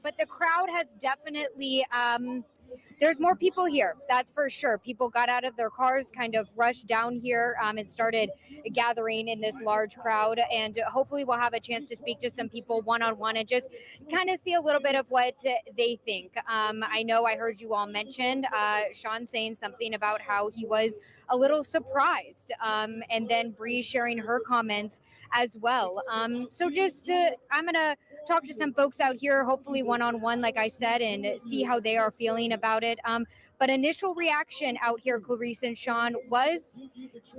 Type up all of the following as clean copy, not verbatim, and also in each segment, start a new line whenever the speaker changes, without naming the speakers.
But the crowd has definitely, there's more people here, that's for sure. People got out of their cars, kind of rushed down here, and started gathering in this large crowd. And hopefully, we'll have a chance to speak to some people one on one and just kind of see a little bit of what they think. I know I heard you all mention Sean saying something about how he was a little surprised, and then Bree sharing her comments as well. So just I'm gonna talk to some folks out here, hopefully one on one, like I said, and see how they are feeling about it. But initial reaction out here, Clarice and Sean, was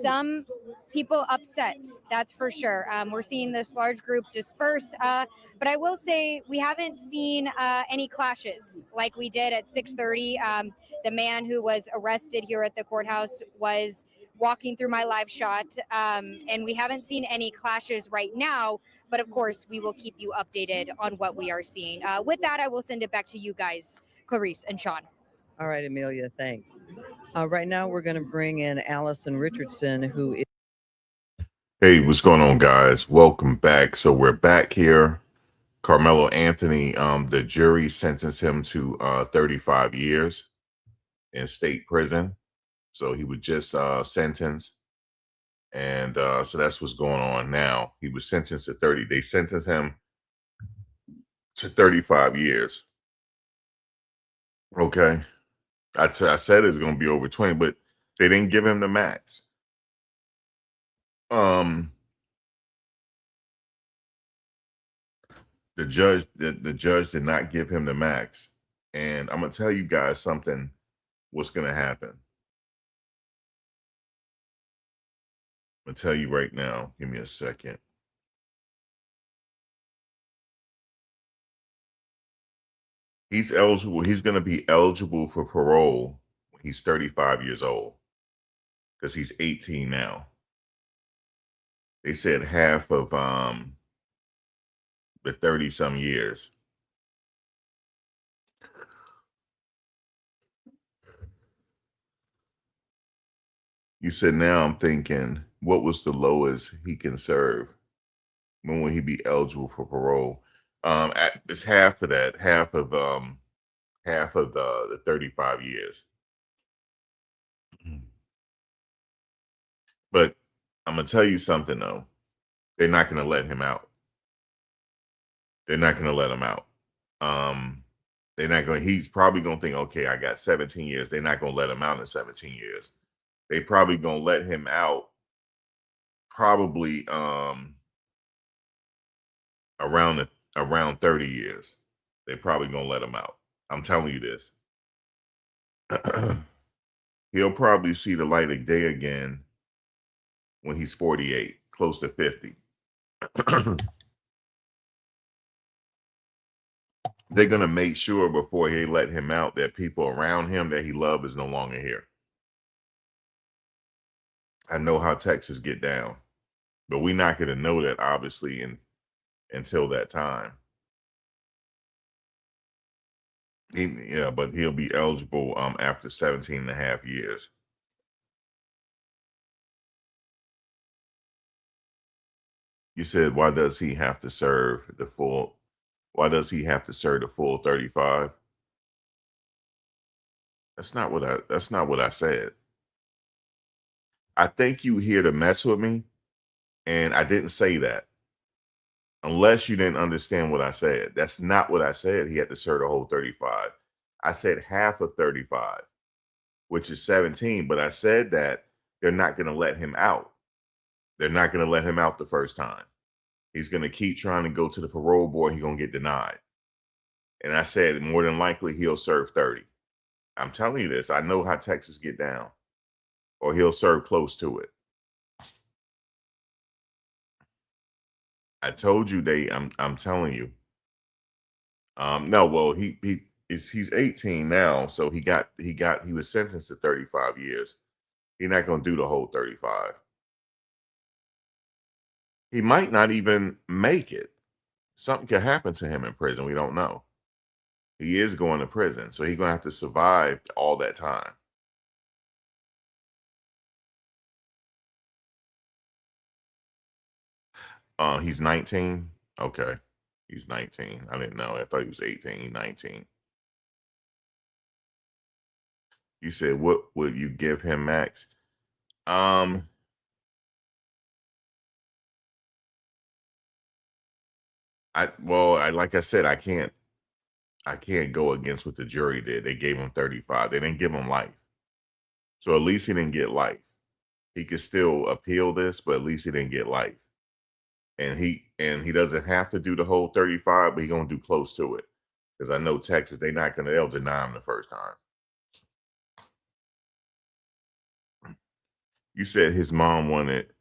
some people upset. That's for sure. We're seeing this large group disperse, but I will say we haven't seen any clashes like we did at 6:30. The man who was arrested here at the courthouse was walking through my live shot, and we haven't seen any clashes right now. But of course, we will keep you updated on what we are seeing. With that, I will send it back to you guys, Clarice and Sean.
All right, Amelia, thanks. Right now, we're going to bring in Allison Richardson, who is.
Hey, what's going on, guys? Welcome back. So we're back here. Carmelo Anthony, the jury sentenced him to 35 years in state prison. So he was just sentenced. And so that's what's going on now. He was sentenced to 30. They sentenced him to 35 years. Okay. I said it's going to be over 20, but they didn't give him the max. The judge did not give him the max. And I'm going to tell you guys something, what's going to happen. I'm going to tell you right now. Give me a second. He's eligible. He's going to be eligible for parole when he's 35 years old because he's 18 now. They said half of the 30-some years. You said, now I'm thinking, what was the lowest he can serve? When will he be eligible for parole? It's half of that, half of the 35 years. But I'm gonna tell you something though. They're not gonna let him out. They're not gonna let him out. They're not going. He's probably gonna think, okay, I got 17 years. They're not gonna let him out in 17 years. They probably gonna let him out. Probably around 30 years. They're probably gonna let him out. I'm telling you this. He'll probably see the light of day again when he's 48, close to 50. They're going to make sure before they let him out that people around him that he loves is no longer here. I know how Texas get down, but we're not going to know that obviously until that time. But he'll be eligible after 17 and a half years. You said, why does he have to serve the full 35? That's not what I said. I think you here to mess with me, and I didn't say that. Unless you didn't understand what I said. That's not what I said. He had to serve the whole 35. I said half of 35, which is 17, but I said that they're not going to let him out. They're not going to let him out the first time. He's going to keep trying to go to the parole board. He's going to get denied. And I said more than likely he'll serve 30. I'm telling you this. I know how Texas get down. Or he'll serve close to it. I told you I'm telling you. No, well, he's 18 now, so he was sentenced to 35 years. He's not gonna do the whole 35. He might not even make it. Something could happen to him in prison. We don't know. He is going to prison, so he's gonna have to survive all that time. He's 19. Okay. He's 19. I didn't know. I thought he was 18. He's 19. You said, what would you give him, Max? Like I said, I can't go against what the jury did. They gave him 35. They didn't give him life. So at least he didn't get life. He could still appeal this, but at least he didn't get life. And he doesn't have to do the whole 35, but he's gonna do close to it. Because I know Texas, they'll deny him the first time. You said his mom wanted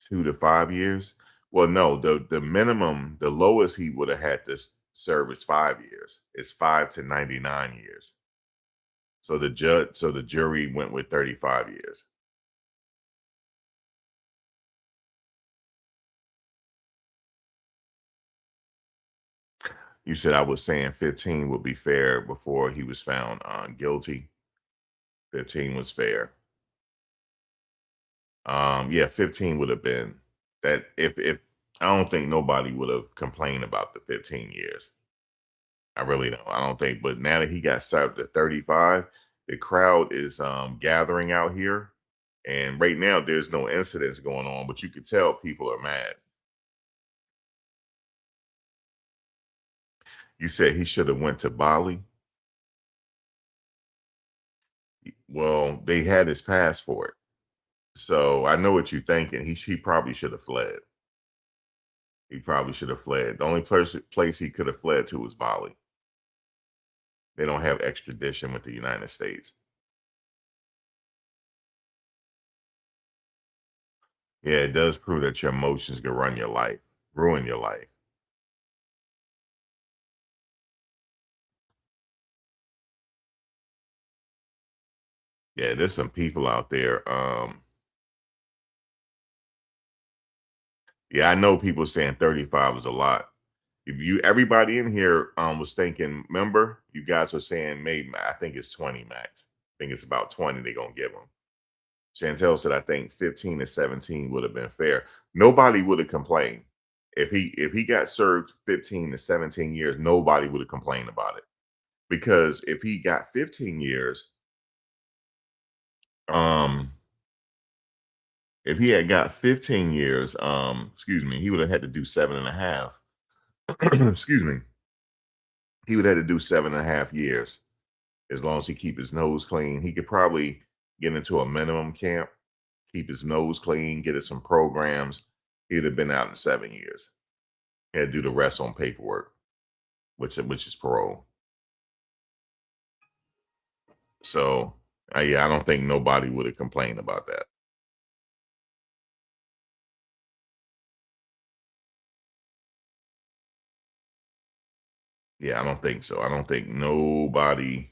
2 to 5 years. Well, no, the minimum, the lowest he would have had to serve is 5 years. It's 5 to 99 years. So the jury went with 35 years. You said I was saying 15 would be fair before he was found guilty. 15 was fair. Yeah, 15 would have been that. If I don't think nobody would have complained about the 15 years. I really don't. I don't think. But now that he got served at 35, the crowd is gathering out here, and right now there's no incidents going on, but you could tell people are mad. You said he should have went to Bali. Well, they had his passport, so I know what you're thinking. He probably should have fled. He probably should have fled. The only place he could have fled to was Bali. They don't have extradition with the United States. Yeah, it does prove that your emotions can ruin your life. Yeah, there's some people out there. Yeah, I know people saying 35 is a lot. Everybody in here was thinking, remember, you guys were saying maybe, I think it's 20 max. I think it's about 20 they're gonna give him. Chantel said, I think 15 to 17 would have been fair. Nobody would have complained. If he got served 15 to 17 years, nobody would have complained about it. Because if he got 15 years, if he had got 15 years, he would have had to do 7.5. Excuse me. He would have had to do 7.5 years. As long as he keep his nose clean, he could probably get into a minimum camp, keep his nose clean, get us some programs. He'd have been out in 7 years. He had to do the rest on paperwork, which is parole. So, yeah, I don't think nobody would have complained about that. Yeah, I don't think so. I don't think nobody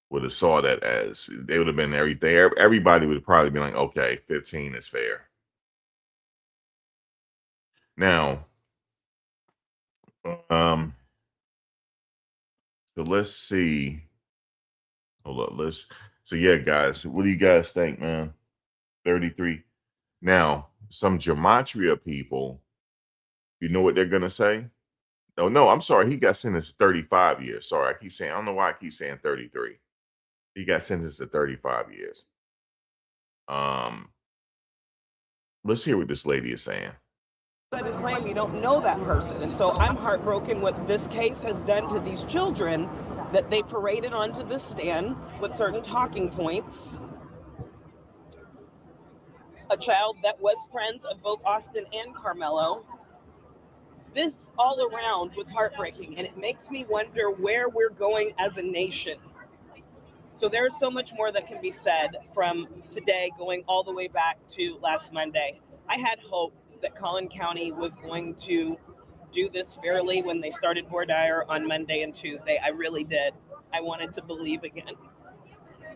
would have saw that as they would have been everything. Everybody would have probably been like, okay, 15 is fair. Now, so let's see. Hold up, so yeah, guys, what do you guys think, man? 33. Now, some gematria people, you know what they're gonna say? Oh no, I'm sorry, he got sentenced to 35 years. Sorry, I don't know why I keep saying 33. He got sentenced to 35 years. Let's hear what this lady is saying.
Sudden claim you don't know that person, and so I'm heartbroken what this case has done to these children, that they paraded onto the stand with certain talking points. A child that was friends of both Austin and Karmelo. This all around was heartbreaking, and it makes me wonder where we're going as a nation. So there's so much more that can be said from today going all the way back to last Monday. I had hope that Collin County was going to do this fairly when they started voir dire on Monday and Tuesday. I really did. I wanted to believe again.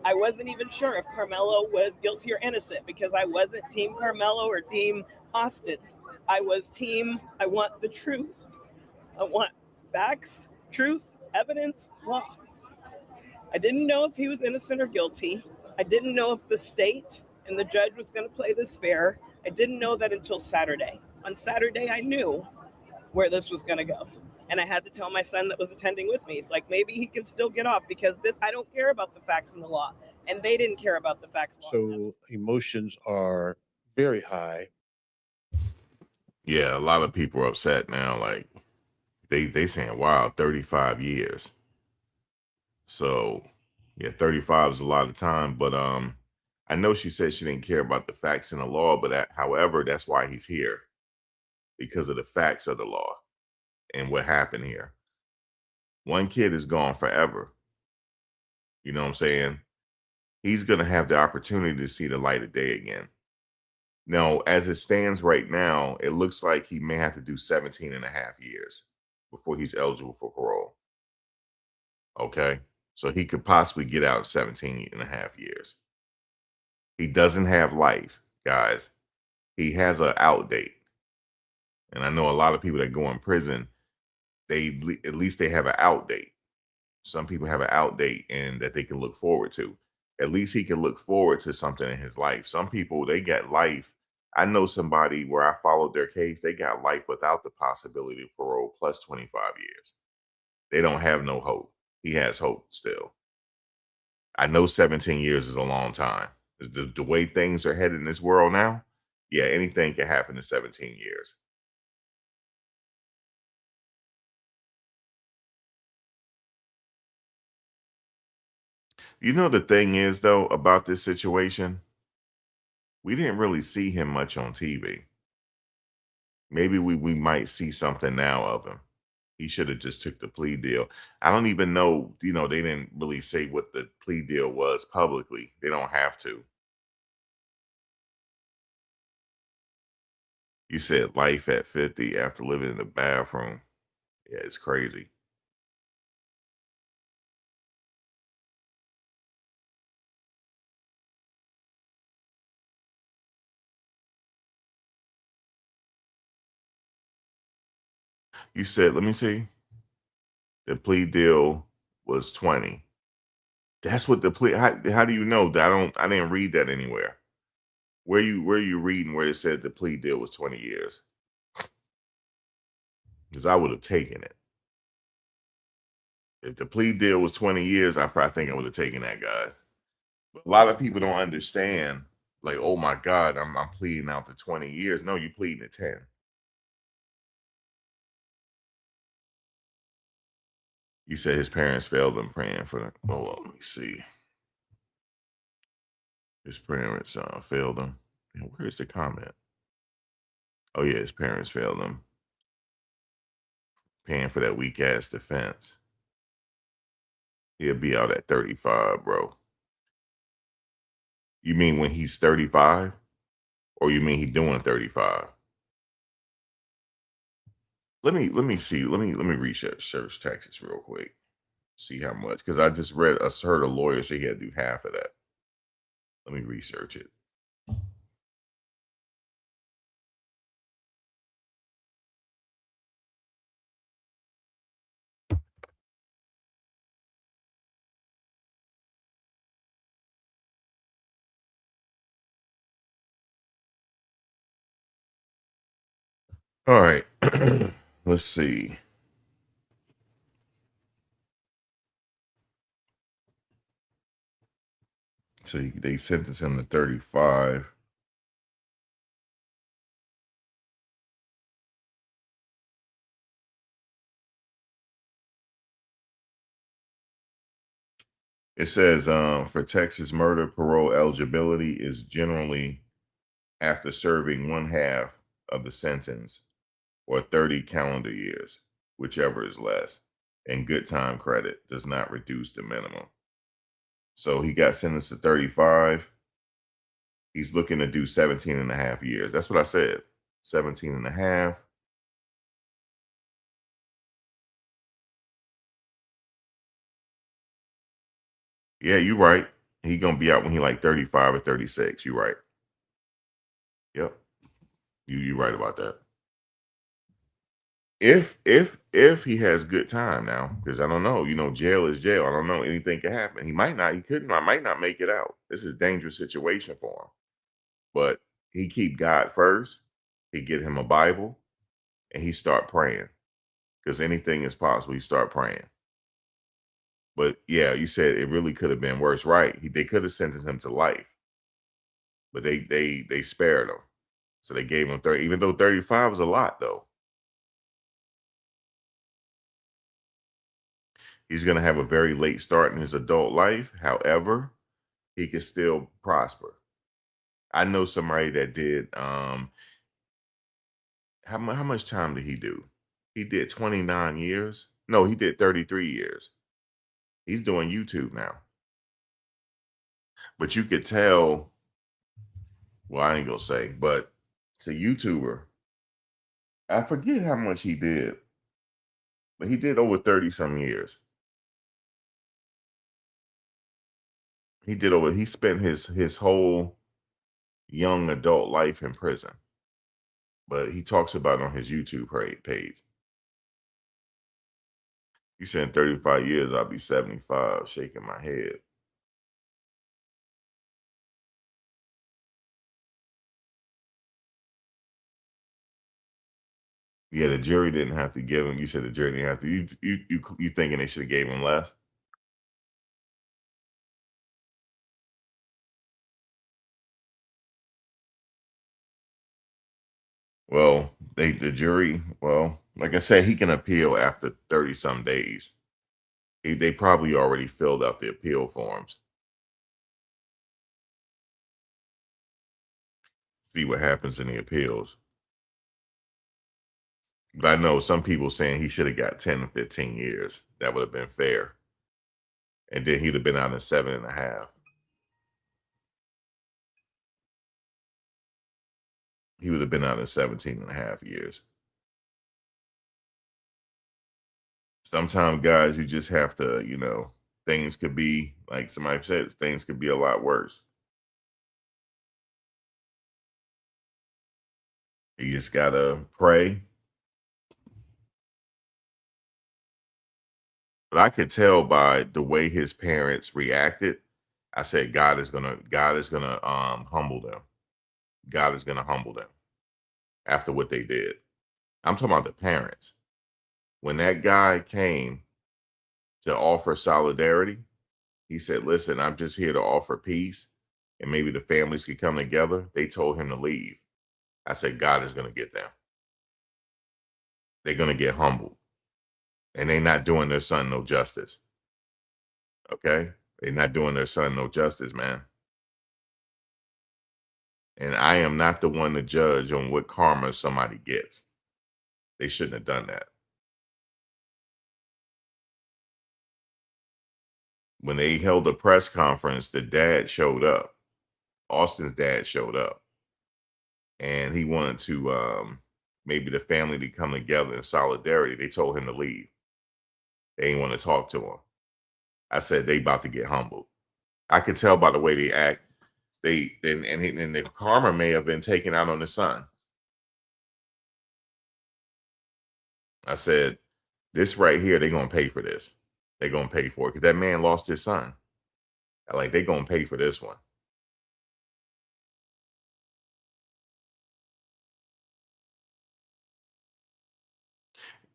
I wasn't even sure if Karmelo was guilty or innocent because I wasn't team Karmelo or team Austin. I was team, I want the truth. I want facts, truth, evidence, law. I didn't know if he was innocent or guilty. I didn't know if the state and the judge was going to play this fair. I didn't know that until Saturday. On Saturday, I knew. where this was going to go. And I had to tell my son that was attending with me, it's like, maybe he can still get off because I don't care about the facts and the law. And they didn't care about the facts.
So emotions are very high.
Yeah, a lot of people are upset now. Like they saying, wow, 35 years. So yeah, 35 is a lot of time. But I know she said she didn't care about the facts and the law, but however, that's why he's here. Because of the facts of the law and what happened here. One kid is gone forever. You know what I'm saying? He's going to have the opportunity to see the light of day again. Now, as it stands right now, it looks like he may have to do 17 and a half years before he's eligible for parole. Okay? So he could possibly get out in 17 and a half years. He doesn't have life, guys. He has an out date. And I know a lot of people that go in prison, at least they have an out date. Some people have an out date and that they can look forward to. At least he can look forward to something in his life. Some people, they got life. I know somebody where I followed their case, they got life without the possibility of parole plus 25 years. They don't have no hope. He has hope still. I know 17 years is a long time. The way things are headed in this world now, yeah, anything can happen in 17 years. You know, the thing is, though, about this situation, we didn't really see him much on TV. Maybe we might see something now of him. He should have just took the plea deal. I don't even know, they didn't really say what the plea deal was publicly. They don't have to. You said life at 50 after living in the bathroom. Yeah, it's crazy. You said, let me see. The plea deal was 20. That's what the plea. How do you know that? I didn't read that anywhere. Where you reading where it said the plea deal was 20 years? Because I would have taken it. If the plea deal was 20 years, I probably think I would have taken that, guy. But a lot of people don't understand. Like, oh my God, I'm pleading out to 20 years. No, you pleading to 10. You said his parents failed him praying for them. Well, let me see. His parents failed him. And where's the comment? Oh yeah, his parents failed him. Paying for that weak ass defense. He'll be out at 35, bro. You mean when he's 35? Or you mean he doing 35? Let me see. Let me research Texas real quick. See how much, because I just heard a lawyer say he had to do half of that. Let me research it. All right. Let's see. So they sentenced him to 35. It says for Texas murder, parole eligibility is generally after serving one half of the sentence or 30 calendar years, whichever is less. And good time credit does not reduce the minimum. So he got sentenced to 35. He's looking to do 17 and a half years. That's what I said. 17 and a half. Yeah, you're right. He gonna be out when he like 35 or 36. You're right. Yep. You're right about that. If he has good time now, because I don't know, jail is jail. I don't know. Anything can happen. He might not, I might not make it out. This is a dangerous situation for him. But he keep God first. He get him a Bible. and he start praying, because anything is possible. He start praying. But yeah, you said it really could have been worse, right? They could have sentenced him to life, but they spared him. So they gave him 30, even though 35 was a lot, though. He's going to have a very late start in his adult life. However, he can still prosper. I know somebody that did, how much time did he do? He did 29 years. No, he did 33 years. He's doing YouTube now. But you could tell, well, I ain't going to say, but it's a YouTuber. I forget how much he did, but he did over 30 some years. He spent his whole young adult life in prison. But he talks about it on his YouTube page. He said in 35 years, I'll be 75, shaking my head. Yeah, the jury didn't have to give him. You said the jury didn't have to. You thinking they should have gave him less? Well, the jury. Well, like I said, he can appeal after 30 some days. They probably already filled out the appeal forms. See what happens in the appeals. But I know some people saying he should have got 10 to 15 years. That would have been fair. And then he'd have been out in 7.5. He would have been out in 17.5 years. Sometimes, guys, you just have to, things could be, like somebody said, things could be a lot worse. You just got to pray. But I could tell by the way his parents reacted. I said, God is gonna humble them. God is gonna humble them after what they did. I'm talking about the parents. When that guy came to offer solidarity, he said, listen, I'm just here to offer peace and maybe the families could come together. They told him to leave. I said, God is going to get them. They're going to get humbled. And they're not doing their son no justice. Okay? They're not doing their son no justice, man. And I am not the one to judge on what karma somebody gets. They shouldn't have done that. When they held a press conference, the dad showed up. Austin's dad showed up. And he wanted to maybe the family to come together in solidarity. They told him to leave. They didn't want to talk to him. I said they about to get humbled. I could tell by the way they act. And the karma may have been taken out on the son. I said, this right here, they're gonna pay for this. They're gonna pay for it because that man lost his son. Like they're gonna pay for this one.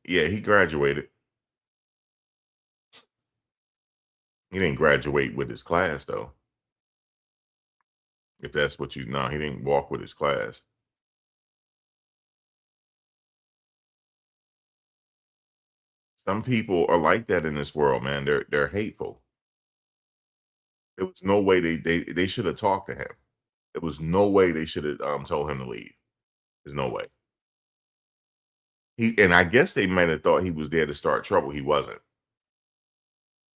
Yeah, he graduated. He didn't graduate with his class though. If that's what you know, he didn't walk with his class. Some people are like that in this world, man. They're hateful. There was no way they should have talked to him. There was no way they should have told him to leave. There's no way. And I guess they might have thought he was there to start trouble. He wasn't.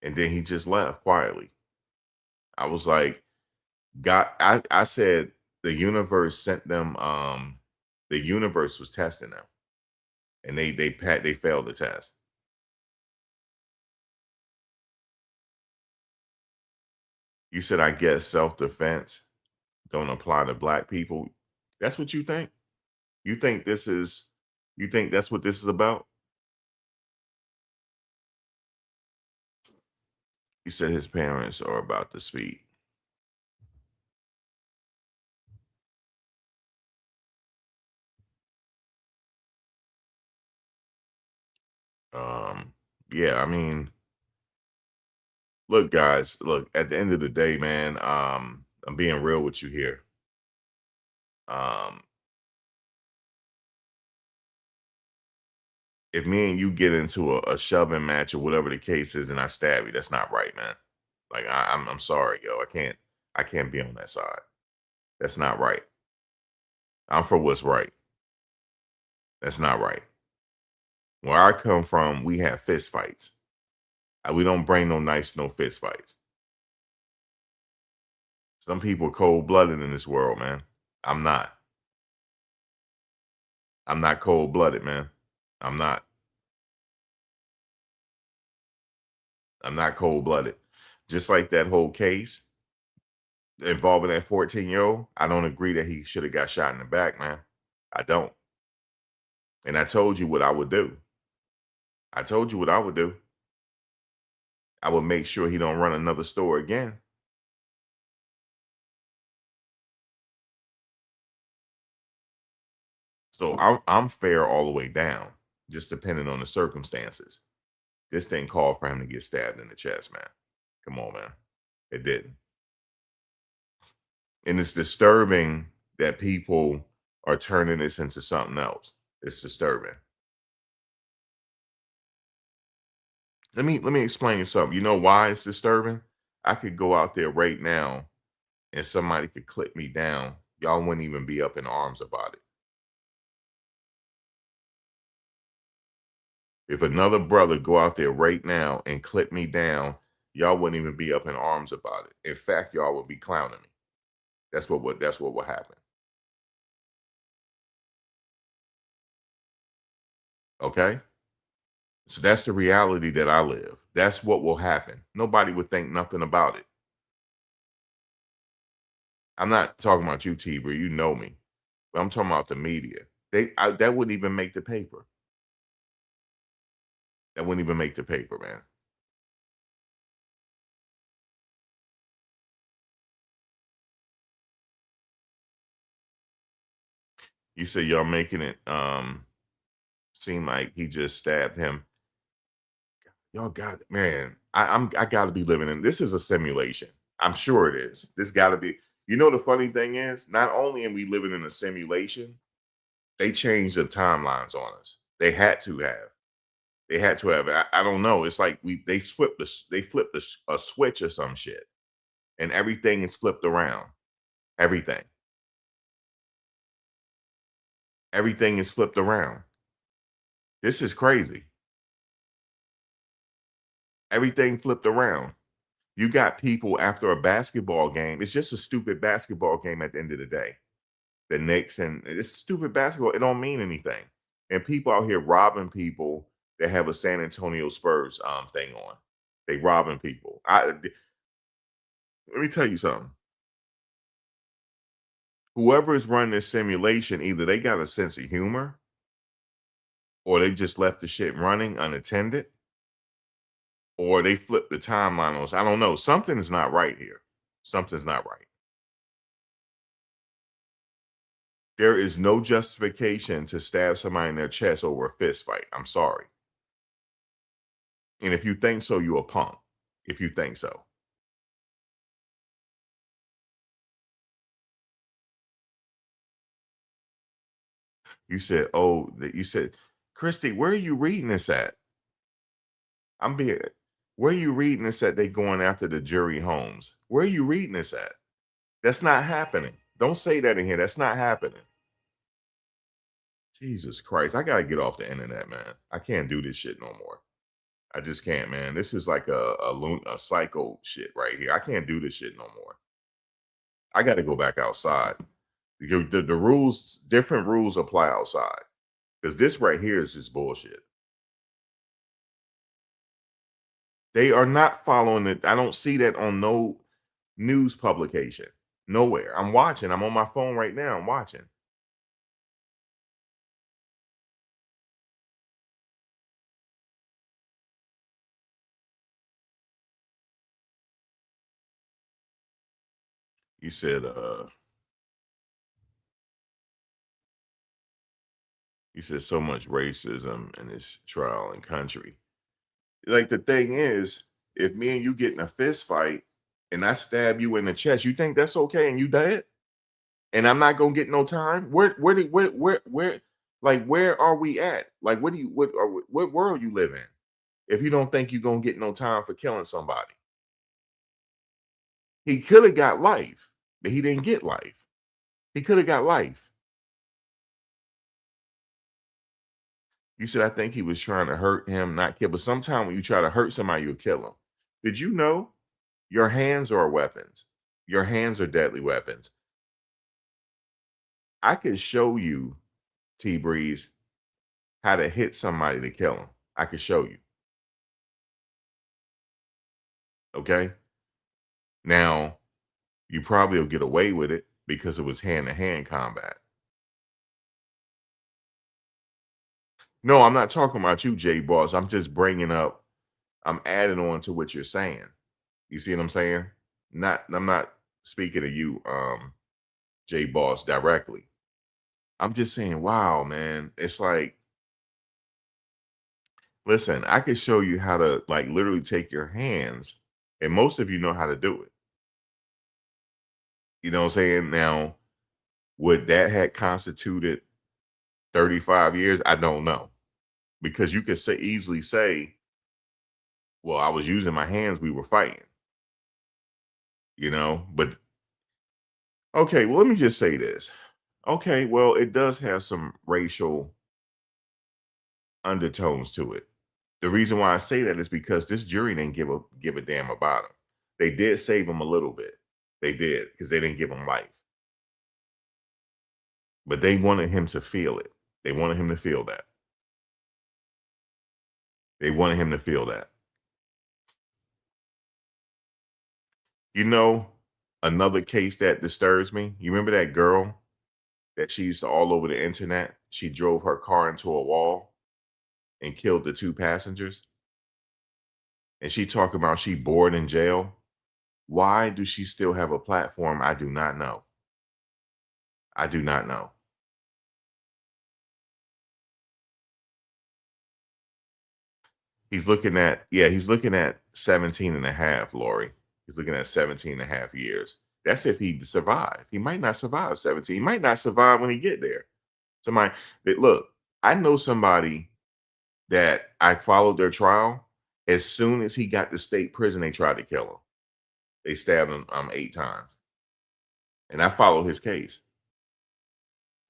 And then he just left quietly. I was like, God, I said the universe sent them, the universe was testing them. And they failed the test. You said, I guess self-defense don't apply to black people. That's what you think? You think that's what this is about? You said his parents are about to speak. Yeah, I mean, look, guys, look, at the end of the day, man, I'm being real with you here. Um, if me and you get into a shoving match or whatever the case is, and I stab you, that's not right, man. Like I'm sorry, yo. I can't be on that side. That's not right. I'm for what's right. That's not right. Where I come from, we have fist fights. We don't bring no nice, no fist fights. Some people cold blooded in this world, man. I'm not. I'm not cold blooded, man. I'm not. I'm not cold blooded. Just like that whole case involving that 14-year-old, I don't agree that he should have got shot in the back, man. I don't. And I told you what I would do. I told you what I would do. I would make sure he don't run another store again. So I'm fair all the way down, just depending on the circumstances. This thing called for him to get stabbed in the chest, man. Come on, man. It didn't. And it's disturbing that people are turning this into something else. It's disturbing. Let me explain you something. You know why it's disturbing? I could go out there right now and somebody could clip me down. Y'all wouldn't even be up in arms about it. If another brother go out there right now and clip me down, y'all wouldn't even be up in arms about it. In fact, y'all would be clowning me. That's what will happen. Okay? So that's the reality that I live. That's what will happen. Nobody would think nothing about it. I'm not talking about you, T-Bro. You know me. But I'm talking about the media. That wouldn't even make the paper. That wouldn't even make the paper, man. You say y'all making it seem like he just stabbed him. Y'all got man. I gotta be living in this is a simulation. I'm sure it is. This gotta be. You know the funny thing is, not only are we living in a simulation, they changed the timelines on us. They had to have. They had to have. I don't know. It's like they flipped a switch or some shit, and everything is flipped around. Everything. Everything is flipped around. This is crazy. Everything flipped around. You got people after a basketball game. It's just a stupid basketball game at the end of the day. The Knicks and it's stupid basketball. It don't mean anything. And people out here robbing people that have a San Antonio Spurs thing on. They robbing people. Let me tell you something. Whoever is running this simulation, either they got a sense of humor or they just left the shit running unattended or they flipped the timeline on us. I don't know. Something's not right here. Something's not right. There is no justification to stab somebody in their chest over a fist fight. I'm sorry. And if you think so, you're a punk. If you think so. You said, oh, you said, Christy, where are you reading this at? I'm being, where are you reading this at? They going after the jury homes. Where are you reading this at? That's not happening. Don't say that in here. That's not happening. Jesus Christ. I got to get off the internet, man. I can't do this shit no more. I just can't, man. This is like a psycho shit right here. I can't do this shit no more. I got to go back outside. The rules, different rules apply outside. Because this right here is just bullshit. They are not following it. I don't see that on no news publication. Nowhere. I'm watching. I'm on my phone right now. I'm watching. You said You said so much racism in this trial and country. Like the thing is, if me and you get in a fist fight and I stab you in the chest, you think that's okay and you dead? And I'm not gonna get no time? Where like where are we at? Like what world you live in? If you don't think you're gonna get no time for killing somebody. He could have got life, but he didn't get life. He could have got life. You said I think he was trying to hurt him, not kill. But sometimes when you try to hurt somebody, you'll kill them. Did you know your hands are weapons? Your hands are deadly weapons. I could show you, T Breeze, how to hit somebody to kill them. I could show you. Okay. Now, you probably will get away with it because it was hand-to-hand combat. No, I'm not talking about you, Jay Boss. I'm just bringing up, I'm adding on to what you're saying. You see what I'm saying? I'm not speaking to you, Jay Boss, directly. I'm just saying, wow, man. It's like, listen, I could show you how to like literally take your hands, and most of you know how to do it. You know what I'm saying? Now, would that had constituted 35 years? I don't know. Because you could easily say, well, I was using my hands, we were fighting. But okay, well, let me just say this. Okay, well, it does have some racial undertones to it. The reason why I say that is because this jury didn't give a damn about him. They did save him a little bit. They did, because they didn't give him life. But they wanted him to feel it. They wanted him to feel that. They wanted him to feel that. Another case that disturbs me. You remember that girl that she used to all over the internet? She drove her car into a wall and killed the 2 passengers. And she talked about she bored in jail. Why do she still have a platform? I do not know. I do not know. He's looking at 17 and a half, Lori. He's looking at 17 and a half years. That's if he survived. He might not survive 17. He might not survive when he get there. Look, I know somebody that I followed their trial. As soon as he got to state prison, they tried to kill him. They stabbed him 8 times. And I followed his case.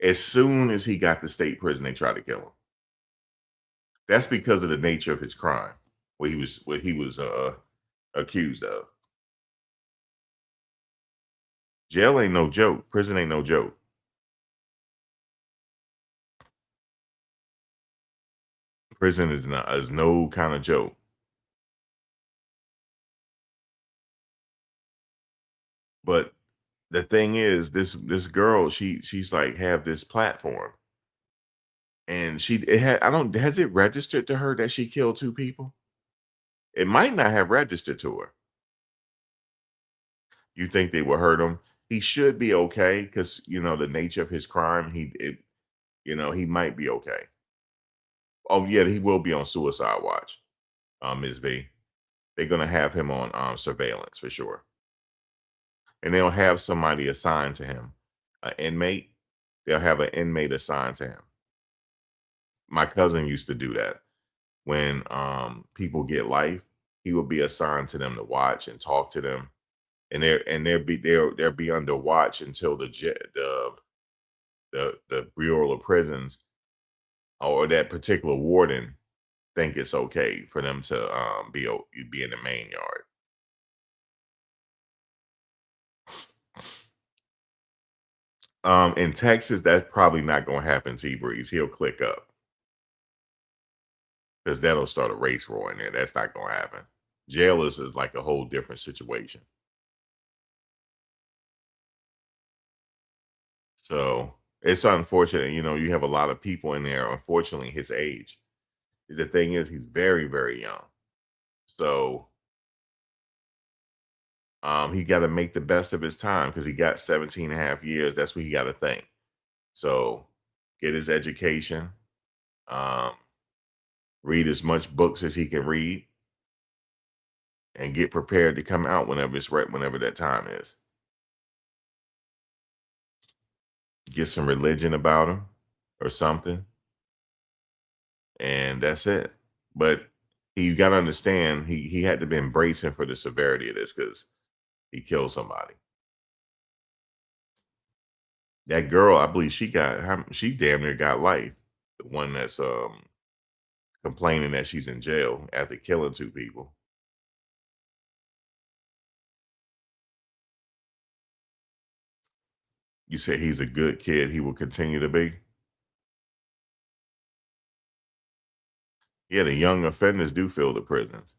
As soon as he got to state prison, they tried to kill him. That's because of the nature of his crime, what he was accused of. Jail ain't no joke. Prison ain't no joke. Prison is no kind of joke. But the thing is, this girl, she's like have this platform, and has it registered to her that she killed 2 people? It might not have registered to her. You think they will hurt him? He should be okay because the nature of his crime. He might be okay. Oh yeah, he will be on suicide watch. Ms. V. They're gonna have him on surveillance for sure, and they'll have somebody assigned to him, an inmate. They'll have an inmate assigned to him. My cousin used to do that. When people get life, he would be assigned to them to watch and talk to them, and they'll be under watch until the Bureau of Prisons or that particular warden think it's okay for them to be in the main yard. In Texas, that's probably not going to happen. T Breeze, he'll click up because that'll start a race war in there. That's not going to happen. Jail is like a whole different situation. So it's unfortunate, you have a lot of people in there, unfortunately, his age. The thing is, he's very, very young. So he got to make the best of his time because he got 17 and a half years. That's what he got to think. So get his education, read as much books as he can read, and get prepared to come out whenever it's right, whenever that time is. Get some religion about him or something, and that's it. But you got to understand, he had to be embracing for the severity of this because he killed somebody. That girl, I believe she damn near got life. The one that's complaining that she's in jail after killing 2 people. You say he's a good kid, he will continue to be? Yeah, the young offenders do fill the prisons.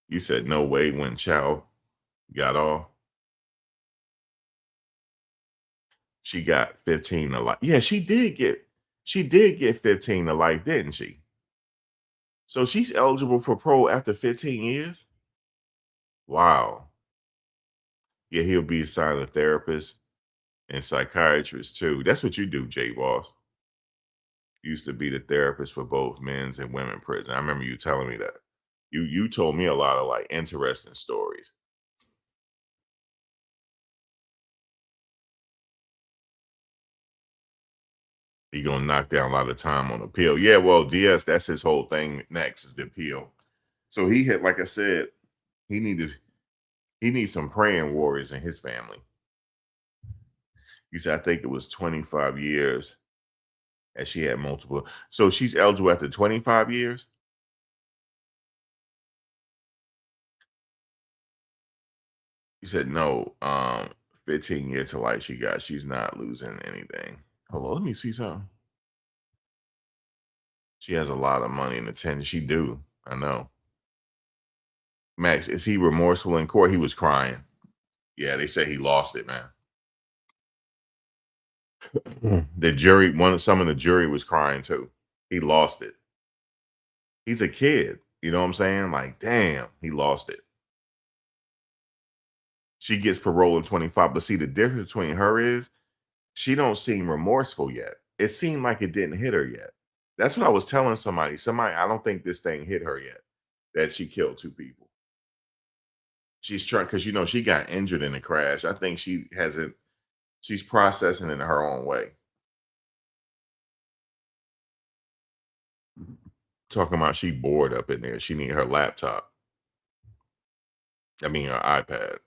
You said no way when Chow got off. She got 15 to life. Yeah, she did get 15 to life, didn't she? So she's eligible for parole after 15 years? Wow. Yeah, he'll be a silent therapist and psychiatrist too. That's what you do, J Boss. Used to be the therapist for both men's and women prison. I remember you telling me that. You told me a lot of like interesting stories. He gonna knock down a lot of time on appeal. Yeah, well, DS, that's his whole thing. Next is the appeal. So he had, like I said, he needs some praying warriors in his family. He said, I think it was 25 years, and she had multiple. So she's eligible after 25 years. He said, no, 15 years to life she got. She's not losing anything. Hold on, let me see something. She has a lot of money in attention. She do. I know. Max, is he remorseful in court? He was crying. Yeah, they say he lost it, man. The jury, some of the jury was crying too. He lost it. He's a kid. You know what I'm saying? Like, damn, he lost it. She gets parole in 25. But see, the difference between her is she don't seem remorseful yet. It seemed like it didn't hit her yet. That's what I was telling somebody. I don't think this thing hit her yet, that she killed 2 people. She's trying, because she got injured in the crash. I think she's processing in her own way. Talking about she bored up in there. She need her laptop. I mean her iPad.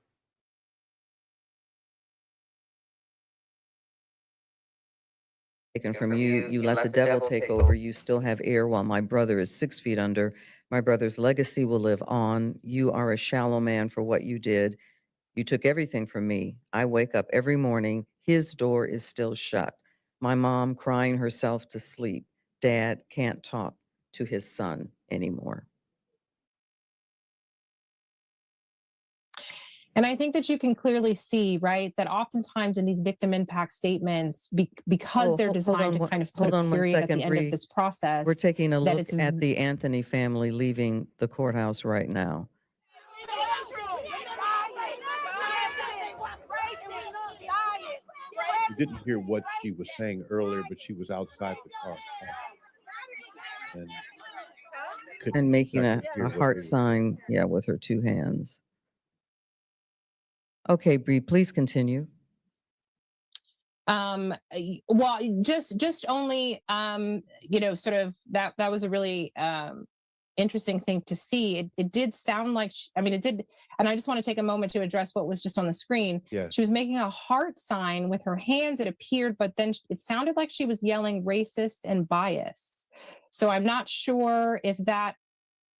Taken from you, you let the devil take over. You still have air while my brother is 6 feet under. My brother's legacy will live on. You are a shallow man for what you did. You took everything from me. I wake up every morning. His door is still shut. My mom crying herself to sleep. Dad can't talk to his son anymore.
And I think that you can clearly see, right, that oftentimes in these victim impact statements, because they're designed to kind of put a period at the end of this process.
We're taking a look at the Anthony family leaving the courthouse right now.
You didn't hear what she was saying earlier, but she was outside the car.
And making a heart sign, yeah, with her 2 hands. Okay, Bree, please continue.
Well, just only, sort of that was a really interesting thing to see. It did sound like, it did. And I just want to take a moment to address what was just on the screen.
Yes.
She was making a heart sign with her hands, it appeared, but then it sounded like she was yelling racist and bias. So I'm not sure if that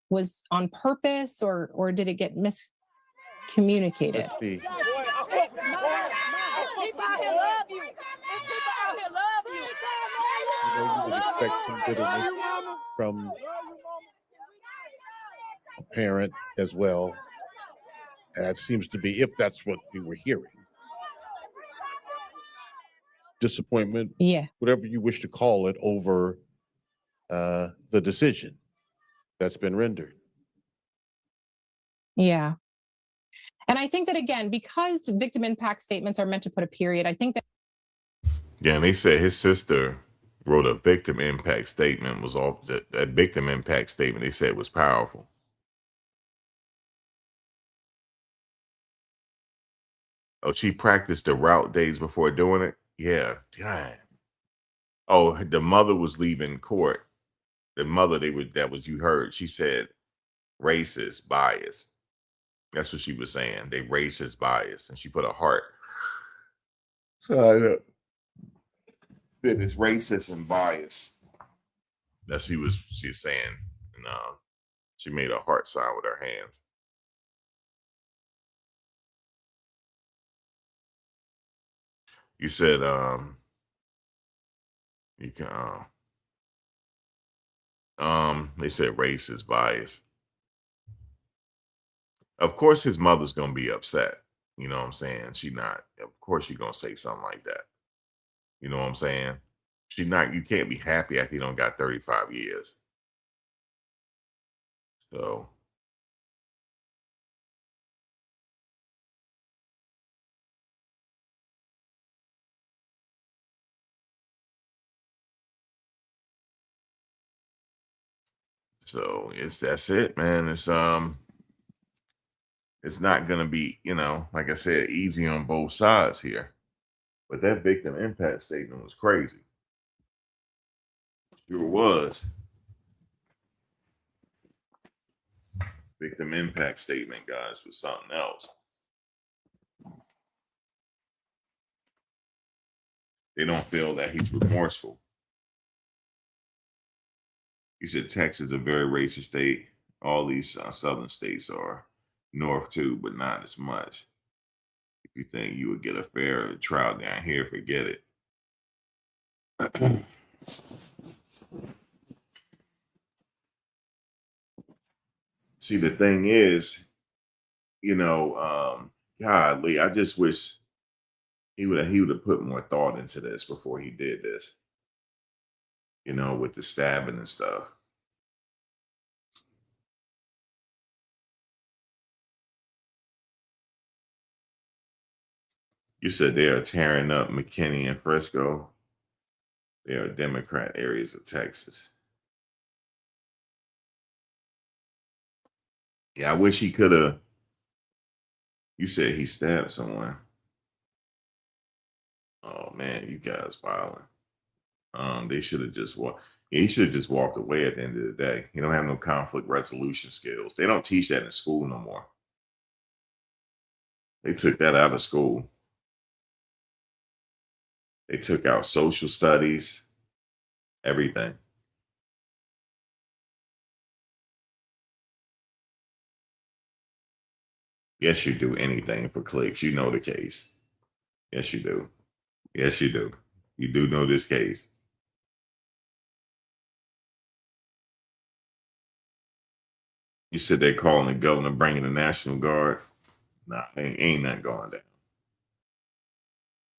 was on purpose or did it get miscommunicated.
Let's see.
People out here love you. People out here love you.
You would expect some bitterness from a parent as well. That seems to be, if that's what we were hearing. Disappointment,
yeah,
whatever you wish to call it, over the decision that's been rendered.
Yeah. And I think that, again, because victim impact statements are meant to put a period, I think that.
Yeah, and they said his sister wrote a victim impact statement. Was all that victim impact statement they said was powerful. Oh, she practiced the route days before doing it. Yeah, God. Oh, the mother was leaving court. The mother, that was, you heard. She said racist bias. That's what she was saying. They racist bias, and she put a heart. So it's racist and bias. That she's saying, and she made a heart sign with her hands. You said you can they said racist bias. Of course his mother's gonna be upset. You know what I'm saying? Of course she's gonna say something like that. You know what I'm saying? You can't be happy after you don't got 35 years. So that's it, man. It's not gonna be, like I said, easy on both sides here. But that victim impact statement was crazy. Sure was. Victim impact statement, guys, was something else. They don't feel that he's remorseful. He said Texas is a very racist state. All these southern states are, north too, but not as much. If you think you would get a fair trial down here, forget it. See, the thing is, godly, I just wish he would have put more thought into this before he did this. With the stabbing and stuff. You said they are tearing up McKinney and Frisco. They are Democrat areas of Texas. Yeah, I wish he could have. You said he stabbed someone. Oh man, you guys violent. They should have just walked. Yeah, he should have just walked away at the end of the day. He don't have no conflict resolution skills. They don't teach that in school no more. They took that out of school. They took out social studies, everything. Yes, you do anything for clicks. You know the case. Yes, you do. Yes, you do. You do know this case. You said they're calling the governor, bringing the National Guard. Nah, ain't nothing going down.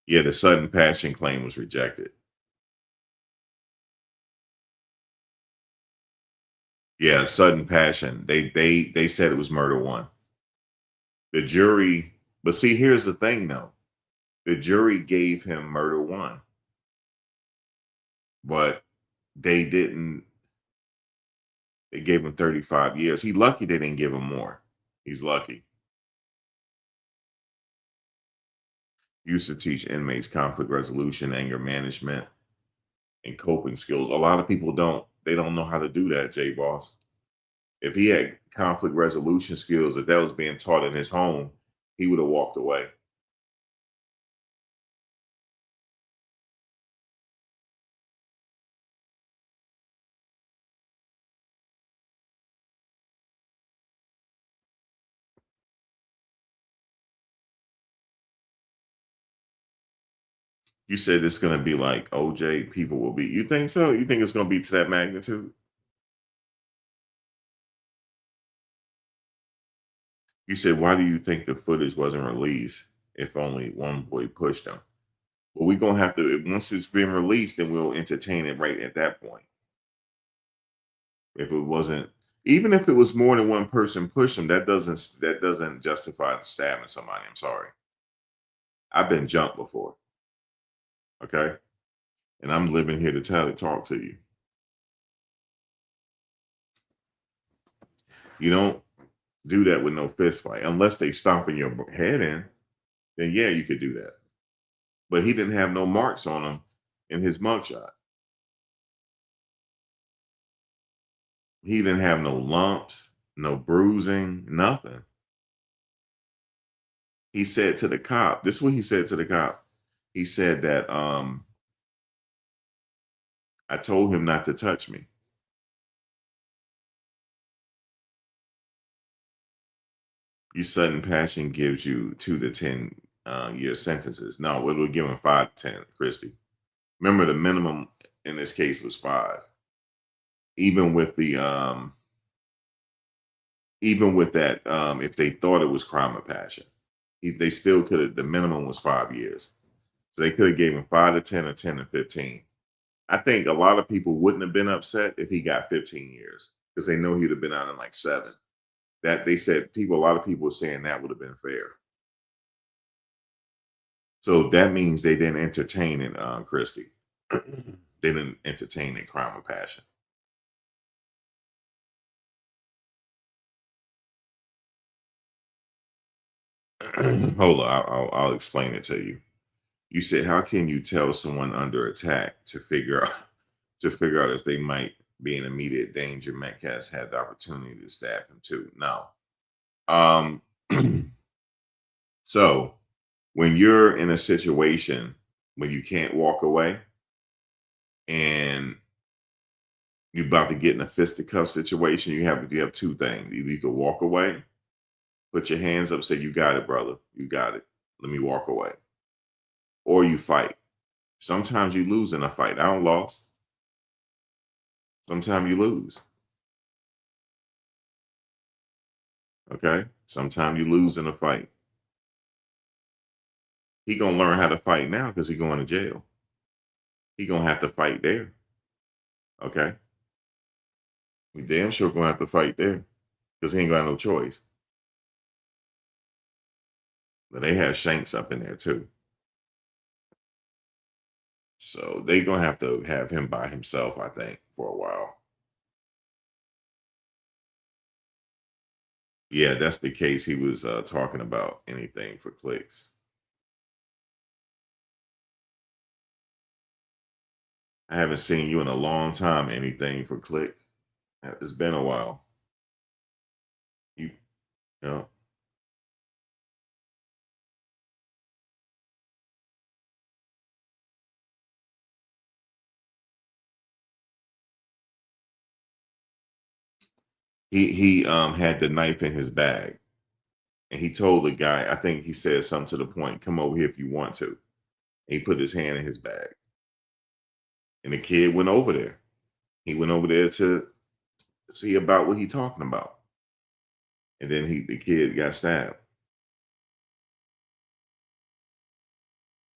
Yeah, the sudden passion claim was rejected. Yeah, sudden passion. They said it was murder one. The jury, but see, here's the thing though. The jury gave him murder one, but they didn't. They gave him 35 years. He's lucky they didn't give him more. He's lucky. Used to teach inmates conflict resolution, anger management, and coping skills. A lot of people don't. They don't know how to do that, J Boss. If he had conflict resolution skills, if that was being taught in his home, he would have walked away. You said it's going to be like OJ. People will be. You think so? You think it's going to be to that magnitude? You said, why do you think the footage wasn't released if only one boy pushed him? Well, we're going to have to, once it's been released, then we'll entertain it right at that point. If it wasn't, Even if it was more than one person push him, that doesn't justify stabbing somebody. I'm sorry. I've been jumped before. Okay. And I'm living here to talk to you. You don't do that with no fist fight unless they stomping your head in. Then yeah, you could do that. But he didn't have no marks on him in his mugshot. He didn't have no lumps, no bruising, nothing. He said to the cop, this is what he said to the cop. He said that I told him not to touch me. Your sudden passion gives you 2 to 10 year sentences. No, it would give him 5 to 10, Christy. Remember, the minimum in this case was 5. Even with that, if they thought it was crime of passion, they still could have. The minimum was 5 years, so they could have gave him 5 to 10 or 10 to 15. I think a lot of people wouldn't have been upset if he got 15 years because they know he'd have been out in like 7. That they said a lot of people were saying that would have been fair. So that means they didn't entertain it, Christy. They didn't entertain a crime of passion. Hold on, I'll explain it to you. You said, how can you tell someone under attack to figure out if they might be in immediate danger? Metcalf had the opportunity to stab him too. No. So when you're in a situation when you can't walk away and you're about to get in a fisticuff situation, you have 2 things. Either you can walk away, put your hands up, say, you got it, brother. You got it. Let me walk away. Or you fight. Sometimes you lose in a fight. I don't lost. Sometimes you lose. Okay? Sometimes you lose in a fight. He gonna learn how to fight now because he going to jail. He gonna have to fight there. Okay? We damn sure gonna have to fight there because he ain't got no choice. But they have Shanks up in there too. So they gonna have to have him by himself, I think, for a while. Yeah, that's the case he was talking about. Anything for clicks. I haven't seen you in a long time. Anything for clicks. It's been a while. You know. He had the knife in his bag, and he told the guy, I think he said something to the point, come over here if you want to. And he put his hand in his bag. And the kid went over there. He went over there to see about what he talking about. And then the kid got stabbed.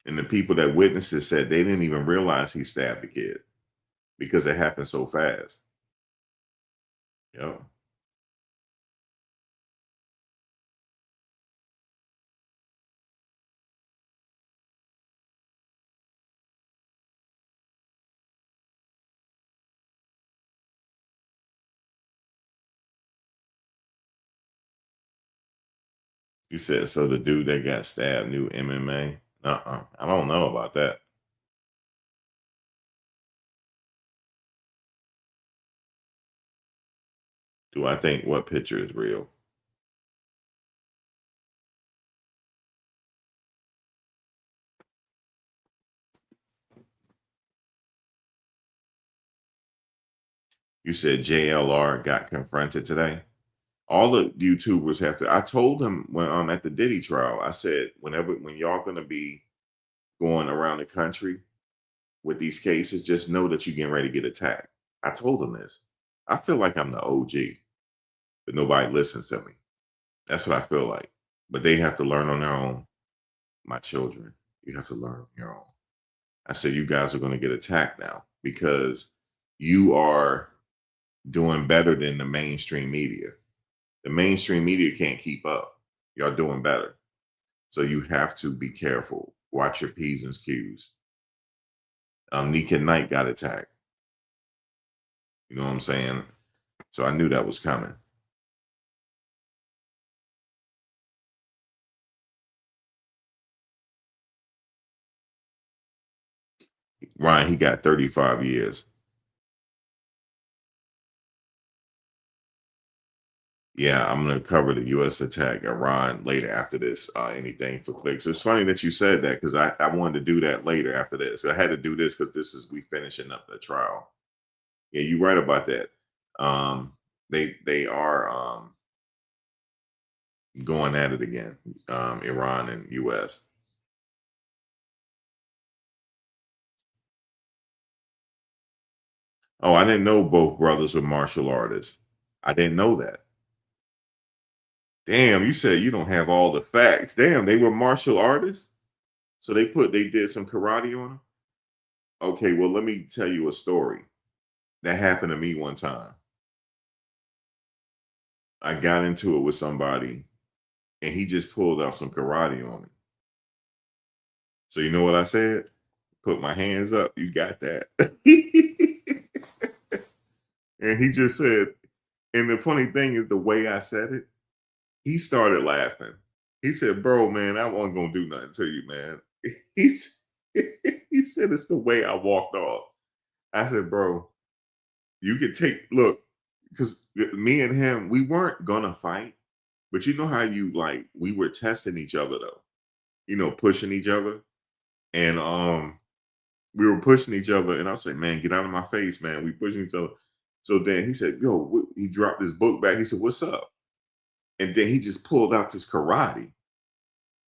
And the people that witnessed it said they didn't even realize he stabbed the kid because it happened so fast. Yep. You said, so the dude that got stabbed knew MMA? I don't know about that. Do I think what picture is real? You said JLR got confronted today. All the YouTubers have to. I told him when I'm at the Diddy trial, I said, when y'all gonna be going around the country with these cases, just know that you're getting ready to get attacked. I told him this. I feel like I'm the OG, but nobody listens to me. That's what I feel like. But they have to learn on their own. My children, you have to learn on your own. I said, you guys are going to get attacked now because you are doing better than the mainstream media. The mainstream media can't keep up. Y'all doing better. So you have to be careful. Watch your P's and Q's. Nika Knight got attacked. You know what I'm saying? So I knew that was coming. Ryan, he got 35 years. Yeah, I'm going to cover the U.S. attack, Iran, later after this. Anything for clicks. It's funny that you said that because I wanted to do that later after this. I had to do this because we finishing up the trial. Yeah, you're right about that. They are going at it again, Iran and U.S. Oh, I didn't know both brothers were martial artists. I didn't know that. Damn, you said you don't have all the facts. Damn, they were martial artists? So they did some karate on them? Okay, well, let me tell you a story. That happened to me one time. I got into it with somebody and he just pulled out some karate on me. So you know what I said? Put my hands up. You got that. And he just said, and the funny thing is the way I said it, he started laughing. He said, bro, man, I wasn't going to do nothing to you, man. He said, it's the way I walked off. I said, bro, you could look, because me and him, we weren't going to fight. But you know how we were testing each other, though, pushing each other. And we were pushing each other. And I said, man, get out of my face, man. We pushing each other. So then he said, yo, he dropped his book back. He said, what's up? And then he just pulled out this karate.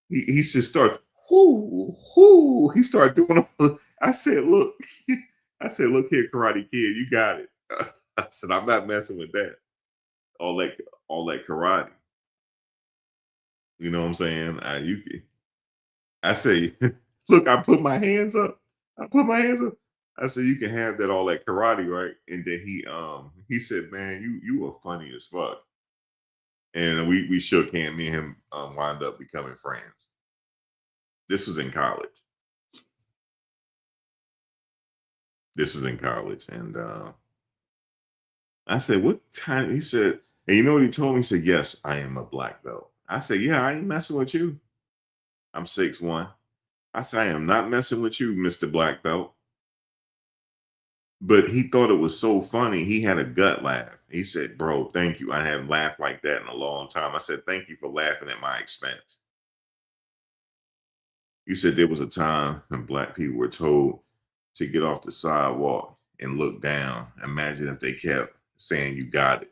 He just started, whoo. He started doing all. I said, look here, Karate Kid, you got it. I said, I'm not messing with that. All that karate. You know what I'm saying? I say, look, I put my hands up. I said, you can have that, all that karate, right? And then he said, man, you were funny as fuck. And we shook hands. Me and him wound up becoming friends. This was in college. And I said, what time? He said, and you know what he told me? He said, yes, I am a black belt. I said, yeah, I ain't messing with you. I'm 6'1". I said, I am not messing with you, Mr. Black Belt. But he thought it was so funny. He had a gut laugh. He said, bro, thank you. I haven't laughed like that in a long time. I said, thank you for laughing at my expense. You said there was a time when black people were told to get off the sidewalk and look down. Imagine if they kept saying you got it.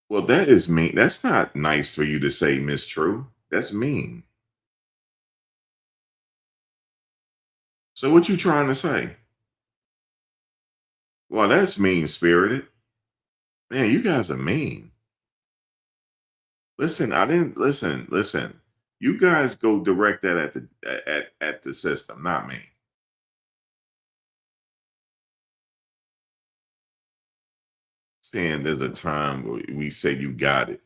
Well, that is mean. That's not nice for you to say, Miss True. That's mean. So what you trying to say? Well, that's mean-spirited. Man, you guys are mean. Listen, I didn't listen. You guys go direct that at the system, not me. Saying there's a time where we say you got it.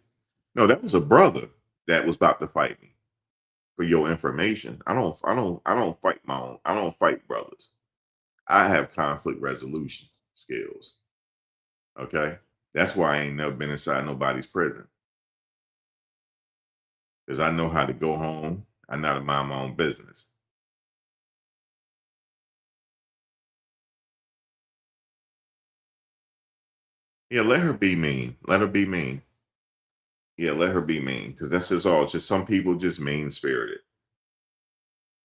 No, that was a brother that was about to fight me. For your information, I don't fight my own. I don't fight brothers. I have conflict resolution skills. Okay, that's why I ain't never been inside nobody's prison because I know how to go home. I know how to mind my own business. Yeah, let her be mean. Let her be mean. Yeah, let her be mean because that's just all. It's just some people just mean spirited.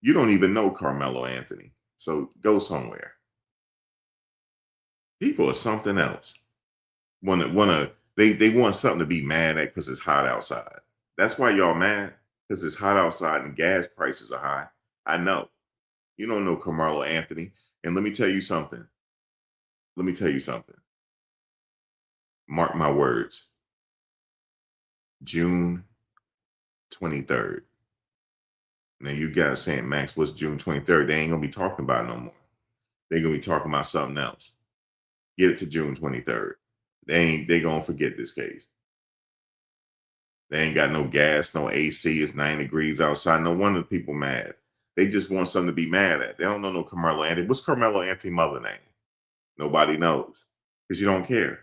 You don't even know Carmelo Anthony, so go somewhere. People are something else. They want something to be mad at because it's hot outside. That's why y'all mad because it's hot outside and gas prices are high. I know. You don't know Carmelo Anthony, and let me tell you something. Mark my words. June 23rd. Now you guys saying, Max, what's June 23rd? They ain't gonna be talking about it no more. they're gonna be talking about something else. Get it to June 23rd. They gonna forget this case. They ain't got no gas, no AC. It's 9 degrees outside. No wonder people mad. They just want something to be mad at. They don't know no Karmelo Anthony. What's Karmelo Anthony mother name? Nobody knows because you don't care.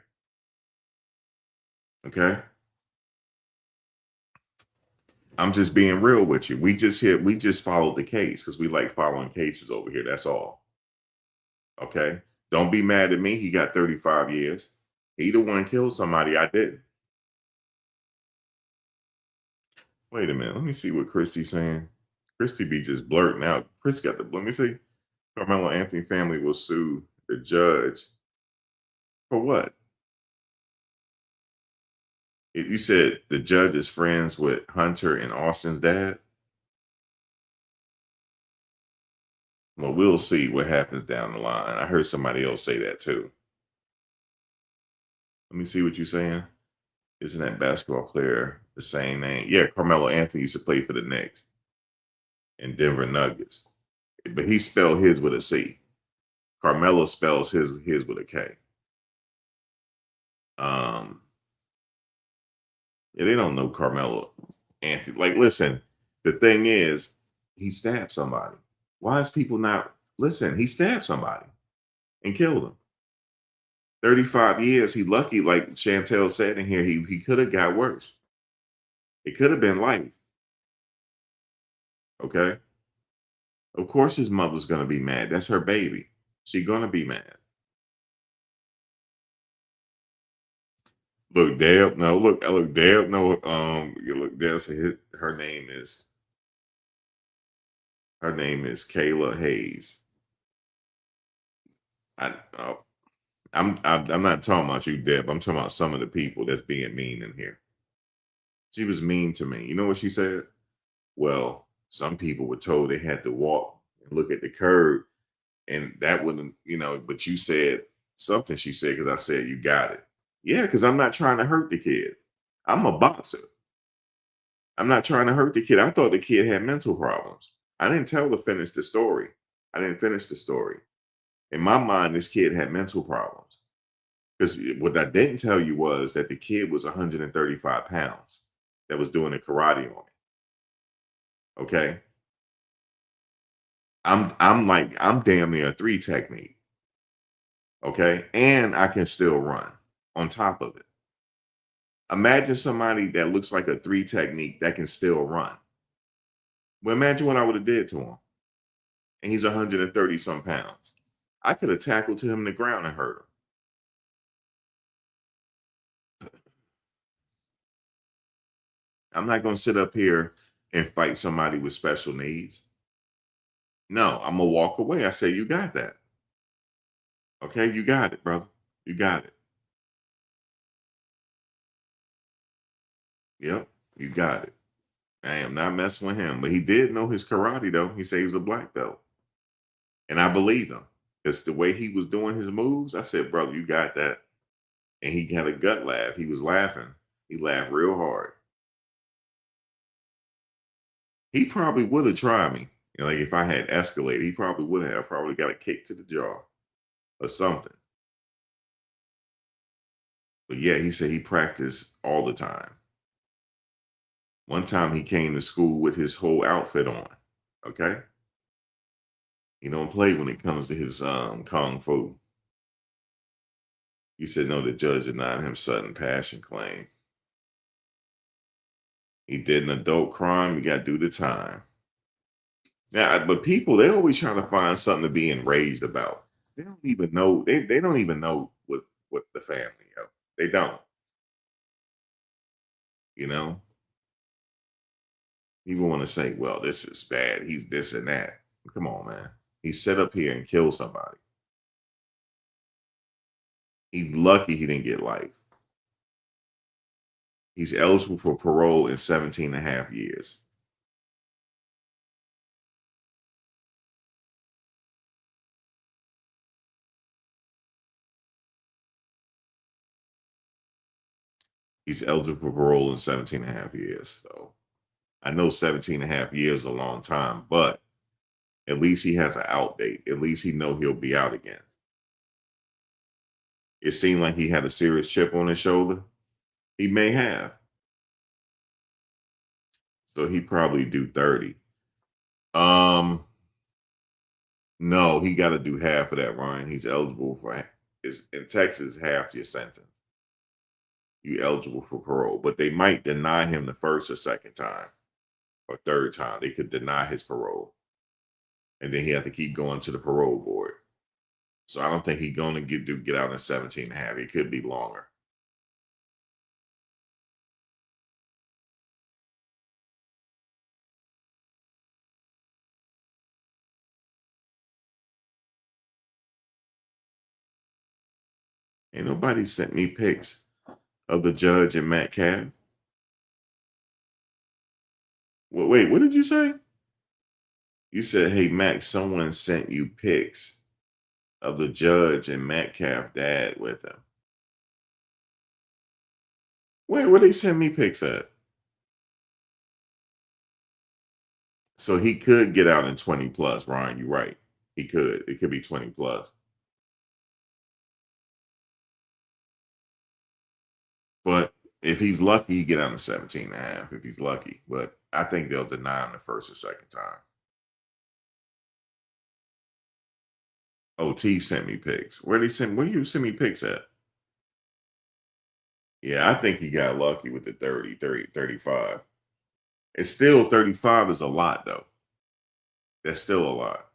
Okay. I'm just being real with you. We just followed the case because we like following cases over here. That's all. Okay. Don't be mad at me. He got 35 years. He the one killed somebody. I didn't. Wait a minute. Let me see what Christy's saying. Christy be just blurting out. Chris got the, let me see. Carmelo Anthony family will sue the judge for what? You said the judge is friends with Hunter and Austin's dad? Well, we'll see what happens down the line. I heard somebody else say that too. Let me see what you're saying. Isn't that basketball player the same name? Yeah, Carmelo Anthony used to play for the Knicks and Denver Nuggets. But he spelled his with a C. Carmelo spells his with a K. Yeah, they don't know Carmelo Anthony. Like, listen, the thing is, he stabbed somebody. Why is people not listen? He stabbed somebody and killed him. 35 years. He lucky, like Chantel said in here, he could have got worse. It could have been life. Okay. Of course his mother's gonna be mad. That's her baby. She's gonna be mad. Look, Deb, no, look, Deb, no, you look, Deb said her name is Kayla Hayes. I'm not talking about you, Deb. I'm talking about some of the people that's being mean in here. She was mean to me. You know what she said? Well, some people were told they had to walk and look at the curb, and that wouldn't, but you said something, she said, because I said, you got it. Yeah, because I'm not trying to hurt the kid. I'm a boxer. I'm not trying to hurt the kid. I thought the kid had mental problems. I didn't finish the story. I didn't finish the story. In my mind, this kid had mental problems. Because what I didn't tell you was that the kid was 135 pounds that was doing the karate on him. Okay. I'm damn near a 3 technique. Okay. And I can still run on top of it. Imagine somebody that looks like a 3 technique that can still run. Well, imagine what I would have did to him. And he's 130 some pounds. I could have tackled him in the ground and hurt him. I'm not going to sit up here and fight somebody with special needs. No, I'm going to walk away. I say, you got that. Okay, you got it, brother. You got it. Yep, you got it. I am not messing with him. But he did know his karate, though. He said he was a black belt. And I believed him. Because the way he was doing his moves, I said, brother, you got that. And he had a gut laugh. He was laughing. He laughed real hard. He probably would have tried me. Like if I had escalated, he probably would have. Probably got a kick to the jaw or something. But yeah, he said he practiced all the time. One time he came to school with his whole outfit on. Okay. He don't play when it comes to his kung fu. He said no, the judge denied him sudden passion claim. He did an adult crime. He got to do the time. Yeah, but people, they're always trying to find something to be enraged about. They don't even know. They don't even know what the family. They don't. People want to say, well, this is bad. He's this and that. Come on, man. He set up here and killed somebody. He's lucky he didn't get life. He's eligible for parole in 17 and a half years. He's eligible for parole in 17 and a half years. So I know 17 and a half years is a long time, but At least he has an out date. At least he know he'll be out again. It seemed like he had a serious chip on his shoulder. He may have. So he probably do 30. No, he got to do half of that, Ryan. He's eligible for is in Texas half your sentence. You eligible for parole, but they might deny him the first or second time or third time. They could deny his parole, and then he have to keep going to the parole board. So I don't think he's going to get out in 17 and a half. It could be longer. Ain't nobody sent me pics of the judge and Matt Cav. Wait, what did you say? You said, hey, Max, someone sent you pics of the judge and Metcalf dad with him. Where they send me pics at? So he could get out in 20 plus, Ryan. You're right. He could. It could be 20 plus. But if he's lucky, he get out in 17 and a half if he's lucky. But I think they'll deny him the first or second time. OT sent me pics. Where you send me pics at? Yeah, I think he got lucky with the 30, 35. It's still 35 is a lot, though. That's still a lot.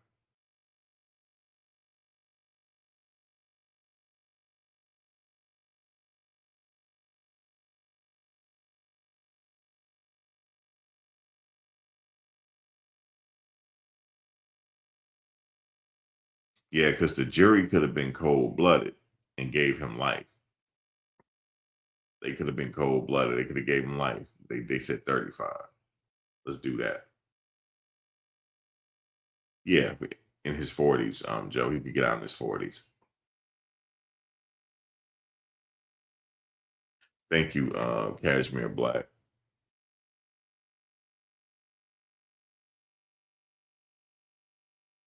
Yeah, because the jury could have been cold-blooded and gave him life. They could have been cold-blooded. They could have gave him life. They said 35. Let's do that. Yeah, in his 40s, Joe, he could get out in his 40s. Thank you, Cashmere Black.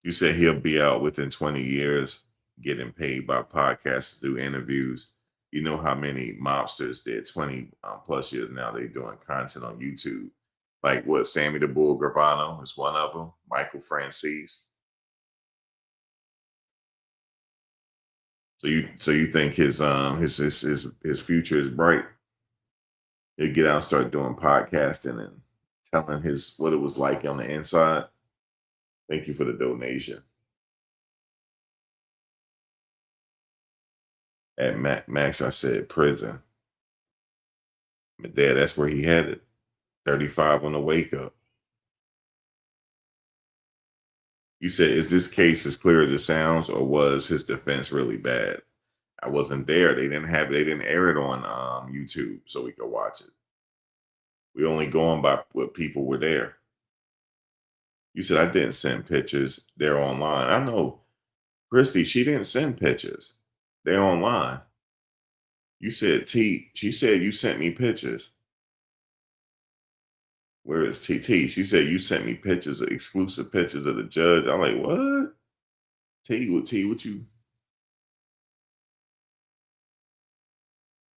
You said he'll be out within 20 years, getting paid by podcasts to do interviews. You know how many mobsters did 20 plus years now? They're doing content on YouTube. Like what? Sammy the Bull Gravano is one of them. Michael Francis. So you think his future is bright? He'll get out and start doing podcasting and telling what it was like on the inside. Thank you for the donation. At Max, I said prison. But Dad, that's where he headed. 35 on the wake up. You said, is this case as clear as it sounds, or was his defense really bad? I wasn't there. They didn't air it on YouTube so we could watch it. We only going by what people were there. You said I didn't send pictures. They're online. I know. Christy, she didn't send pictures. They're online. You said she said you sent me pictures. Where is TT? She said you sent me pictures, exclusive pictures of the judge. I'm like, what? What you?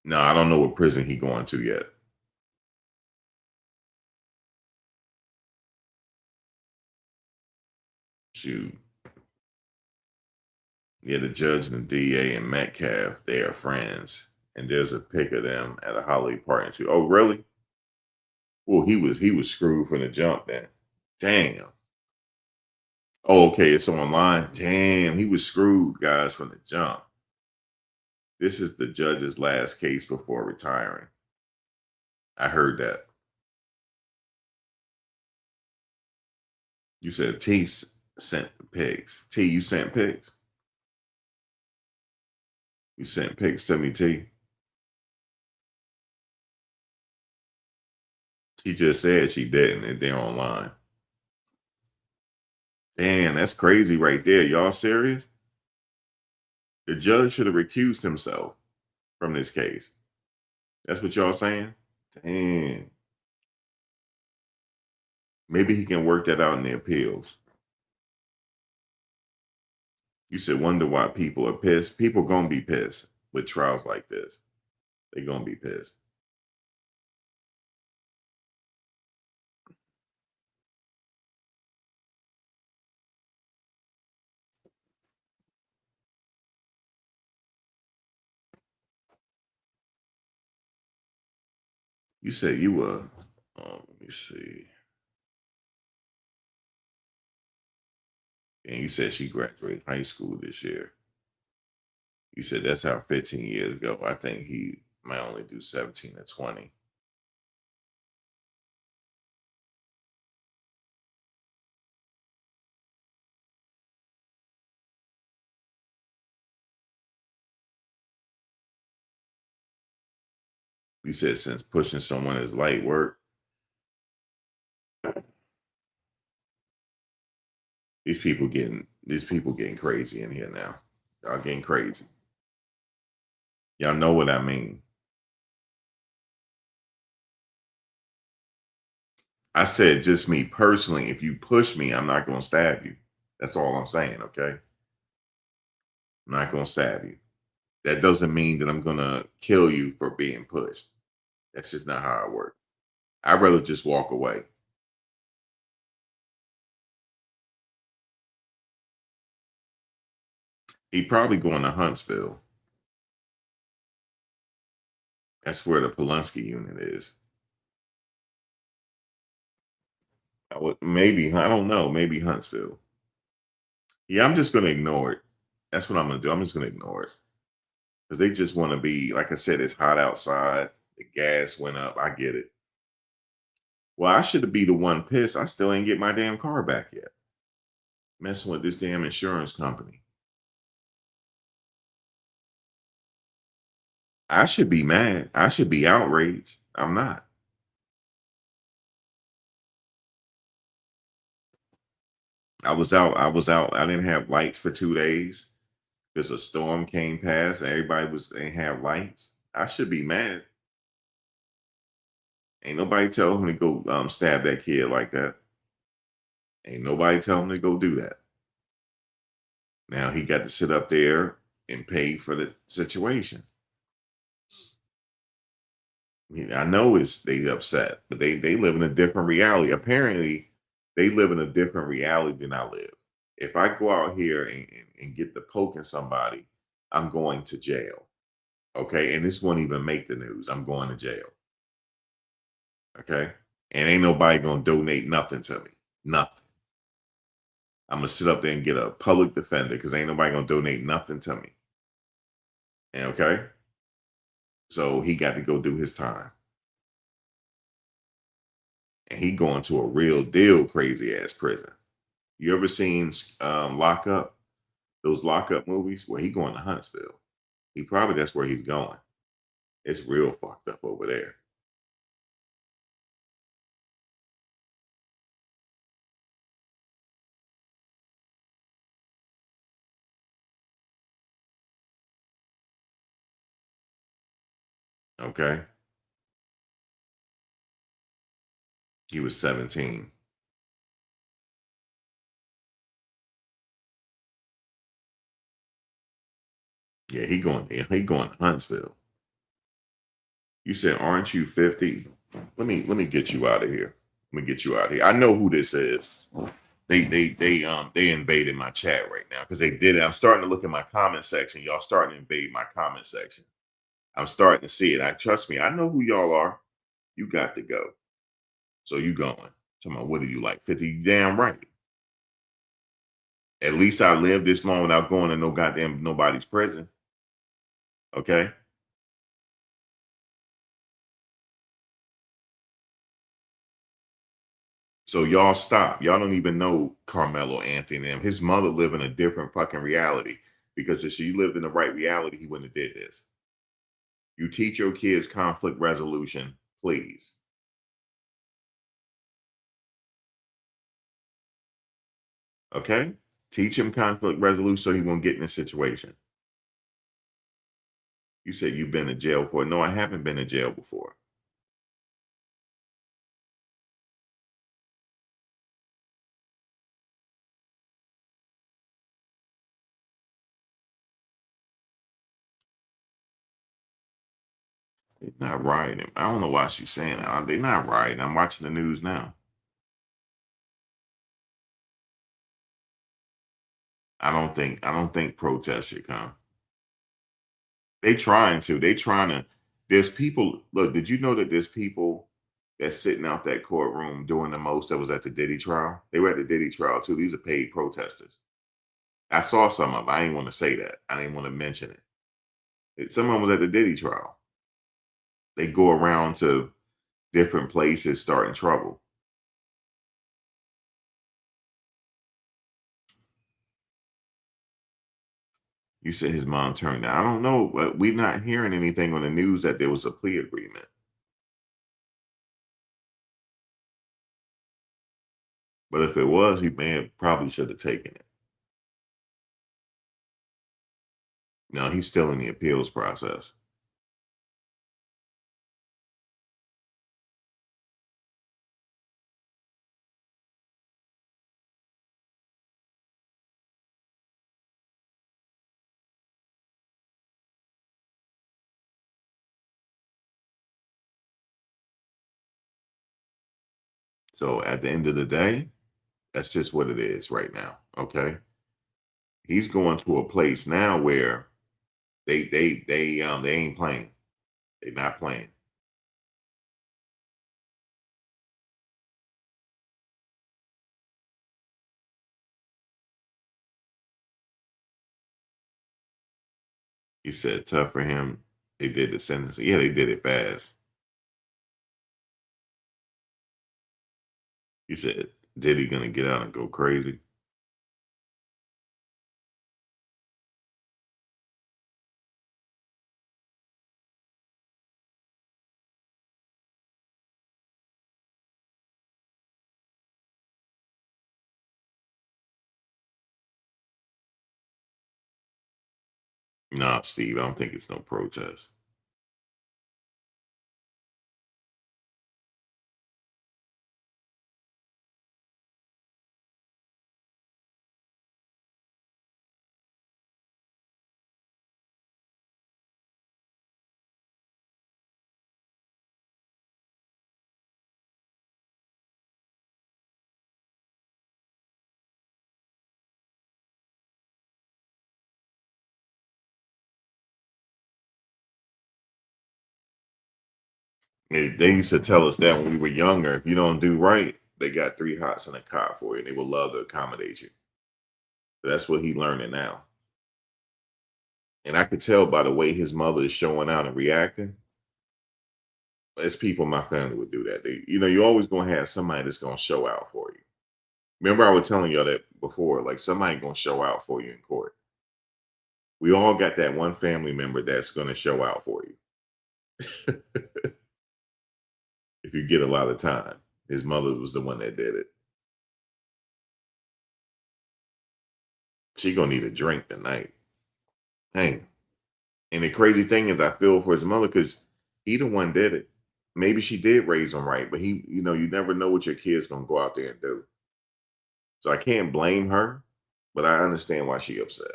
No, I don't know what prison he going to yet. Shoot. Yeah, the judge and the DA and Metcalf, they are friends. And there's a pic of them at a holiday party too. Oh, really? Well, he was screwed from the jump then. Damn. Oh, okay, it's online. Damn, he was screwed, guys, from the jump. This is the judge's last case before retiring. I heard that. You said T sent the pics. T, you sent pics? You sent pics to me, T? She just said she didn't, and they're online. Damn, that's crazy right there. Y'all serious? The judge should have recused himself from this case. That's what y'all saying? Damn. Maybe he can work that out in the appeals. You said wonder why people are pissed. People gonna be pissed with trials like this. They gonna be pissed. You said you were. Let me see. And you said she graduated high school this year. You said that's how 15 years ago. I think he might only do 17 or 20. You said since pushing someone is light work. These people getting crazy in here now. Y'all getting crazy. Y'all know what I mean. I said just me personally, if you push me, I'm not gonna stab you. That's all I'm saying, okay? I'm not gonna stab you. That doesn't mean that I'm gonna kill you for being pushed. That's just not how I work. I'd rather just walk away. He probably going to Huntsville. That's where the Pulaski unit is. Maybe, I don't know. Maybe Huntsville. Yeah, I'm just gonna ignore it. That's what I'm gonna do. I'm just gonna ignore it. Because they just want to be, like I said, it's hot outside. The gas went up. I get it. Well, I should be the one pissed. I still ain't get my damn car back yet. Messing with this damn insurance company. I should be mad. I should be outraged. I'm not. I was out. I was out. I didn't have lights for 2 days because a storm came past and everybody ain't have lights. I should be mad. Ain't nobody tell him to go stab that kid like that. Ain't nobody tell him to go do that. Now he got to sit up there and pay for the situation. I know they upset, but they live in a different reality. Apparently, they live in a different reality than I live. If I go out here and get the poking somebody, I'm going to jail. Okay, and this won't even make the news. I'm going to jail. Okay, and ain't nobody gonna donate nothing to me. Nothing. I'm gonna sit up there and get a public defender because ain't nobody gonna donate nothing to me. Okay, so he got to go do his time. And he going to a real deal crazy ass prison. You ever seen Lockup? Those Lockup movies? Well, he going to Huntsville. He probably that's where he's going. It's real fucked up over there. Okay. He was 17. Yeah, he going to Huntsville. You said, aren't you 50? Let me get you out of here. Let me get you out of here. I know who this is. They invaded my chat right now because they did it. I'm starting to look at my comment section. Y'all starting to invade my comment section. I'm starting to see it. Trust me, I know who y'all are. You got to go. So you going. Tell me, what are you like? 50? Damn right. At least I lived this long without going to no goddamn nobody's prison. Okay. So y'all stop. Y'all don't even know Karmelo Anthony and them. His mother lived in a different fucking reality because if she lived in the right reality, he wouldn't have did this. You teach your kids conflict resolution, please. Okay? Teach him conflict resolution so he won't get in this situation. You said you've been to jail before. No, I haven't been to jail before. They're not rioting. I don't know why she's saying that. They're not rioting. I'm watching the news now. I don't think protests should come. They trying to. There's people. Look, did you know that there's people that's sitting out that courtroom doing the most that was at the Diddy trial? They were at the Diddy trial too. These are paid protesters. I saw some of them. I didn't want to say that. I didn't want to mention it. Someone was at the Diddy trial. They go around to different places starting trouble. You said his mom turned down. I don't know, but we're not hearing anything on the news that there was a plea agreement. But if it was, he probably should have taken it. No, he's still in the appeals process. So at the end of the day, that's just what it is right now. Okay. He's going to a place now where they ain't playing. They're not playing. You said tough for him. They did the sentencing. Yeah, they did it fast. You said, Diddy gonna get out and go crazy? Nah, Steve, I don't think it's no protest. They used to tell us that when we were younger. If you don't do right, they got 3 hots in a car for you, and they would love to accommodate you. That's what he learning now. And I could tell by the way his mother is showing out and reacting. As people in my family would do that. You're always gonna have somebody that's gonna show out for you. Remember, I was telling y'all that before, like somebody gonna show out for you in court. We all got that one family member that's gonna show out for you. If you get a lot of time. His mother was the one that did it. She gonna need a drink tonight. Hey. And the crazy thing is I feel for his mother because he the one did it. Maybe she did raise him right, but you never know what your kid's gonna go out there and do. So I can't blame her, but I understand why she upset.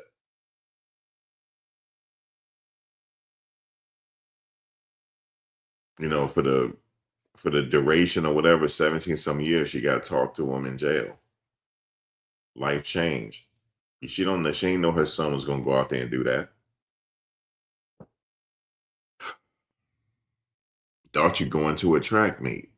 For the duration or whatever, 17 some years, she got to talk to him in jail. Life change. She ain't know her son was gonna go out there and do that. Thought you going to a track meet.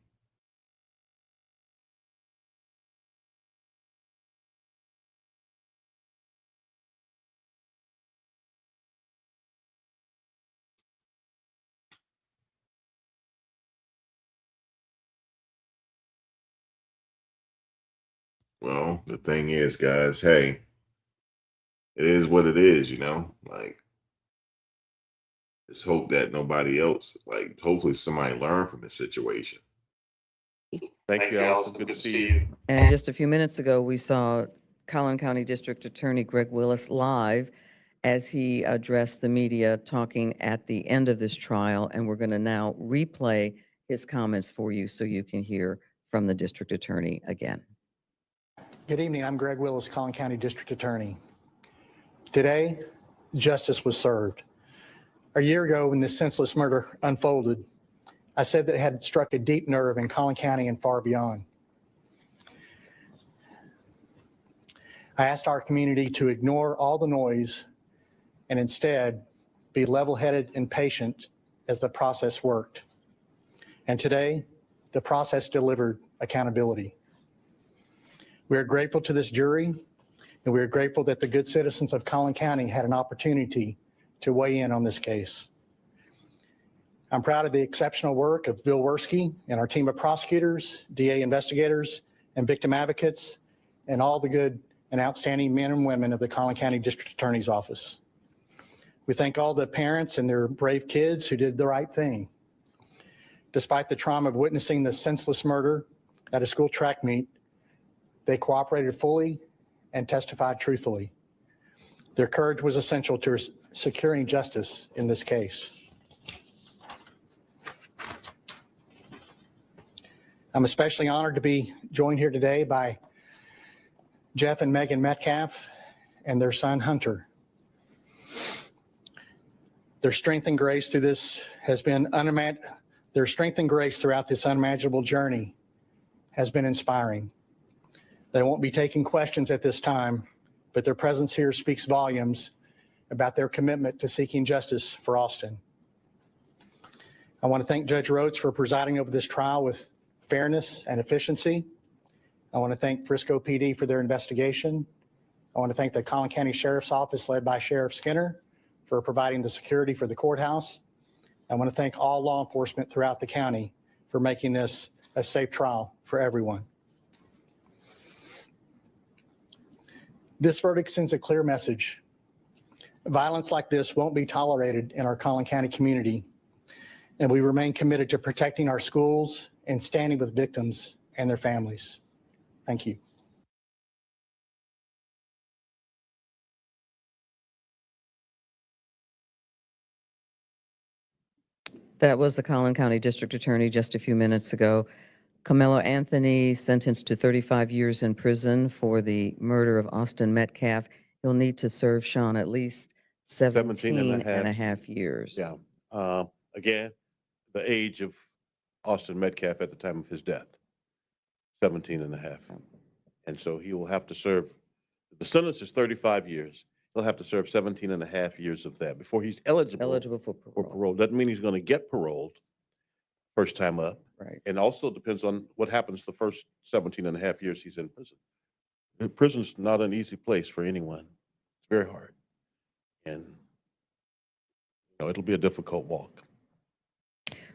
Well, the thing is, guys, hey, it is what it is, like just hope that nobody else, like hopefully somebody learn from the situation.
Thank you, Allison. Good to see you.
And just a few minutes ago, we saw Collin County District Attorney Greg Willis live as he addressed the media talking at the end of this trial. And we're going to now replay his comments for you so you can hear from the district attorney again.
Good evening. I'm Greg Willis, Collin County District Attorney. Today, justice was served. A year ago, when this senseless murder unfolded, I said that it had struck a deep nerve in Collin County and far beyond. I asked our community to ignore all the noise and instead be level-headed and patient as the process worked. And today, the process delivered accountability. We are grateful to this jury, and we are grateful that the good citizens of Collin County had an opportunity to weigh in on this case. I'm proud of the exceptional work of Bill Werski and our team of prosecutors, DA investigators, and victim advocates, and all the good and outstanding men and women of the Collin County District Attorney's Office. We thank all the parents and their brave kids who did the right thing. Despite the trauma of witnessing the senseless murder at a school track meet, they cooperated fully and testified truthfully. Their courage was essential to securing justice in this case. I'm especially honored to be joined here today by Jeff and Megan Metcalf and their son Hunter. Their strength and grace through this has been their strength and grace throughout this unimaginable journey has been inspiring. They won't be taking questions at this time, but their presence here speaks volumes about their commitment to seeking justice for Austin. I want to thank Judge Rhodes for presiding over this trial with fairness and efficiency. I want to thank Frisco PD for their investigation. I want to thank the Collin County Sheriff's Office led by Sheriff Skinner for providing the security for the courthouse. I want to thank all law enforcement throughout the county for making this a safe trial for everyone. This verdict sends a clear message. Violence like this won't be tolerated in our Collin County community, and we remain committed to protecting our schools and standing with victims and their families. Thank you.
That was the Collin County District Attorney just a few minutes ago. Karmelo Anthony sentenced to 35 years in prison for the murder of Austin Metcalf. He'll need to serve, Sean, at least 17 and a half years.
Yeah. Again, the age of Austin Metcalf at the time of his death, 17 and a half. And so he will have to serve, the sentence is 35 years. He'll have to serve 17 and a half years of that before he's eligible
for
for parole. Doesn't mean he's going to get paroled first time up.
Right.
And also depends on what happens the first 17 and a half years he's in prison. Prison's not an easy place for anyone. It's very hard. And it'll be a difficult walk.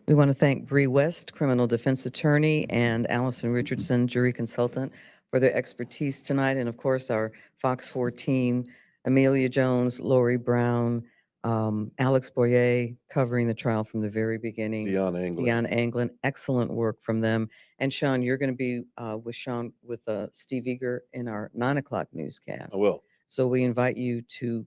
We want to thank Bree West, criminal defense attorney, and Allison Richardson, jury consultant, for their expertise tonight. And of course, our Fox 4 team, Amelia Jones, Lori Brown, Alex Boyer, covering the trial from the very beginning. Dion Anglin, excellent work from them. And Sean, you're going to be with Steve Eager in our 9 o'clock newscast.
I will.
So we invite you to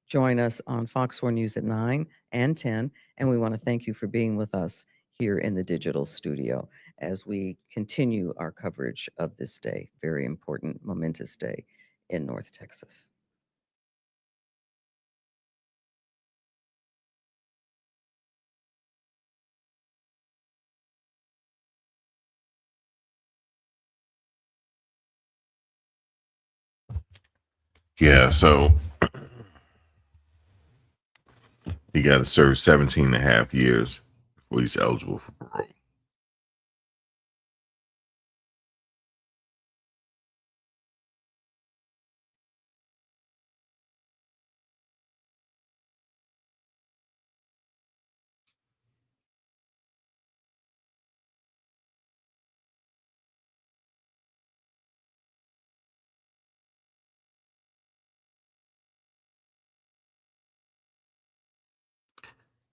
join us on Fox 4 News at 9 and 10. And we want to thank you for being with us here in the digital studio as we continue our coverage of this day, very important, momentous day in North Texas.
Yeah, so he got to serve 17 and a half years before he's eligible for parole.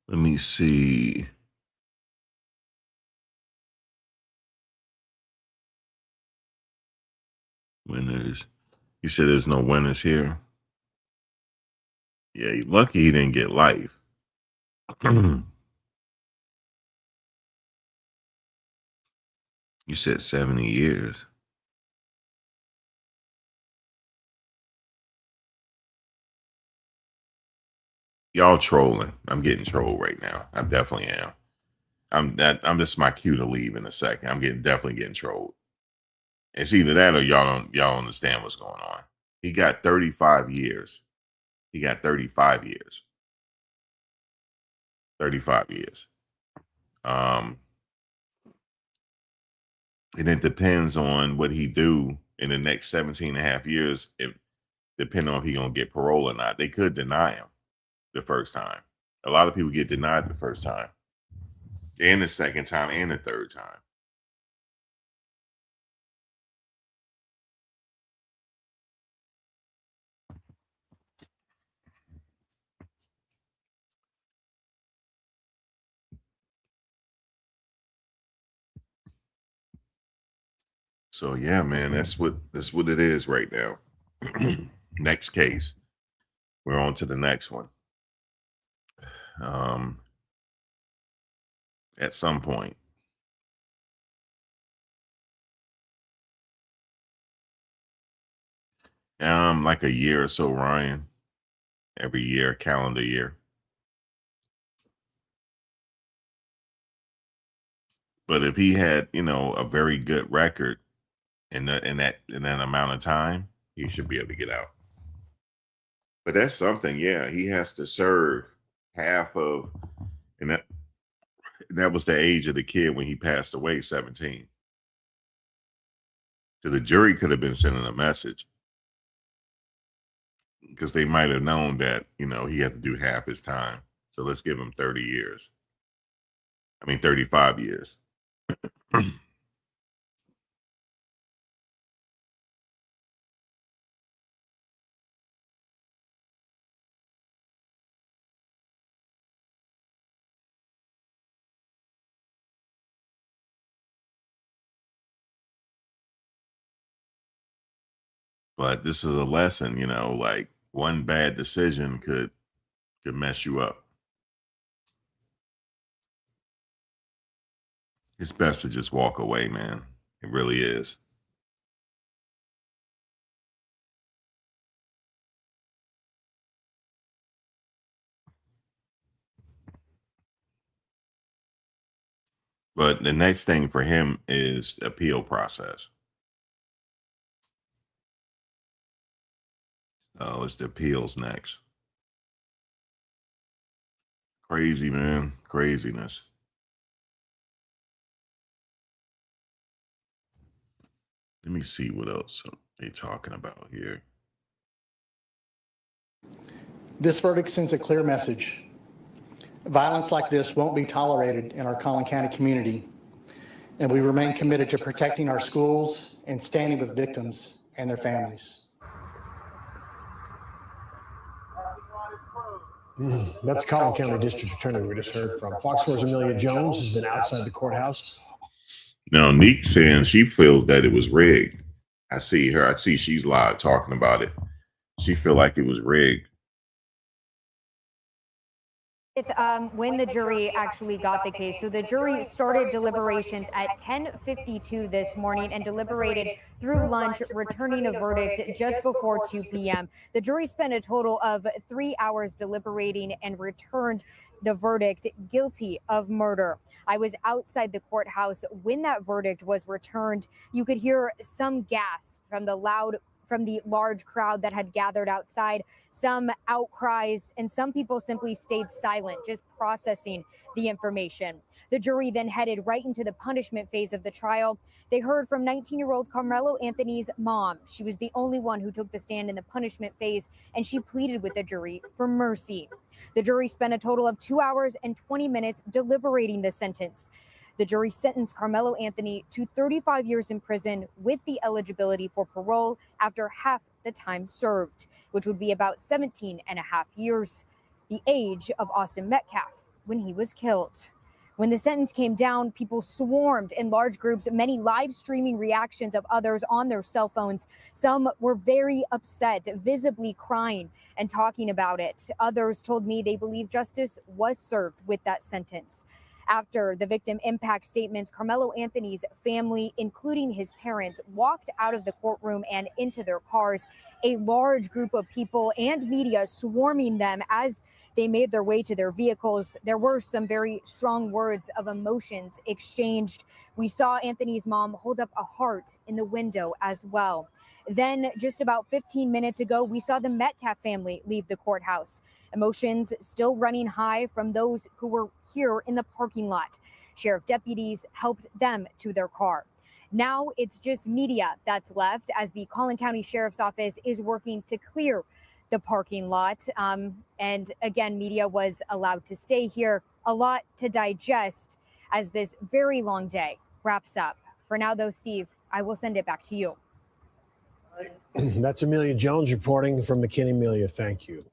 Let me see. Winners. You said there's no winners here? Yeah, you're lucky he didn't get life. You said 70 years. Y'all trolling. I'm getting trolled right now. I definitely am. I'm just my cue to leave in a second. I'm definitely getting trolled. It's either that or y'all don't understand what's going on. He got 35 years. He got 35 years. 35 years. And it depends on what he do in the next 17 and a half years, if depending on if he gonna get parole or not. They could deny him the first time. A lot of people get denied the first time, and the second time, and the third time. So yeah, man, that's what it is right now. Next case. We're on to the next one. At some point. Like a year or so, Ryan. Every year, calendar year. But if he had, a very good record in that amount of time, he should be able to get out. But that's something, yeah. He has to serve half of, and that was the age of the kid when he passed away, 17. So the jury could have been sending a message, because they might have known that, he had to do half his time. So let's give him 30 years. 35 years. But this is a lesson, like one bad decision could mess you up. It's best to just walk away, man. It really is. But the next thing for him is the appeal process. Oh, it's the appeals next. Crazy, man. Craziness. Let me see what else they're talking about here.
This verdict sends a clear message. Violence like this won't be tolerated in our Collin County community, and we remain committed to protecting our schools and standing with victims and their families.
That's Collin County District Attorney we just heard from. Fox 4's Amelia Jones has been outside the courthouse.
Now, Neek saying she feels that it was rigged. I see she's live talking about it. She feel like it was rigged.
When the jury actually got the case. So the jury started deliberations at 10:52 this morning and deliberated through lunch, returning a verdict just before 2 p.m. The jury spent a total of 3 hours deliberating and returned the verdict guilty of murder. I was outside the courthouse when that verdict was returned. You could hear some gasps from the large crowd that had gathered outside, some outcries, and some people simply stayed silent, just processing the information. The jury then headed right into the punishment phase of the trial. They heard from 19-year-old Karmelo Anthony's mom. She was the only one who took the stand in the punishment phase, and she pleaded with the jury for mercy. The jury spent a total of 2 hours and 20 minutes deliberating the sentence. The jury sentenced Karmelo Anthony to 35 years in prison with the eligibility for parole after half the time served, which would be about 17 and a half years, the age of Austin Metcalf when he was killed. When the sentence came down, people swarmed in large groups, many live streaming reactions of others on their cell phones. Some were very upset, visibly crying and talking about it. Others told me they believe justice was served with that sentence. After the victim impact statements, Karmelo Anthony's family, including his parents, walked out of the courtroom and into their cars. A large group of people and media swarming them as they made their way to their vehicles. There were some very strong words of emotions exchanged. We saw Anthony's mom hold up a heart in the window as well. Then, just about 15 minutes ago, we saw the Metcalf family leave the courthouse. Emotions still running high from those who were here in the parking lot. Sheriff deputies helped them to their car. Now it's just media that's left as the Collin County Sheriff's Office is working to clear the parking lot. And again, media was allowed to stay here. A lot to digest as this very long day wraps up. For now, though, Steve, I will send it back to you.
That's Amelia Jones reporting from McKinney. Amelia, thank you.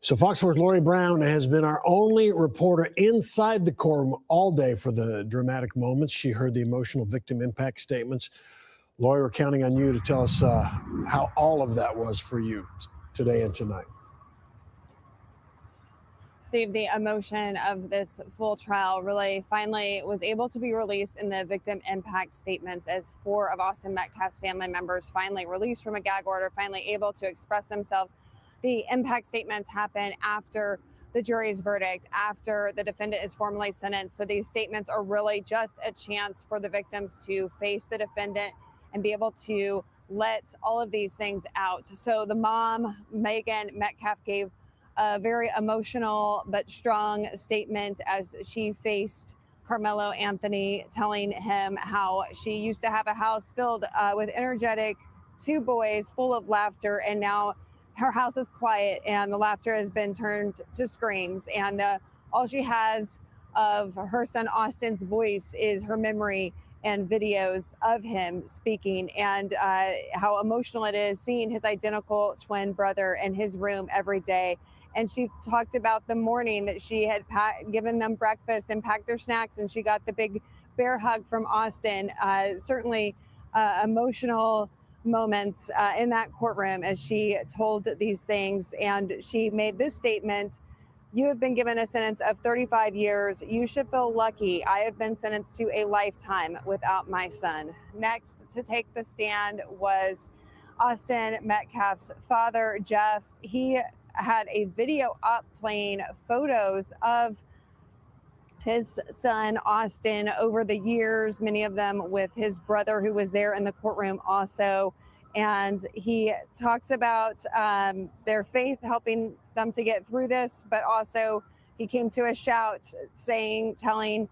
So Fox 4's Lori Brown has been our only reporter inside the courtroom all day for the dramatic moments. She heard the emotional victim impact statements. Lori, we're counting on you to tell us how all of that was for you today and tonight.
Steve, the emotion of this full trial really finally was able to be released in the victim impact statements as 4 of Austin Metcalf's family members finally released from a gag order, finally able to express themselves. The impact statements happen after the jury's verdict, after the defendant is formally sentenced. So these statements are really just a chance for the victims to face the defendant and be able to let all of these things out. So the mom, Megan Metcalf, gave a very emotional but strong statement as she faced Karmelo Anthony, telling him how she used to have a house filled with energetic 2 boys full of laughter, and now her house is quiet and the laughter has been turned to screams, and all she has of her son Austin's voice is her memory and videos of him speaking, and how emotional it is seeing his identical twin brother in his room every day. And she talked about the morning that she had given them breakfast and packed their snacks, and she got the big bear hug from Austin. Certainly emotional moments in that courtroom as she told these things. And she made this statement: "You have been given a sentence of 35 years. You should feel lucky. I have been sentenced to a lifetime without my son." Next to take the stand was Austin Metcalf's father, Jeff. He had a video up playing photos of his son, Austin, over the years, many of them with his brother who was there in the courtroom also. And he talks about their faith helping them to get through this, but also he came to a shout telling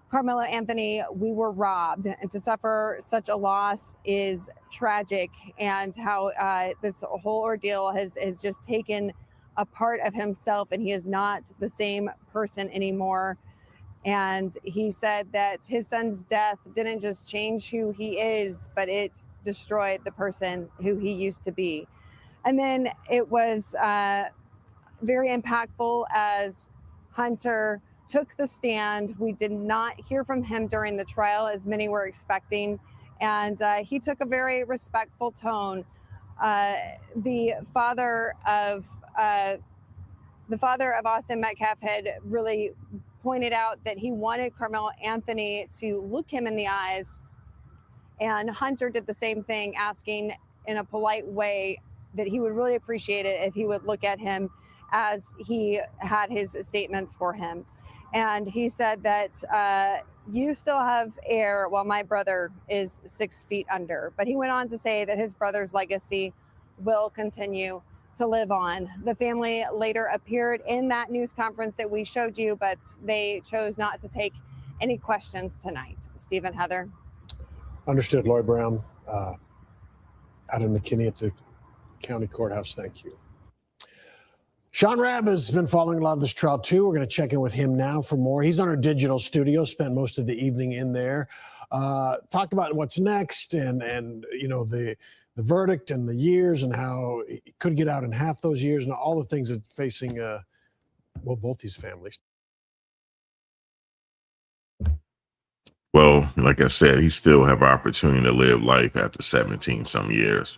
Karmelo Anthony, "We were robbed, and to suffer such a loss is tragic," and how this whole ordeal has just taken a part of himself, and he is not the same person anymore. And he said that his son's death didn't just change who he is, but it destroyed the person who he used to be. And then it was very impactful as Hunter took the stand. We did not hear from him during the trial, as many were expecting, and he took a very respectful tone. The father of Austin Metcalf had really pointed out that he wanted Karmelo Anthony to look him in the eyes, and Hunter did the same thing, asking in a polite way that he would really appreciate it if he would look at him as he had his statements for him. And he said that you still have air while my brother is 6 feet under. But he went on to say that his brother's legacy will continue to live on. The family later appeared in that news conference that we showed you, but they chose not to take any questions tonight. Stephen, Heather.
Understood, Lori Brown. Adam McKinney at the county courthouse. Thank you. Sean Rabb has been following a lot of this trial too. We're going to check in with him now for more. He's on our digital studio, spent most of the evening in there. Talked about what's next and you know, the verdict and the years and how he could get out in half those years and all the things that facing, well, both these families.
Well, like I said, he still have an opportunity to live life after 17 some years.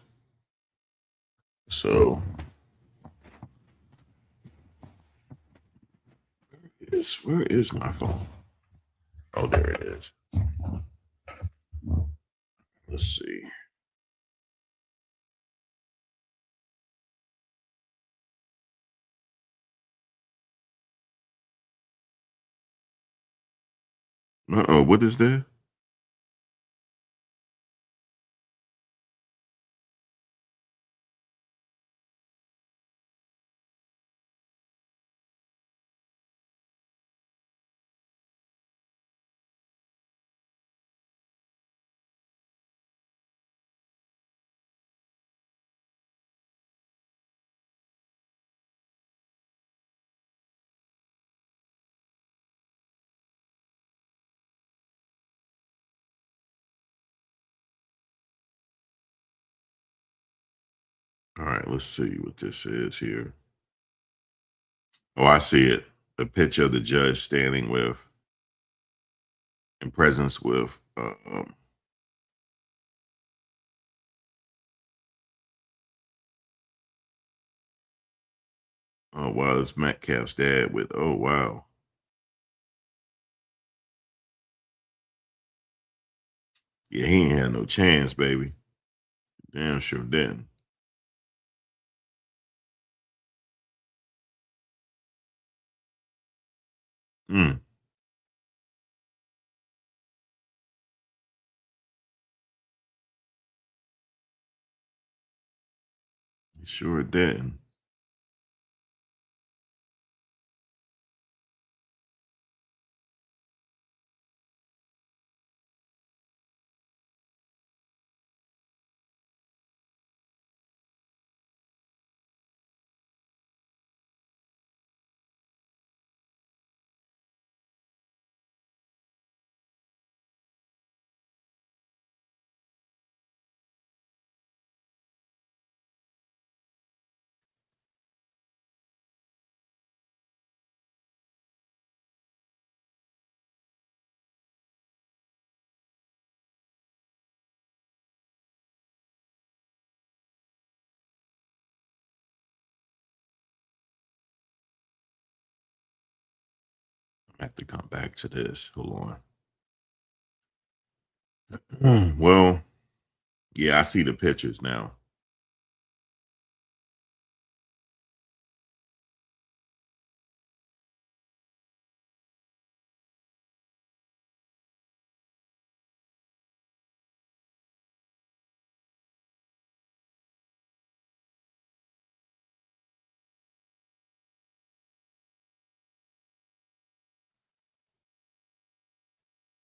So where is my phone? Oh, there it is. Let's see. Uh-oh, what is that? All right, let's see what this is here. Oh, I see it. A picture of the judge standing with, in presence with, oh, wow, it's Metcalf's dad with, oh, wow. Yeah, he ain't had no chance, baby. Damn sure didn't. Mm, he sure didn't. I have to come back to this. Hold on. Well, yeah, I see the pictures now.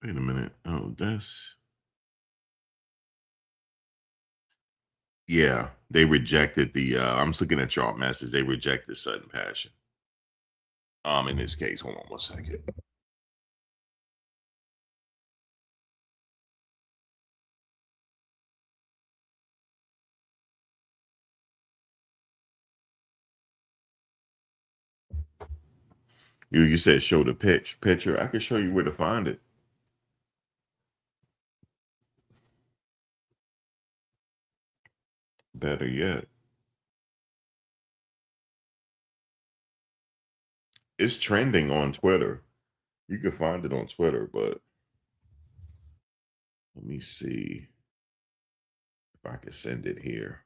Wait a minute. Oh, that's, yeah, they rejected the, I'm just looking at y'all message. They rejected sudden passion. In this case, hold on one second. You said show the picture. I can show you where to find it. Better yet, it's trending on Twitter. You can find it on Twitter, but let me see if I can send it here.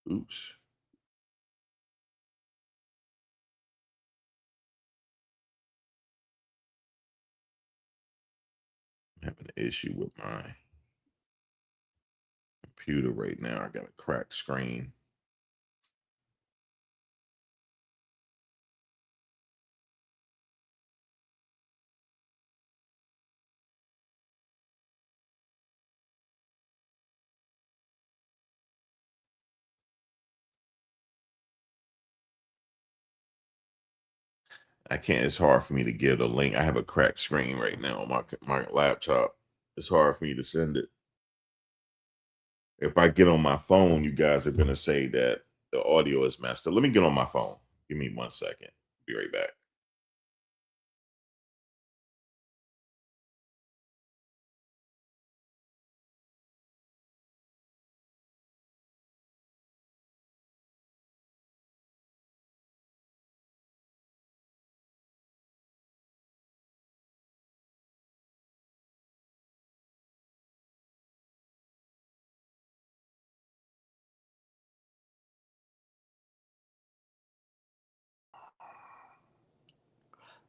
Oops. I'm having an issue with my computer right now. I got a cracked screen. I can't. It's hard for me to give the link. I have a cracked screen right now on my laptop. It's hard for me to send it. If I get on my phone, you guys are gonna say that the audio is messed up. Let me get on my phone. Give me 1 second. Be right back.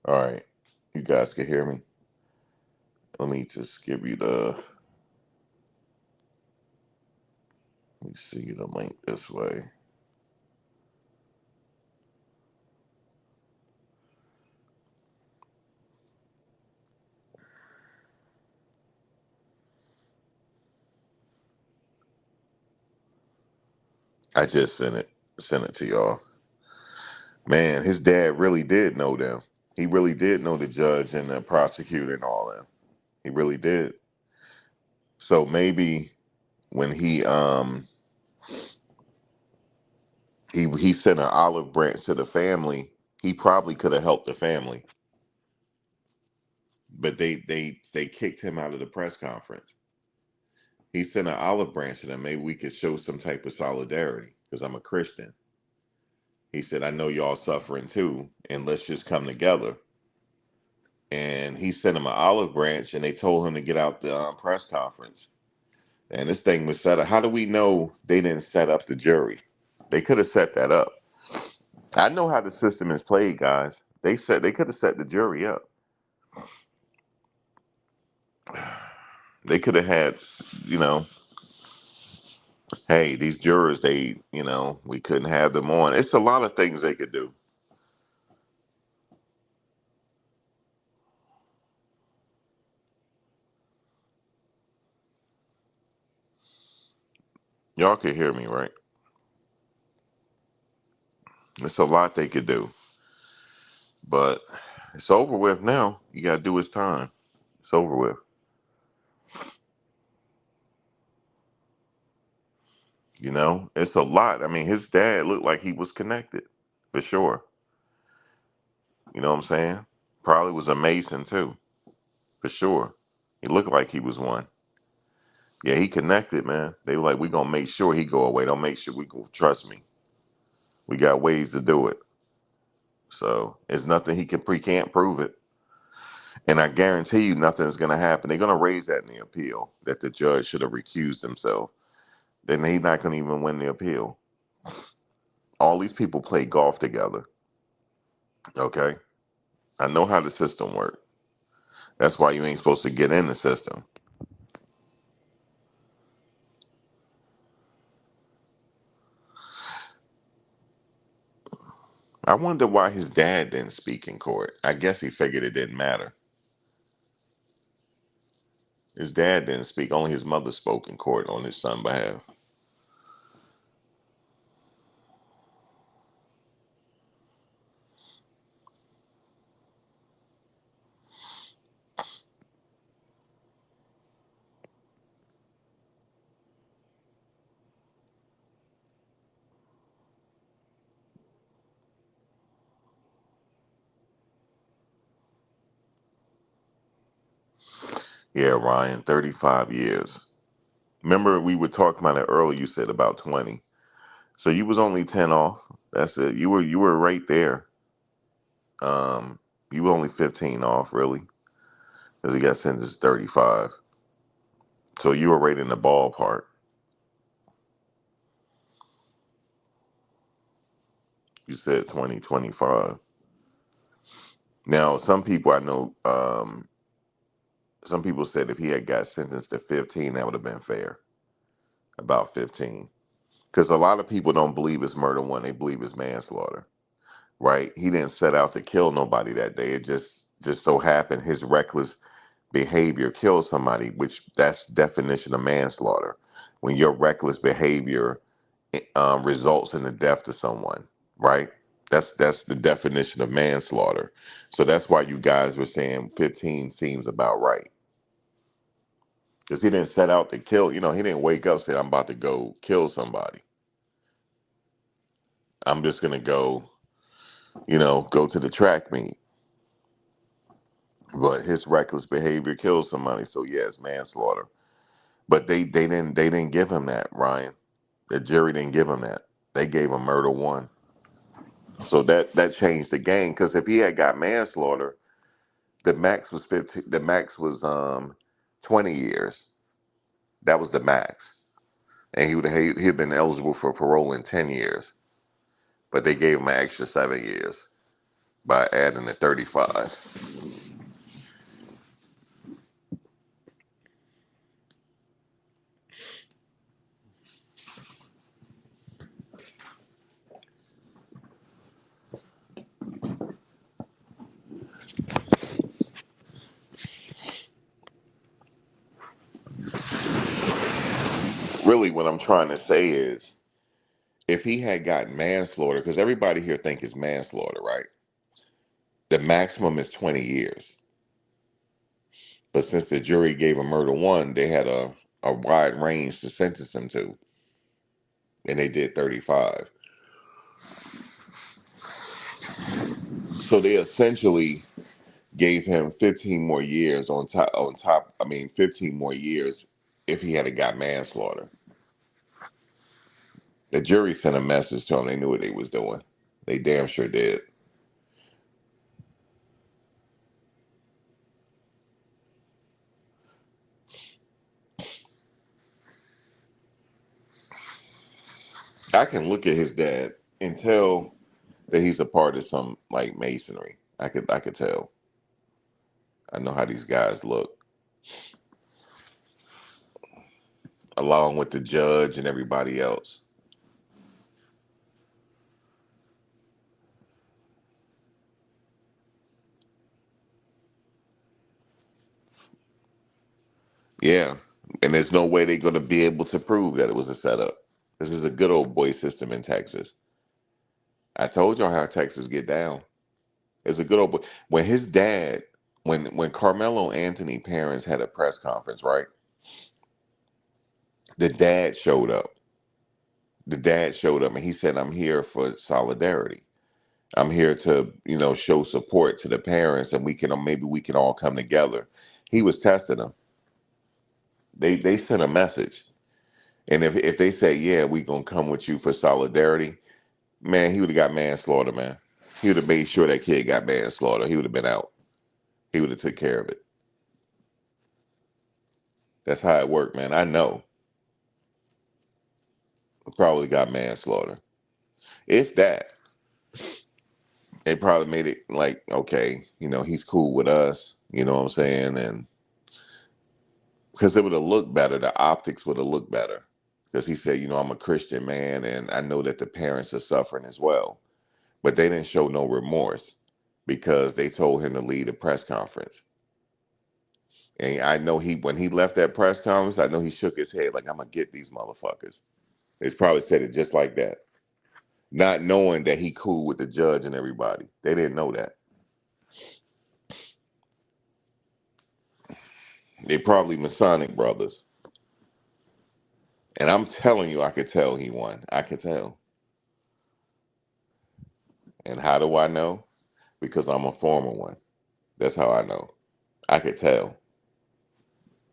All right. You guys can hear me. Let me just give you let me see the link this way. I just sent it to y'all. Man, his dad really did know them. He really did know the judge and the prosecutor and all that. He really did. So maybe when he sent an olive branch to the family, he probably could have helped the family. But they kicked him out of the press conference. He sent an olive branch to them. Maybe we could show some type of solidarity because I'm a Christian. He said, I know y'all suffering too, and let's just come together. And he sent him an olive branch, and they told him to get out the press conference. And this thing was set up. How do we know they didn't set up the jury? They could have set that up. I know how the system is played, guys. They could have set the jury up. They could have had, you know, hey, these jurors, we couldn't have them on. It's a lot of things they could do. Y'all can hear me, right? It's a lot they could do. But it's over with now. You got to do his time. It's over with. You know, it's a lot. I mean, his dad looked like he was connected, for sure. You know what I'm saying? Probably was a Mason, too, for sure. He looked like he was one. Yeah, he connected, man. They were like, we going to make sure he go away. Don't make sure we go. Trust me. We got ways to do it. So it's nothing he can't prove it. And I guarantee you nothing's going to happen. They're going to raise that in the appeal, that the judge should have recused himself. Then he's not going to even win the appeal. All these people play golf together. Okay? I know how the system works. That's why you ain't supposed to get in the system. I wonder why his dad didn't speak in court. I guess he figured it didn't matter. His dad didn't speak. Only his mother spoke in court on his son's behalf. Yeah, Ryan, 35 years. Remember we were talking about it earlier. You said about 20. So you was only 10 off. That's it. You were right there. You were only 15 off, really, because he got sentenced 35. So you were right in the ballpark. You said 2025. Now, some people I know, some people said if he had got sentenced to 15, that would have been fair. About 15. Because a lot of people don't believe it's murder one, they believe it's manslaughter. Right? He didn't set out to kill nobody that day. It just so happened his reckless behavior killed somebody, which that's definition of manslaughter. When your reckless behavior results in the death of someone, right? That's the definition of manslaughter. So that's why you guys were saying 15 seems about right. Because he didn't set out to kill, he didn't wake up and say, I'm about to go kill somebody. I'm just gonna go to the track meet. But his reckless behavior killed somebody, so yeah, it's manslaughter. But they didn't give him that, Ryan. The jury didn't give him that. They gave him murder one. So that changed the game. Because if he had got manslaughter, the max was 15. The max was 20 years. That was the max, and he'd been eligible for parole in 10 years. But they gave him an extra 7 years. by adding the 35. Really, what I'm trying to say is, if he had gotten manslaughter, because everybody here think it's manslaughter, right? The maximum is 20 years. But since the jury gave him murder one, they had a wide range to sentence him to, and they did 35. So they essentially gave him 15 more years on top. I mean, 15 more years if he had got manslaughter. The jury sent a message to him. They knew what they was doing. They damn sure did. I can look at his dad and tell that he's a part of some like masonry. I could tell. I know how these guys look, along with the judge and everybody else. Yeah, and there's no way they're going to be able to prove that it was a setup. This is a good old boy system in Texas. I told y'all how Texas get down. It's a good old boy. When his dad, when Carmelo Anthony parents had a press conference, right? The dad showed up. The dad showed up, and he said, "I'm here for solidarity. I'm here to, show support to the parents, and maybe we can all come together." He was testing them. They sent a message, and if they say, "Yeah, we gonna come with you for solidarity," man, he would have got manslaughter, man. He would have made sure that kid got manslaughter. He would have been out. He would have took care of it. That's how it worked, man. I know. Probably got manslaughter. If that, they probably made it like, okay, he's cool with us. You know what I'm saying? And because it would have looked better, the optics would have looked better. Because he said, I'm a Christian man, and I know that the parents are suffering as well. But they didn't show no remorse because they told him to lead a press conference. And I know when he left that press conference, I know he shook his head like, I'm gonna get these motherfuckers. They probably said it just like that, not knowing that he cool with the judge and everybody. They didn't know that. They probably Masonic brothers. And I'm telling you, I could tell he won. I could tell. And how do I know? Because I'm a former one. That's how I know. I could tell.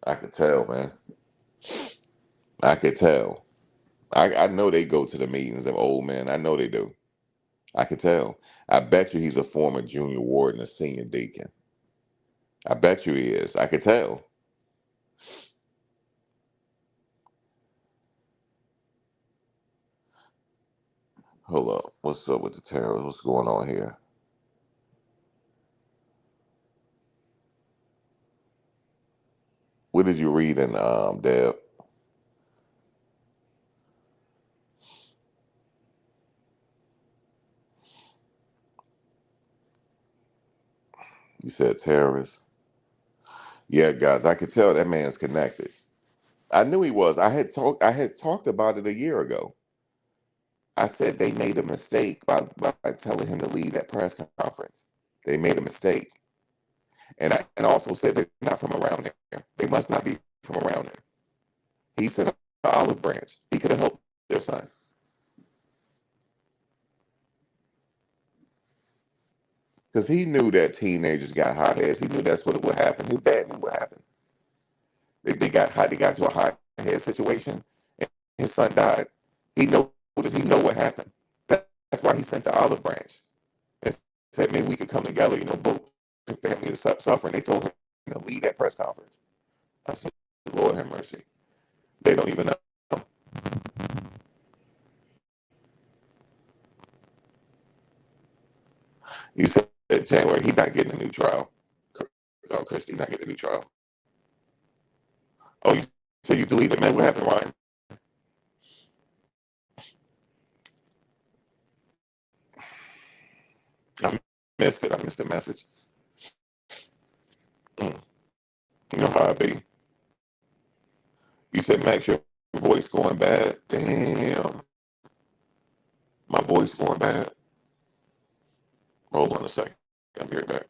I could tell, man. I could tell. I know they go to the meetings of old men. I know they do. I could tell. I bet you he's a former junior warden, a senior deacon. I bet you he is. I could tell. Hold up. What's up with the terrorists? What's going on here? What did you read in Deb? You said terrorists. Yeah, guys, I could tell that man's connected. I knew he was. I had talked about it a year ago. I said they made a mistake by telling him to lead that press conference. They made a mistake. And also said they're not from around there. They must not be from around there. He said an olive branch. He could have helped their son. Because he knew that teenagers got hot heads. He knew that's what would happen. His dad knew what happened. They got hot. They got to a hot head situation, and his son died. He know what happened. That's why he sent the olive branch and said, maybe we could come together. Both the family is suffering. They told him to lead that press conference. I said, Lord have mercy. They don't even know. You said said January. He's not getting a new trial. No, Christy, not getting a new trial. Oh, so you deleted, man? What happened, Ryan? I missed it. I missed the message. You know how I be. You said, Max, your voice going bad. Damn. My voice going bad. Hold on a second. I'll be right back.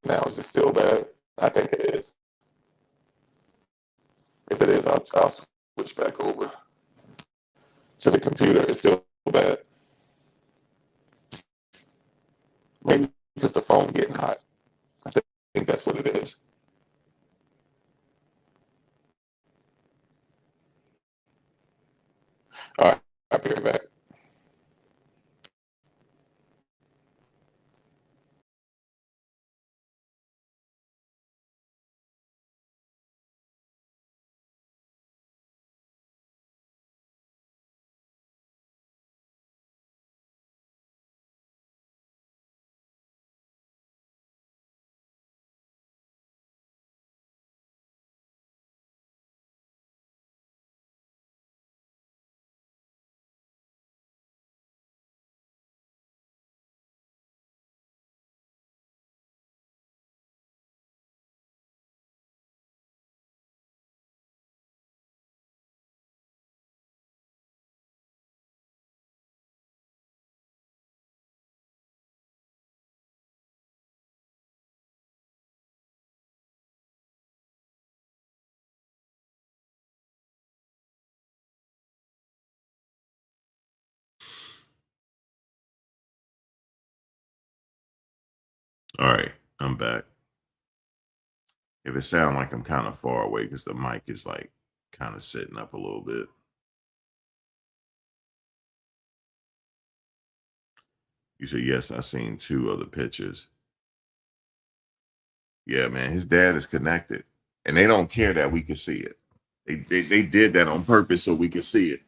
Now, is it still bad? I think it is. If it is, I'll switch back over to the computer. It's still bad. Maybe because the phone getting hot. I think that's what it is. All right, I'll be right back. All right, I'm back. If it sounds like I'm kind of far away because the mic is like kind of sitting up a little bit. You said, yes, I seen 2 other pictures. Yeah, man, his dad is connected. And they don't care that we can see it. They did that on purpose so we could see it.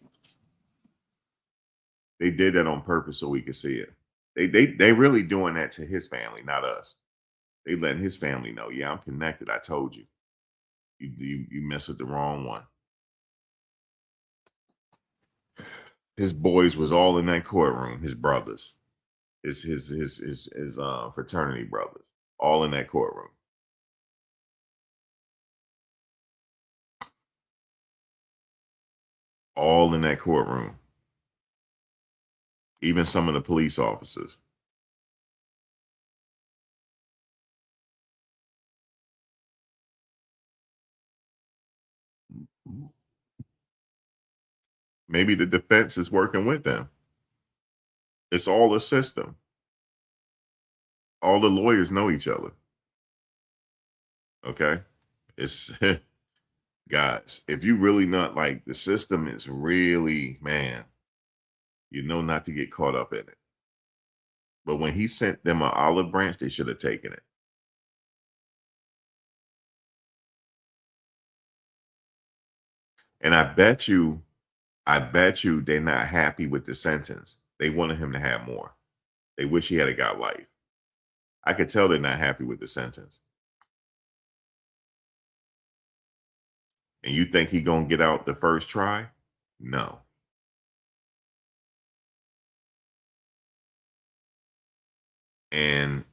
They did that on purpose so we could see it. They really doing that to his family, not us. They letting his family know, yeah, I'm connected. I told you. You mess with the wrong one. His boys was all in that courtroom, his brothers. His fraternity brothers, all in that courtroom. All in that courtroom. Even some of the police officers. Maybe the defense is working with them. It's all a system. All the lawyers know each other. Okay? It's guys, if you really not like the system is really, man, you know not to get caught up in it. But when he sent them an olive branch, they should have taken it. And I bet you they're not happy with the sentence. They wanted him to have more. They wish he had got life. I could tell they're not happy with the sentence. And you think he gonna get out the first try? No. And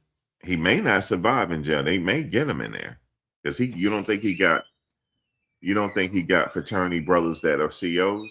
he may not survive in jail. They may get him in there because you don't think he got fraternity brothers that are COs?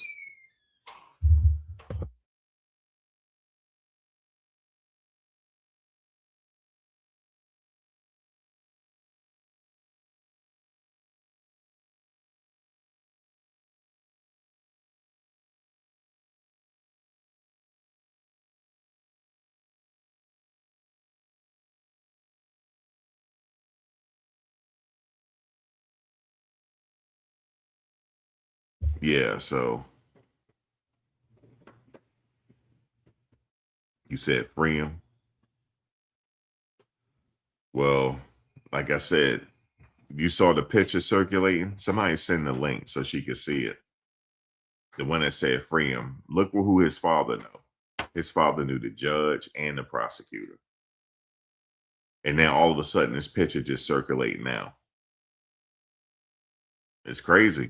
Yeah, so you said free him. Well, like I said, you saw the picture circulating. Somebody send the link so she could see it. The one that said free him. Look who his father knew. His father knew the judge and the prosecutor. And then all of a sudden, this picture just circulating now. It's crazy.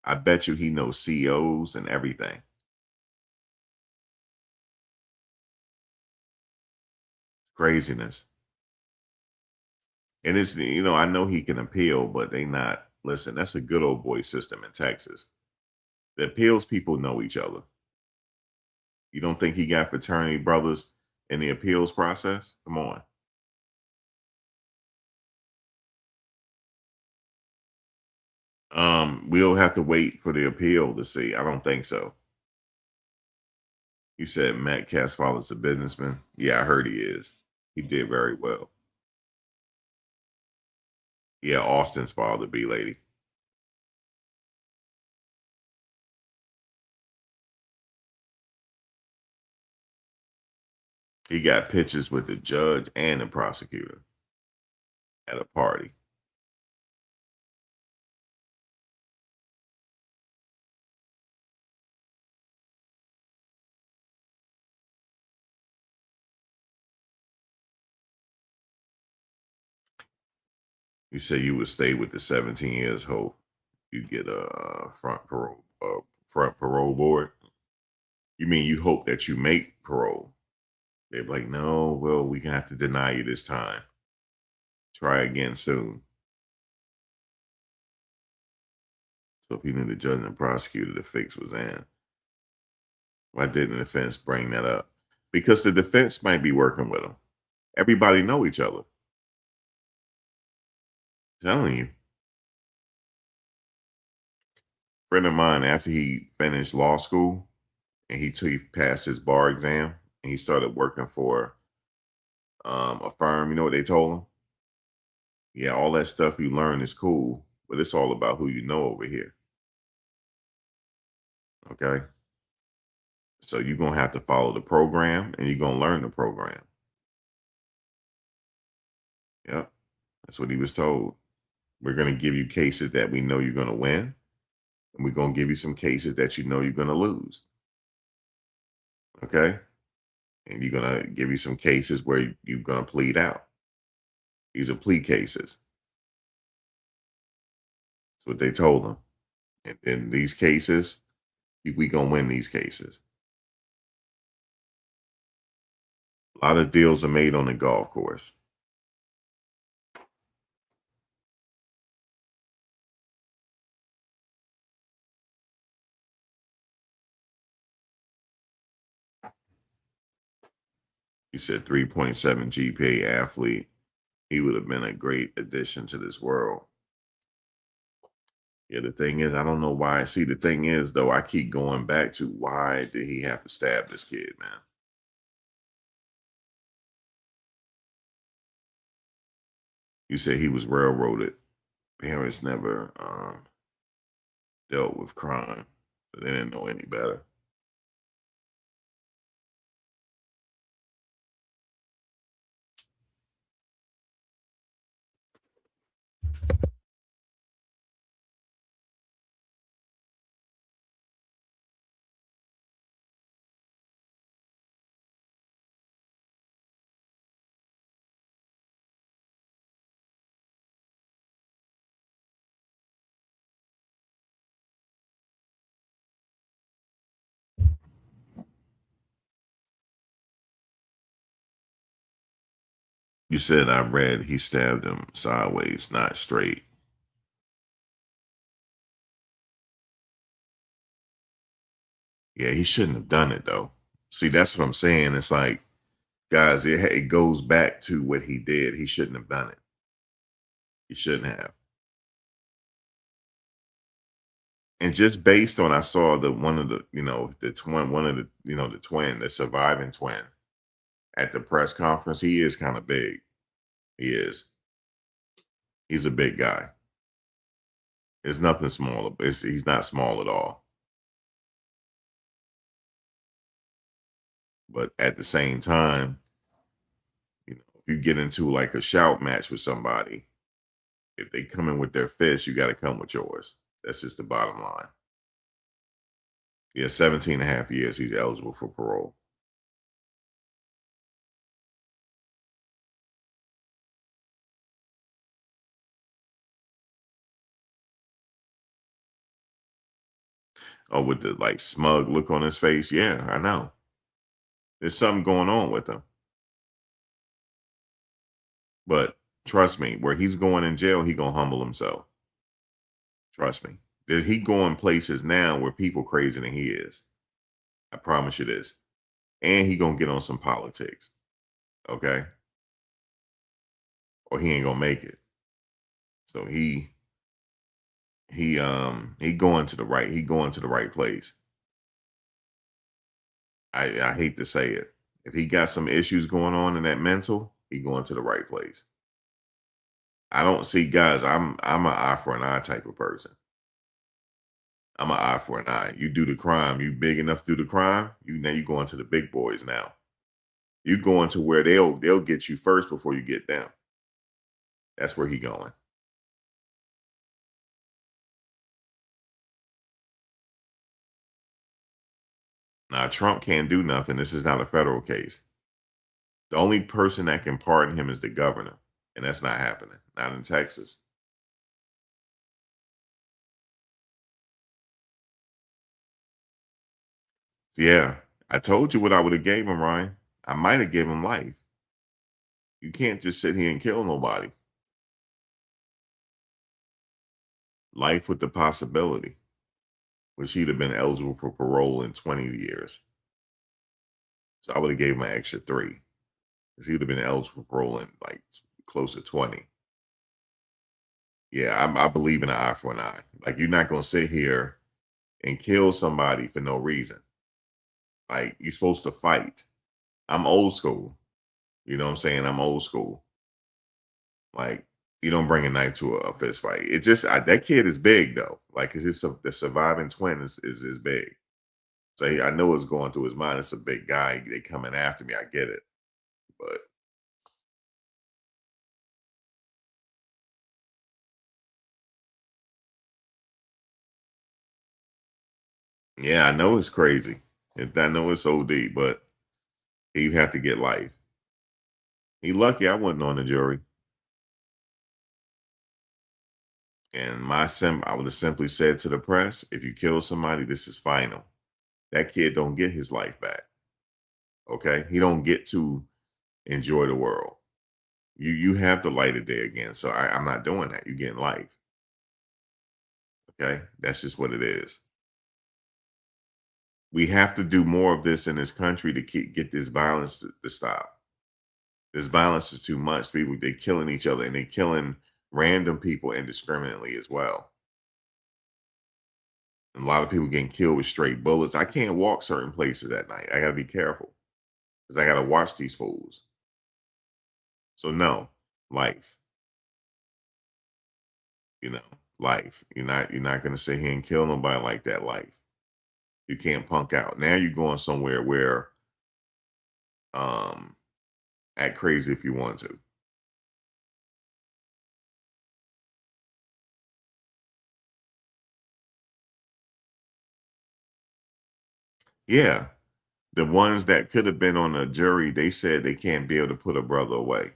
I bet you he knows CEOs and everything. Craziness. And it's, I know he can appeal, but they not. Listen, that's a good old boy system in Texas. The appeals people know each other. You don't think he got fraternity brothers in the appeals process? Come on. We'll have to wait for the appeal to see. I don't think so. You said Matt Cass father's a businessman. Yeah, I heard he is. He did very well. Yeah, Austin's father, B lady. He got pictures with the judge and the prosecutor at a party. You say you would stay with the 17 years hope you get a front parole board. You mean you hope that you make parole? They're like, no, well, we can have to deny you this time. Try again soon. So if he knew the judge and the prosecutor, the fix was in. Why didn't the defense bring that up? Because the defense might be working with him. Everybody know each other. Telling you. Friend of mine, after he finished law school and he passed his bar exam and he started working for a firm, you know what they told him? Yeah, all that stuff you learn is cool, but it's all about who you know over here. Okay? So you're going to have to follow the program and you're going to learn the program. Yep. That's what he was told. We're going to give you cases that we know you're going to win. And we're going to give you some cases that you know you're going to lose. Okay? And you're going to give you some cases where you're going to plead out. These are plea cases. That's what they told them. And in these cases, we going to win these cases. A lot of deals are made on the golf course. You said 3.7 GPA athlete. He would have been a great addition to this world. Yeah, the thing is, I don't know why. See, the thing is, though, I keep going back to why did he have to stab this kid, man? You said he was railroaded. Parents never dealt with crime. So they didn't know any better. You said I read he stabbed him sideways, not straight. Yeah, he shouldn't have done it, though. See, that's what I'm saying. It's like, guys, it goes back to what he did. He shouldn't have done it. He shouldn't have. And just based on, I saw one of the, the twin, one of the, the twin, the surviving twin at the press conference. He is kind of big. He is. He's a big guy. It's nothing small. He's not small at all. But at the same time, you know, if you get into like a shout match with somebody, if they come in with their fist, you got to come with yours. That's just the bottom line. Yeah, 17 and a half years, he's eligible for parole. Oh, with the like smug look on his face. Yeah, I know. There's something going on with him. But trust me, where he's going in jail, he gonna humble himself. Trust me. He going places now where people crazier than he is. I promise you this. And he gonna get on some politics. Okay? Or he ain't gonna make it. So he going to the right place. I hate to say it. If he got some issues going on in that mental, he going to the right place. I don't see guys. I'm an eye for an eye type of person. I'm an eye for an eye. You do the crime. You big enough to do the crime. You going to the big boys now. You going to where they'll get you first before you get them. That's where he going. Now Trump can't do nothing. This is not a federal case. The only person that can pardon him is the governor, and that's not happening. Not in Texas. Yeah, I told you what I would have gave him, Ryan. I might have given him life. You can't just sit here and kill nobody. Life with the possibility, which he'd have been eligible for parole in 20 years. So I would have gave him an extra 3. Because he would have been eligible for parole in like close to 20. Yeah, I believe in an eye for an eye. Like, you're not going to sit here and kill somebody for no reason. Like, you're supposed to fight. I'm old school. You know what I'm saying? I'm old school. Like, you don't bring a knife to a fist fight. It just that kid is big though. Like, it's just the surviving twin is big. So I know what's going through his mind. It's a big guy. They coming after me. I get it, but yeah, I know it's crazy. I know it's OD, but he have to get life. He lucky I wasn't on the jury. And I would have simply said to the press, if you kill somebody, this is final. That kid don't get his life back. Okay? He don't get to enjoy the world. You have the light of day again. So I'm not doing that. You're getting life. Okay? That's just what it is. We have to do more of this in this country to get this violence to stop. This violence is too much. People, they're killing each other and they're killing random people indiscriminately as well. And a lot of people getting killed with straight bullets. I can't walk certain places at night. I got to be careful because I got to watch these fools. So no, life. You know, life. You're not going to sit here and kill nobody like that. Life. You can't punk out. Now you're going somewhere where act crazy if you want to. Yeah. The ones that could have been on a jury, they said they can't be able to put a brother away.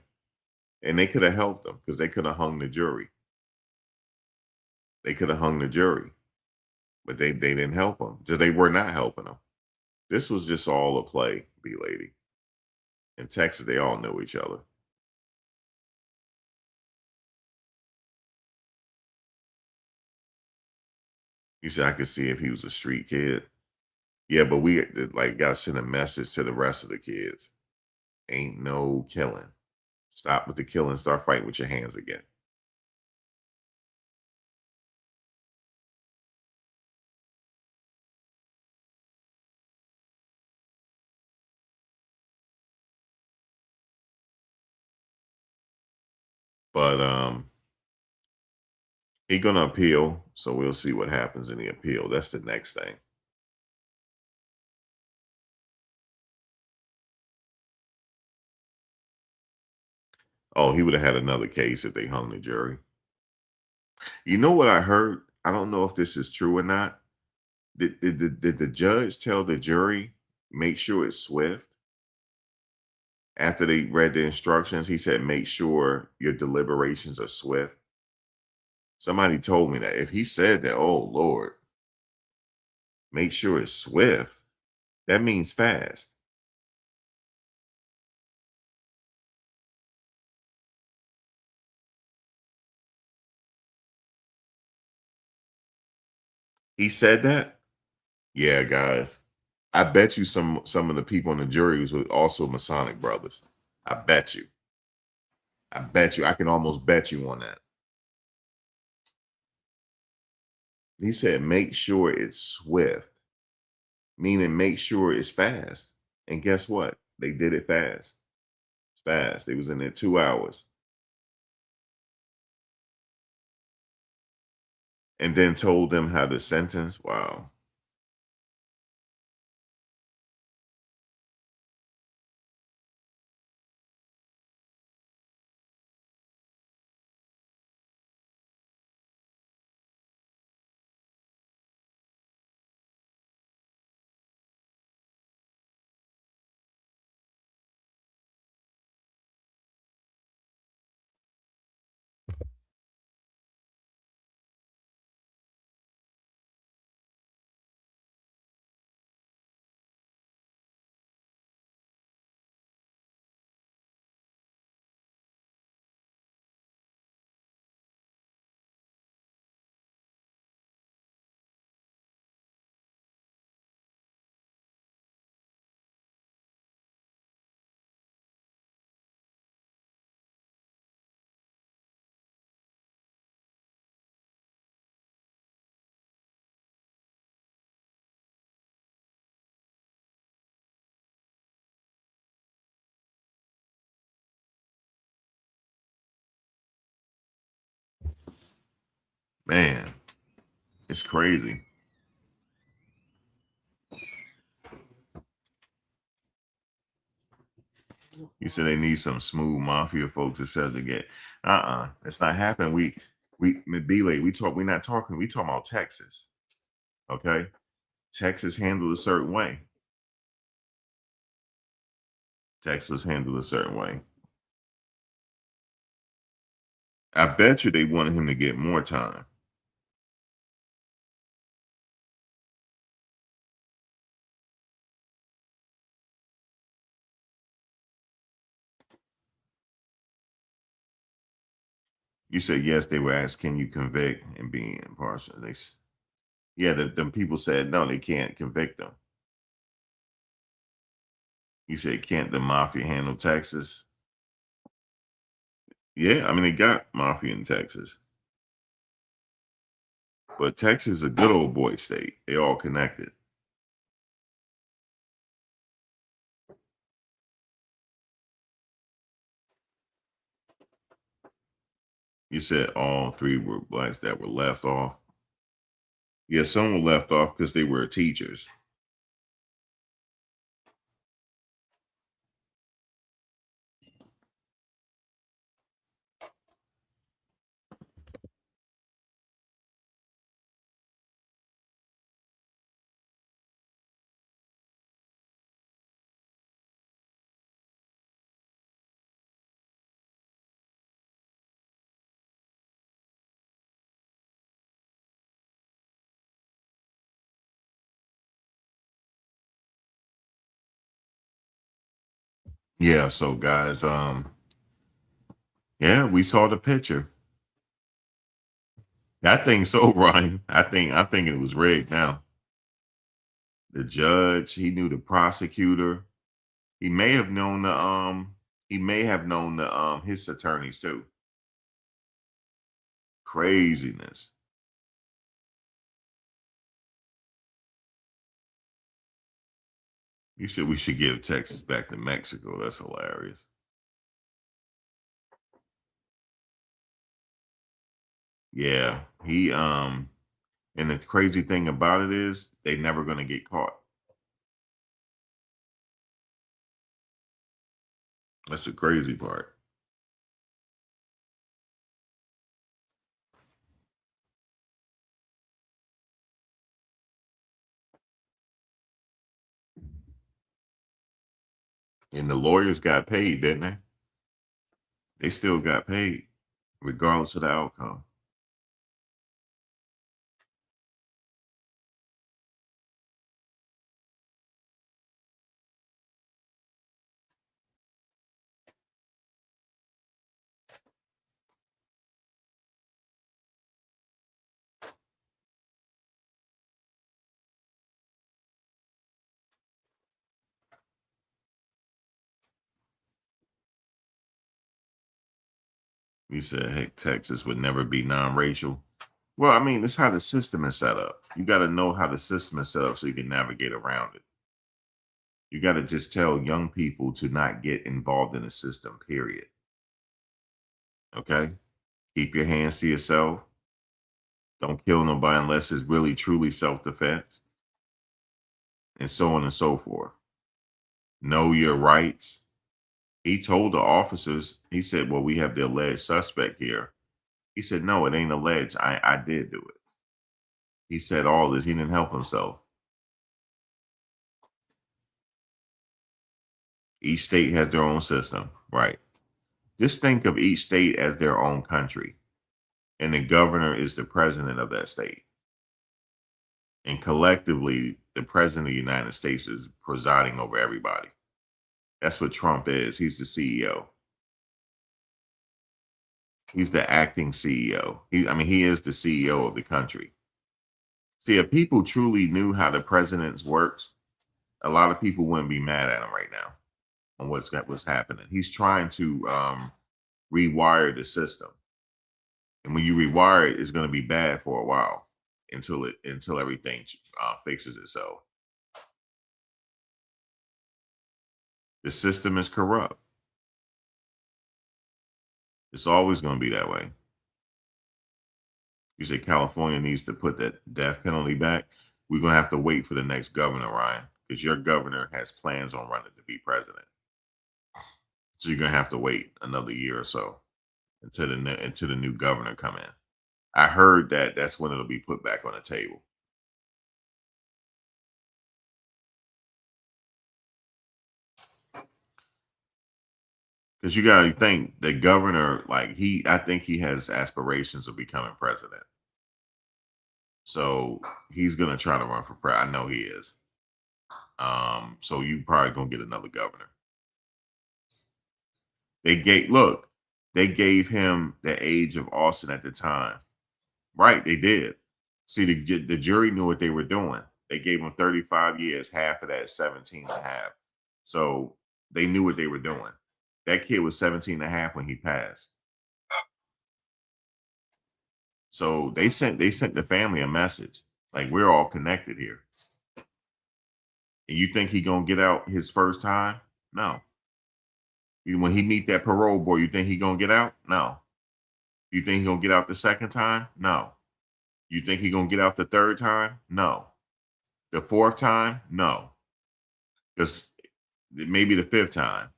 And they could have helped them because they could have hung the jury. They could have hung the jury. But they didn't help them. So they were not helping them. This was just all a play, B lady. In Texas, they all know each other. You said I could see if he was a street kid. Yeah, but we like got to send a message to the rest of the kids. Ain't no killing. Stop with the killing. Start fighting with your hands again. But He's gonna appeal, so we'll see what happens in the appeal. That's the next thing. Oh, he would have had another case if they hung the jury. You know what I heard? I don't know if this is true or not. Did the judge tell the jury, make sure it's swift? After they read the instructions, he said, make sure your deliberations are swift. Somebody told me that. If he said that, oh Lord, make sure it's swift, that means fast. He said that? Yeah, guys. I bet you some of the people on the jury were also Masonic brothers. I bet you. I bet you. I can almost bet you on that. He said, make sure it's swift, meaning make sure it's fast. And guess what? They did it fast. It's fast. They was in there 2 hours. And then told them how to sentence. Wow. Man, it's crazy. You said they need some smooth mafia folks to sell the get. It's not happening. Belay, we're not talking, we talking about Texas. Okay. Texas handled a certain way. Texas handled a certain way. I bet you they wanted him to get more time. You said yes, they were asked, can you convict and be impartial? The people said no, they can't convict them. You said, can't the mafia handle Texas? Yeah, I mean they got mafia in Texas. But Texas is a good old boy state. They all connected. You said all three were blacks that were left off. Yeah, some were left off because they were teachers. Yeah, so guys, yeah, we saw the picture. That thing's so Ryan. I'm thinking it was rigged now. The judge, he knew the prosecutor. He may have known the his attorneys too. Craziness. We should give Texas back to Mexico. That's hilarious. Yeah, and the crazy thing about it is they never gonna get caught. That's the crazy part. And the lawyers got paid, didn't they? They still got paid, regardless of the outcome. You said, heck, Texas would never be non-racial. Well, I mean, it's how the system is set up. You got to know how the system is set up so you can navigate around it. You got to just tell young people to not get involved in the system, period. Okay? Keep your hands to yourself. Don't kill nobody unless it's really, truly self-defense, and so on and so forth. Know your rights. He told the officers, he said, well, we have the alleged suspect here. He said, no, it ain't alleged. I did do it. He said all this. He didn't help himself. Each state has their own system, right? Just think of each state as their own country, and the governor is the president of that state. And collectively, the president of the United States is presiding over everybody. That's what Trump is. He's the CEO. He's the acting CEO. He is the CEO of the country. See, if people truly knew how the president's works, a lot of people wouldn't be mad at him right now on what's happening. He's trying to rewire the system, and when you rewire it, it's going to be bad for a while until everything fixes itself. The system is corrupt. It's always going to be that way. You say California needs to put that death penalty back. We're going to have to wait for the next governor, Ryan, because your governor has plans on running to be president. So you're going to have to wait another year or so until the new governor come in. I heard that's when it'll be put back on the table. Because you got to think the governor, I think he has aspirations of becoming president. So he's going to try to run for president. I know he is. So you probably going to get another governor. They gave him the age of Austin at the time. Right, they did. See, the jury knew what they were doing. They gave him 35 years, half of that 17 and a half. So they knew what they were doing. That kid was 17 and a half when he passed. So they sent the family a message, like, we're all connected here. And you think he gonna get out his first time? No. When he meet that parole board, you think he gonna get out? No. You think he gonna get out the second time? No. You think he gonna get out the third time? No. The fourth time? No. Because maybe the fifth time.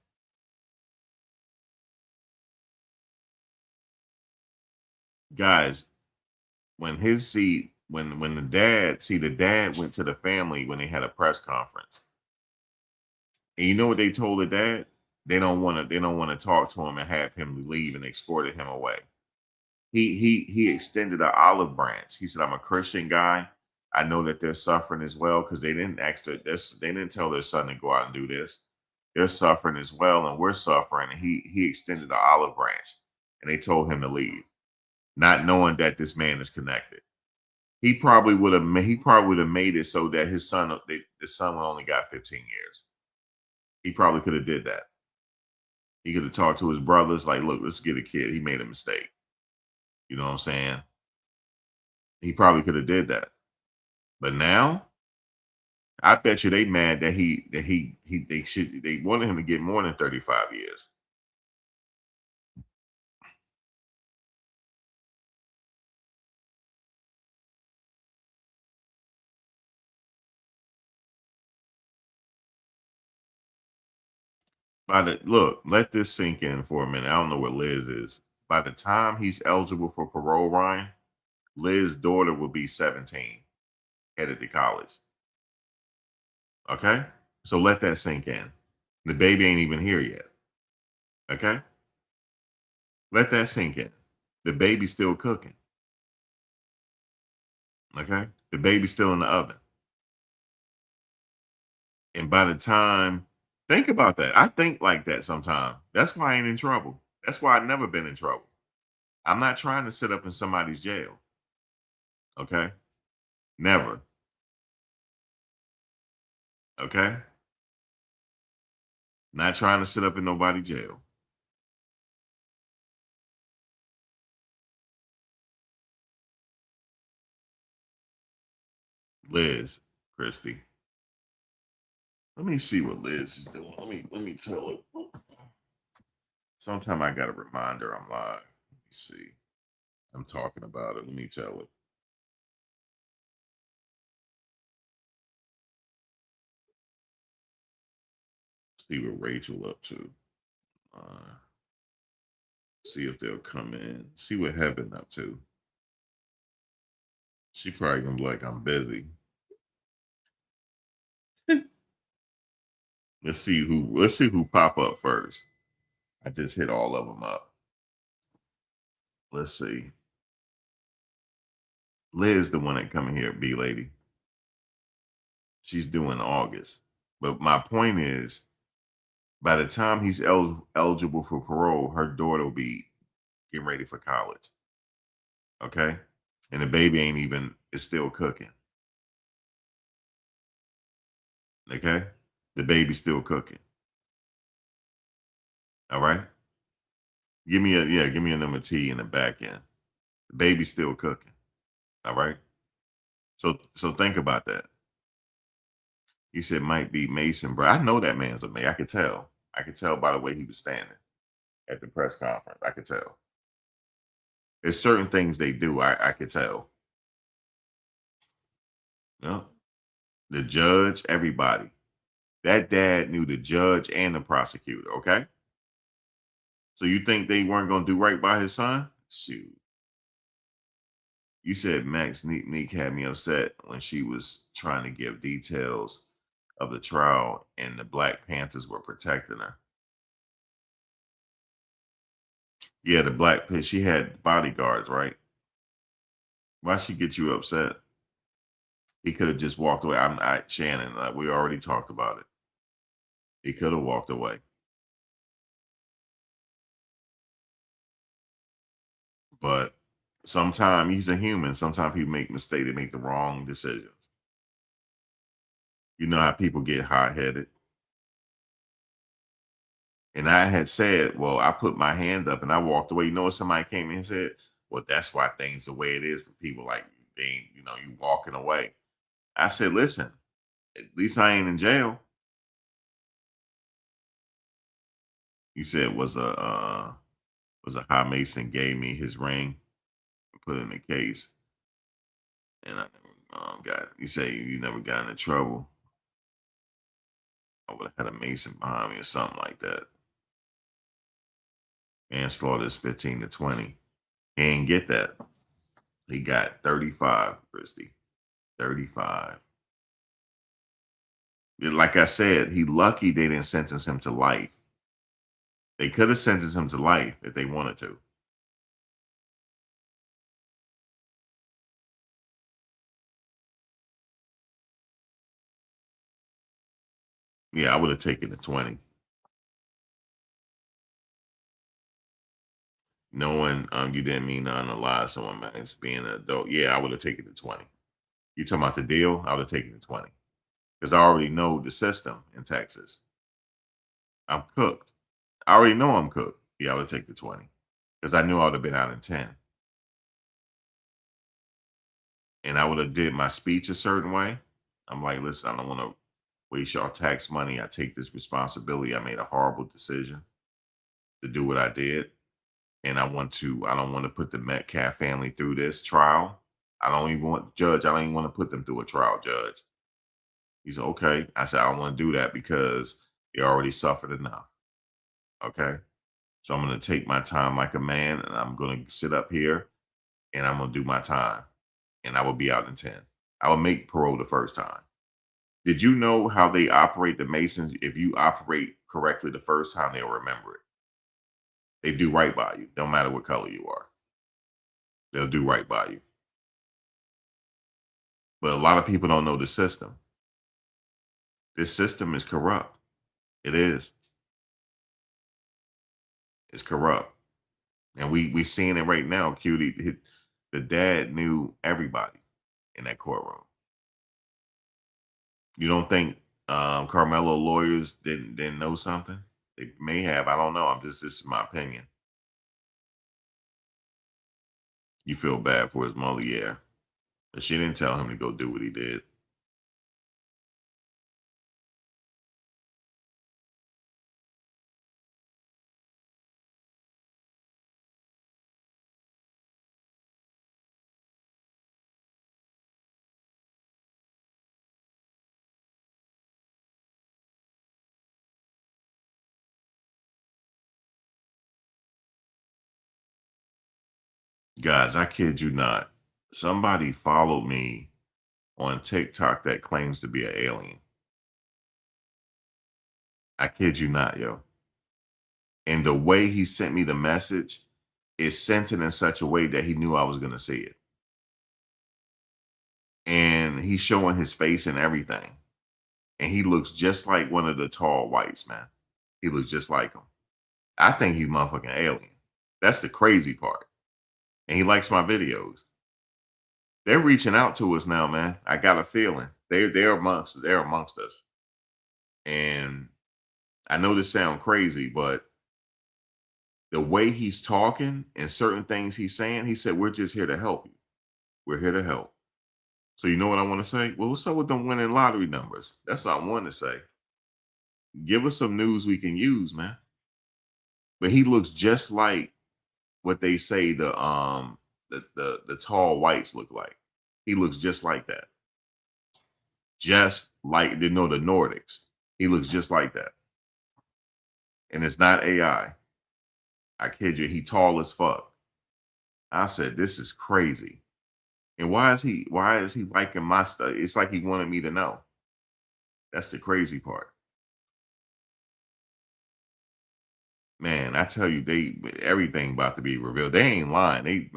Guys, when the dad went to the family when they had a press conference. And you know what they told the dad? They don't want to talk to him and have him leave, and escorted him away. He extended an olive branch. He said, I'm a Christian guy. I know that they're suffering as well, because they didn't they didn't tell their son to go out and do this. They're suffering as well, and we're suffering. And he extended the olive branch, and they told him to leave, not knowing that this man is connected. He probably would have made it so that his son, the son only got 15 years. He probably could have did that. He could have talked to his brothers, like, look, let's get a kid. He made a mistake. You know what I'm saying? He probably could have did that. But now, I bet you they mad that they wanted him to get more than 35 years. Let this sink in for a minute. I don't know where Liz is. By the time he's eligible for parole, Ryan, Liz's daughter will be 17, headed to college. Okay? So let that sink in. The baby ain't even here yet. Okay? Let that sink in. The baby's still cooking. Okay? The baby's still in the oven. And by the time, think about that. I think like that sometimes. That's why I ain't in trouble. That's why I've never been in trouble. I'm not trying to sit up in somebody's jail. Okay? Never. Okay? Not trying to sit up in nobody's jail. Liz, Christy. Let me see what Liz is doing. Let me tell her. Sometime I got to remind her I'm live. Let me see. I'm talking about it. Let me tell her. See what Rachel up to. See if they'll come in. See what Heaven up to. She probably gonna be like, I'm busy. Let's see who pop up first. I just hit all of them up. Let's see. Liz, the one that coming here, B lady. She's due in August. But my point is, by the time he's eligible for parole, her daughter will be getting ready for college. Okay? And the baby is still cooking. Okay? The baby's still cooking. All right? Give me a number T in the back end. The baby's still cooking. All right? So think about that. You said might be Mason, bro. I know that man's a man. I could tell. I could tell by the way he was standing at the press conference. I could tell. There's certain things they do. I could tell. No. The judge, everybody. That dad knew the judge and the prosecutor, okay? So you think they weren't going to do right by his son? Shoot. You said Max Neek had me upset when she was trying to give details of the trial and the Black Panthers were protecting her. Yeah, she had bodyguards, right? Why she get you upset? He could have just walked away. Shannon, we already talked about it. He could have walked away. But sometimes he's a human. Sometimes people make mistakes. They make the wrong decisions. You know how people get hot-headed. And I had said, well, I put my hand up and I walked away. You know what somebody came in and said? Well, that's why things the way it is for people like they, you walking away. I said, listen, at least I ain't in jail. You said was a high Mason gave me his ring and put it in the case. And I never you say you never got into trouble. I would have had a Mason behind me or something like that. Manslaughter is 15 to 20. He ain't get that. He got 35, Christy. 35. Like I said, he lucky they didn't sentence him to life. They could have sentenced him to life if they wanted to. Yeah, I would have taken the 20. Knowing you didn't mean nothing to lie to someone, man, it's being an adult. Yeah, I would have taken the 20. You talking about the deal? I would have taken the 20. Because I already know the system in Texas. I'm cooked. I already know I'm cooked. Yeah, I would take the 20. Because I knew I would have been out in 10. And I would have did my speech a certain way. I'm like, listen, I don't want to waste y'all tax money. I take this responsibility. I made a horrible decision to do what I did. And I don't want to put the Metcalf family through this trial. I don't even want to put them through a trial, Judge. He said, okay. I said, I don't want to do that because they already suffered enough. Okay. So I'm going to take my time like a man, and I'm going to sit up here and I'm going to do my time, and I will be out in 10. I will make parole the first time. Did you know how they operate the Masons? If you operate correctly the first time, they'll remember it. They do right by you. Don't matter what color you are. They'll do right by you. But a lot of people don't know the system. This system is corrupt. It is. It's corrupt. And we seeing it right now. Cutie, the dad knew everybody in that courtroom. You don't think Karmelo lawyers didn't know something? They may have. I don't know. This is my opinion. You feel bad for his mother, yeah. But she didn't tell him to go do what he did. Guys, I kid you not. Somebody followed me on TikTok that claims to be an alien. I kid you not, yo. And the way he sent me the message is sent it in such a way that he knew I was going to see it. And he's showing his face and everything. And he looks just like one of the tall whites, man. He looks just like him. I think he's motherfucking alien. That's the crazy part. And he likes my videos. They're reaching out to us now, man. I got a feeling they're amongst us. And I know this sounds crazy, but the way he's talking and certain things he's saying, he said, "We're just here to help you. We're here to help." So you know what I want to say? Well, what's up with them winning lottery numbers? That's what I want to say. Give us some news we can use, man. But he looks just like what they say the tall whites look like. He looks just like that. Just like the Nordics. He looks just like that. And it's not AI. I kid you, he tall as fuck. I said, this is crazy. And why is he liking my stuff? It's like he wanted me to know. That's the crazy part. Man, I tell you, everything about to be revealed. They ain't lying. They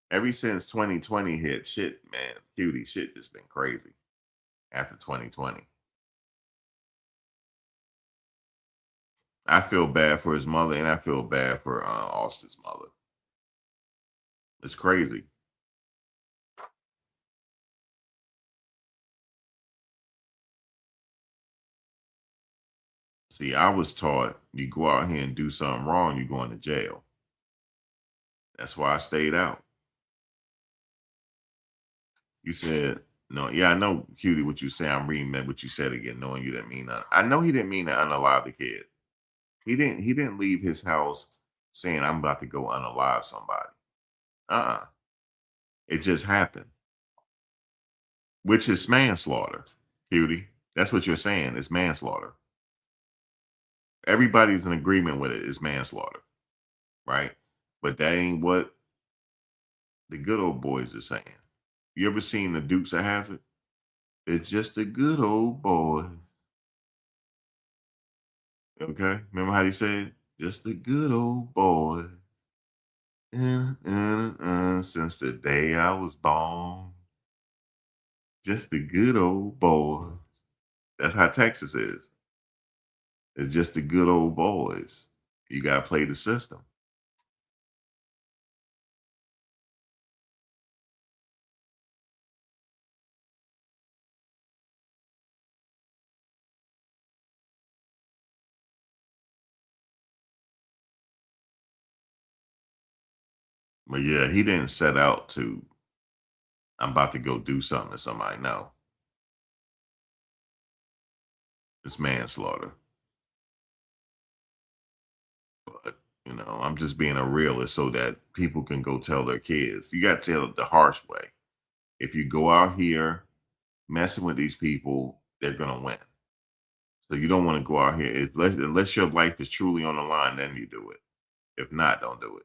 ever since 2020 hit, shit, man, cutie, shit just been crazy after 2020. I feel bad for his mother, and I feel bad for Austin's mother. It's crazy. See, I was taught you go out here and do something wrong, you're going to jail. That's why I stayed out. You said, no, yeah, I know, cutie, what you say. I'm reading that what you said again, knowing you didn't mean that. I know he didn't mean to unalive the kid. He didn't leave his house saying, I'm about to go unalive somebody. It just happened. Which is manslaughter, cutie. That's what you're saying. It's manslaughter. Everybody's in agreement with it. It's manslaughter, right? But that ain't what the good old boys are saying. You ever seen the Dukes of Hazzard? It's just the good old boys. Okay, remember how he said, "Just the good old boys." Since the day I was born, just the good old boys. That's how Texas is. It's just the good old boys. You gotta play the system. But yeah, he didn't set out to, I'm about to go do something to somebody. No. It's manslaughter. But, I'm just being a realist so that people can go tell their kids. You got to tell it the harsh way. If you go out here messing with these people, they're going to win. So you don't want to go out here unless your life is truly on the line. Then you do it. If not, don't do it.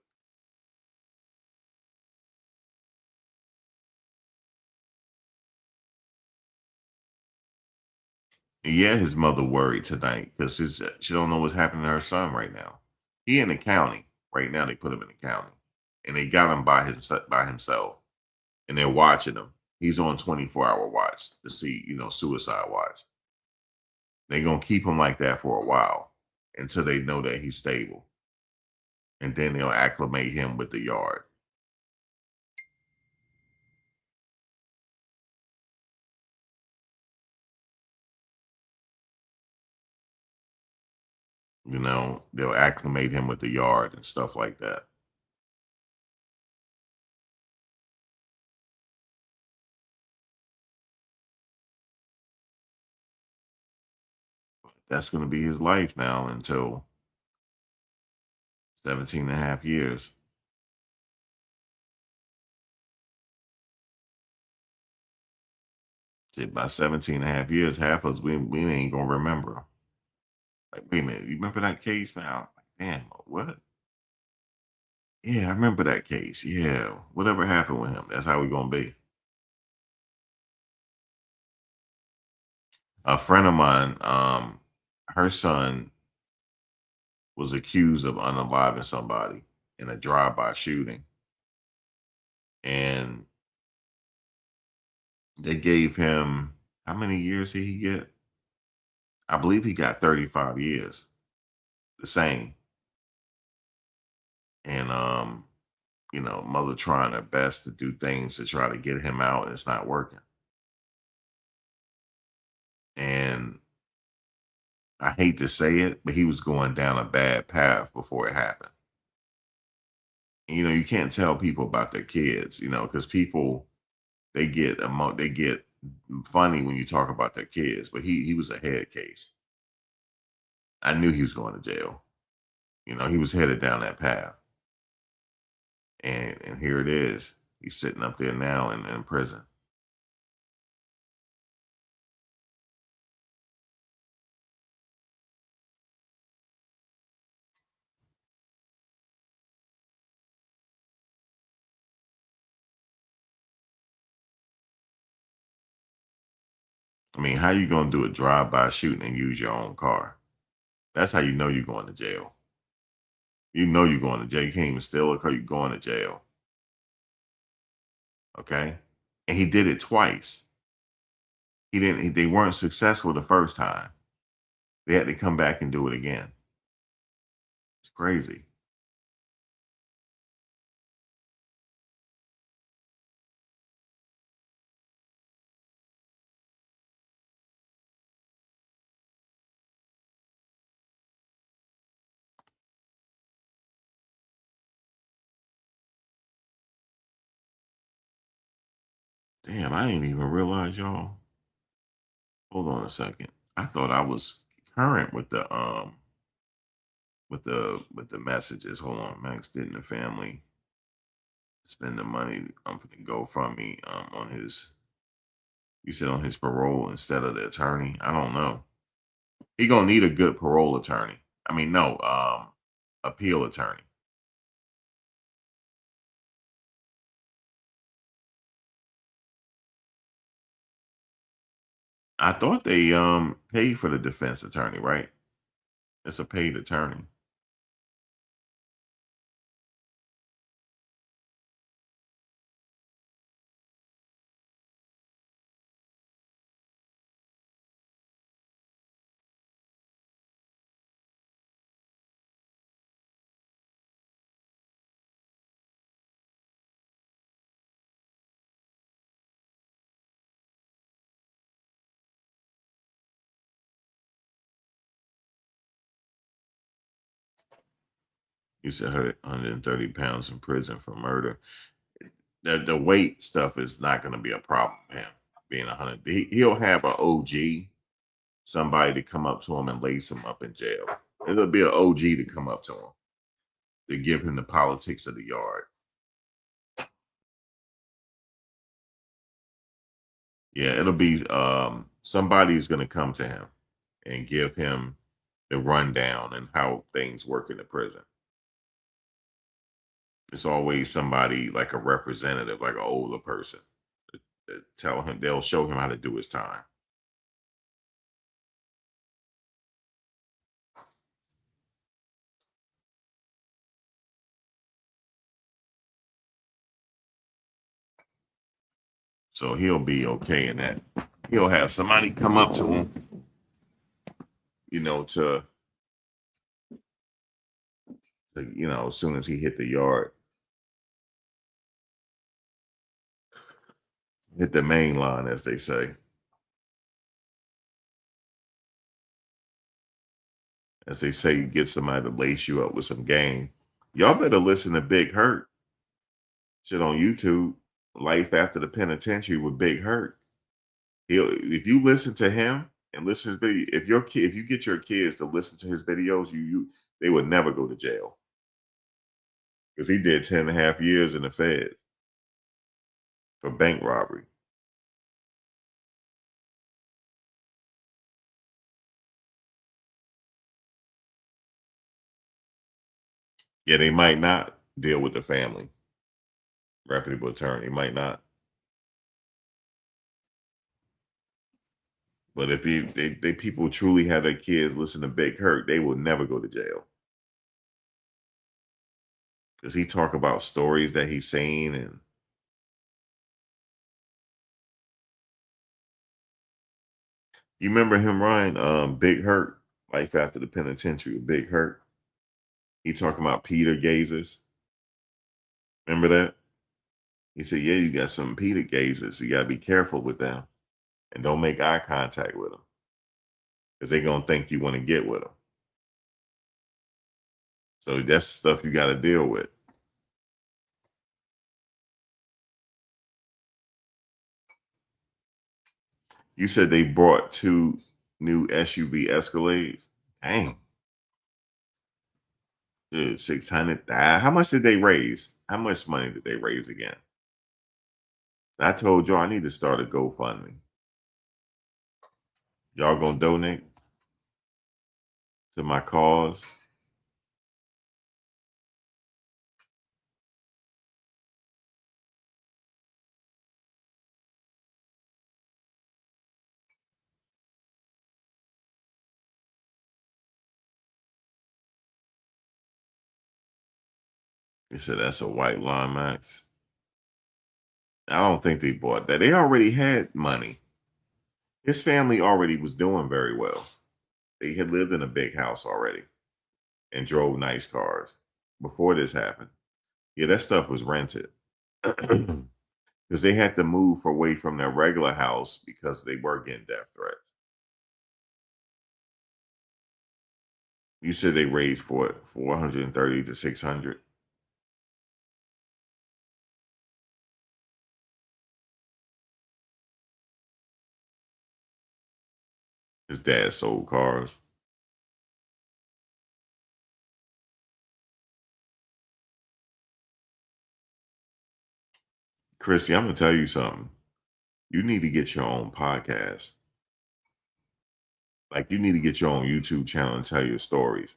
And yeah, his mother worried tonight because she don't know what's happening to her son right now. He in the county right now. They put him in the county, and they got him by himself, and they're watching him. He's on 24-hour watch to see, suicide watch. They're gonna keep him like that for a while until they know that he's stable, and then they'll acclimate him with the yard. They'll acclimate him with the yard and stuff like that. That's going to be his life now until 17 and a half years. Shit, by 17 and a half years, half of us, we ain't going to remember. Like, wait a minute, you remember that case, man? Like, damn, what? Yeah, I remember that case. Yeah, whatever happened with him, that's how we going to be. A friend of mine, her son was accused of unaliving somebody in a drive-by shooting. And they gave him, how many years did he get? I believe he got 35 years. The same. And mother trying her best to do things to try to get him out, and it's not working. And I hate to say it, but he was going down a bad path before it happened. You can't tell people about their kids, because people they get funny when you talk about their kids. But he was a head case. I knew he was going to jail. He was headed down that path, and here it is. He's sitting up there now in prison. I mean, how you gonna do a drive-by shooting and use your own car? That's how you know you're going to jail. You know you're going to jail. You can't even steal a car. You're going to jail. Okay, and he did it twice. He didn't. They weren't successful the first time. They had to come back and do it again. It's crazy. Damn, I didn't even realize y'all. Hold on a second. I thought I was current with the messages. Hold on. Max didn't the family spend the money for the GoFundMe on his, you said, on his parole instead of the attorney? I don't know. He gonna need a good parole attorney. I mean, no, appeal attorney. I thought they paid for the defense attorney, right? It's a paid attorney. You said 130 pounds in prison for murder. The weight stuff is not going to be a problem, man. Being 100, he'll have an OG, somebody to come up to him and lace him up in jail. It'll be an OG to come up to him to give him the politics of the yard. Yeah, it'll be somebody's going to come to him and give him the rundown and how things work in the prison. It's always somebody like a representative, like an older person, that tell him, they'll show him how to do his time. So he'll be okay in that. He'll have somebody come up to him, as soon as he hit the yard, hit the main line, as they say. As they say, you get somebody to lace you up with some game. Y'all better listen to Big Hurt. Shit on YouTube, Life After the Penitentiary with Big Hurt. If you listen to him and listen to his video, if you get your kids to listen to his videos, they would never go to jail. Because he did 10 and a half years in the Fed for bank robbery. Yeah, they might not deal with the family. Reputable attorney might not. But if they people truly have their kids listen to Big Hurt, they will never go to jail. Because he talk about stories that he's seen, and you remember him, Ryan? Big Hurt, Life After the Penitentiary with Big Hurt. He talking about Peter gazers. Remember that? He said, yeah, you got some Peter gazers. You got to be careful with them. And don't make eye contact with them. Because they're going to think you want to get with them. So that's stuff you got to deal with. You said they brought 2 new SUV Escalades. Dang. 600. How much did they raise? How much money did they raise again? I told y'all I need to start a GoFundMe. Y'all gonna donate to my cause? He said that's a white Line Max. I don't think they bought that. They already had money. His family already was doing very well. They had lived in a big house already and drove nice cars before this happened. Yeah, that stuff was rented. Because they had to move away from their regular house because they were getting death threats. You said they raised for 430 to 600. His dad sold cars. Chrissy, I'm gonna tell you something. You need to get your own podcast. Like, you need to get your own YouTube channel and tell your stories.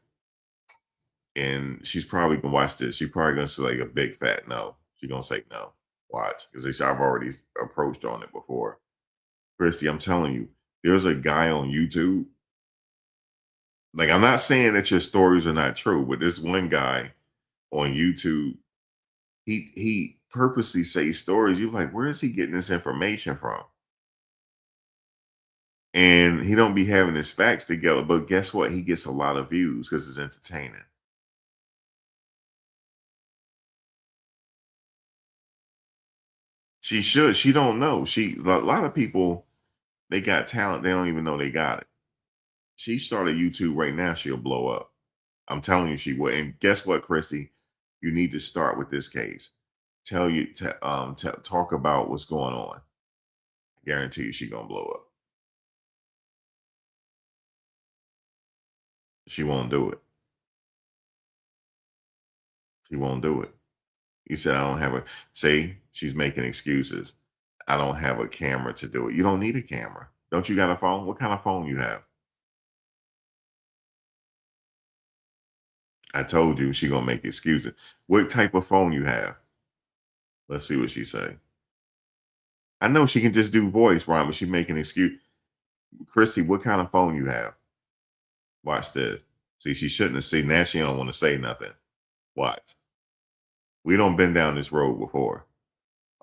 And she's probably gonna watch this. She's probably gonna say like a big fat no. She's gonna say no. Watch, because I've already approached on it before. Christy, I'm telling you, there's a guy on YouTube. Like, I'm not saying that your stories are not true, but this one guy on YouTube, he purposely says stories. You're like, where is he getting this information from? And he don't be having his facts together. But guess what? He gets a lot of views because it's entertaining. She should. She don't know. A lot of people, they got talent. They don't even know they got it. She started YouTube right now. She'll blow up. I'm telling you, she will. And guess what, Christy? You need to start with this case. Talk about what's going on. I guarantee you, she gonna blow up. She won't do it. She won't do it. You said I don't have a. Say she's making excuses. I don't have a camera to do it. You don't need a camera. Don't you got a phone? What kind of phone you have? I told you she gonna make excuses. What type of phone you have? Let's see what she say. I know she can just do voice, Ron, but she making excuse. Christy, what kind of phone you have? Watch this. See, she shouldn't have seen. Now she don't want to say nothing. Watch. We don't been down this road before.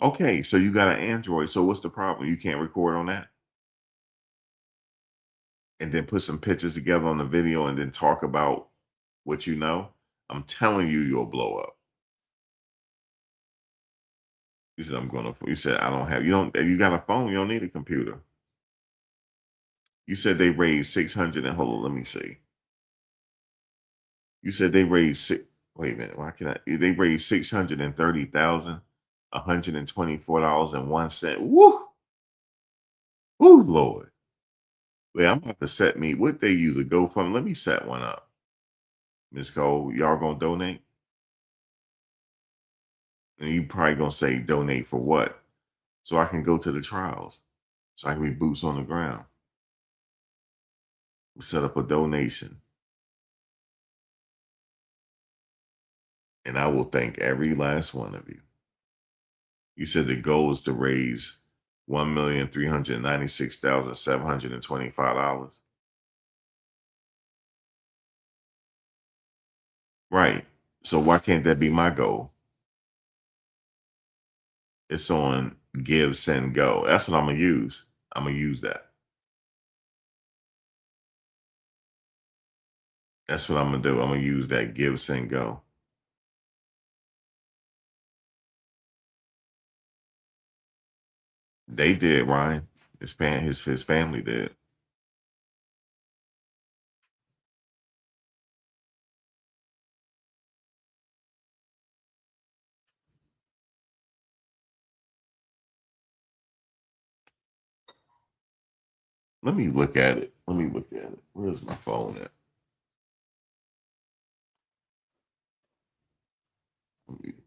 Okay, so you got an Android. So what's the problem? You can't record on that? And then put some pictures together on the video and then talk about what you know? I'm telling you, you'll blow up. You said, you said, I don't have, you got a phone. You don't need a computer. You said they raised 600 and hold on, let me see. You said they raised wait a minute, why can they raised $630,124.01. Woo! Woo, Lord. Wait, I'm about to set me, what they use a GoFundMe. Let me set one up. Miss Cole, y'all gonna donate? And you probably gonna say donate for what? So I can go to the trials. So I can be boots on the ground. We set up a donation. And I will thank every last one of you. You said the goal is to raise $1,396,725. Right. So why can't that be my goal? It's on Give, Send, Go. That's what I'm gonna use. I'm gonna use that. That's what I'm gonna do. I'm gonna use that Give, Send, Go. They did, Ryan. His family did. Let me look at it. Where's my phone at?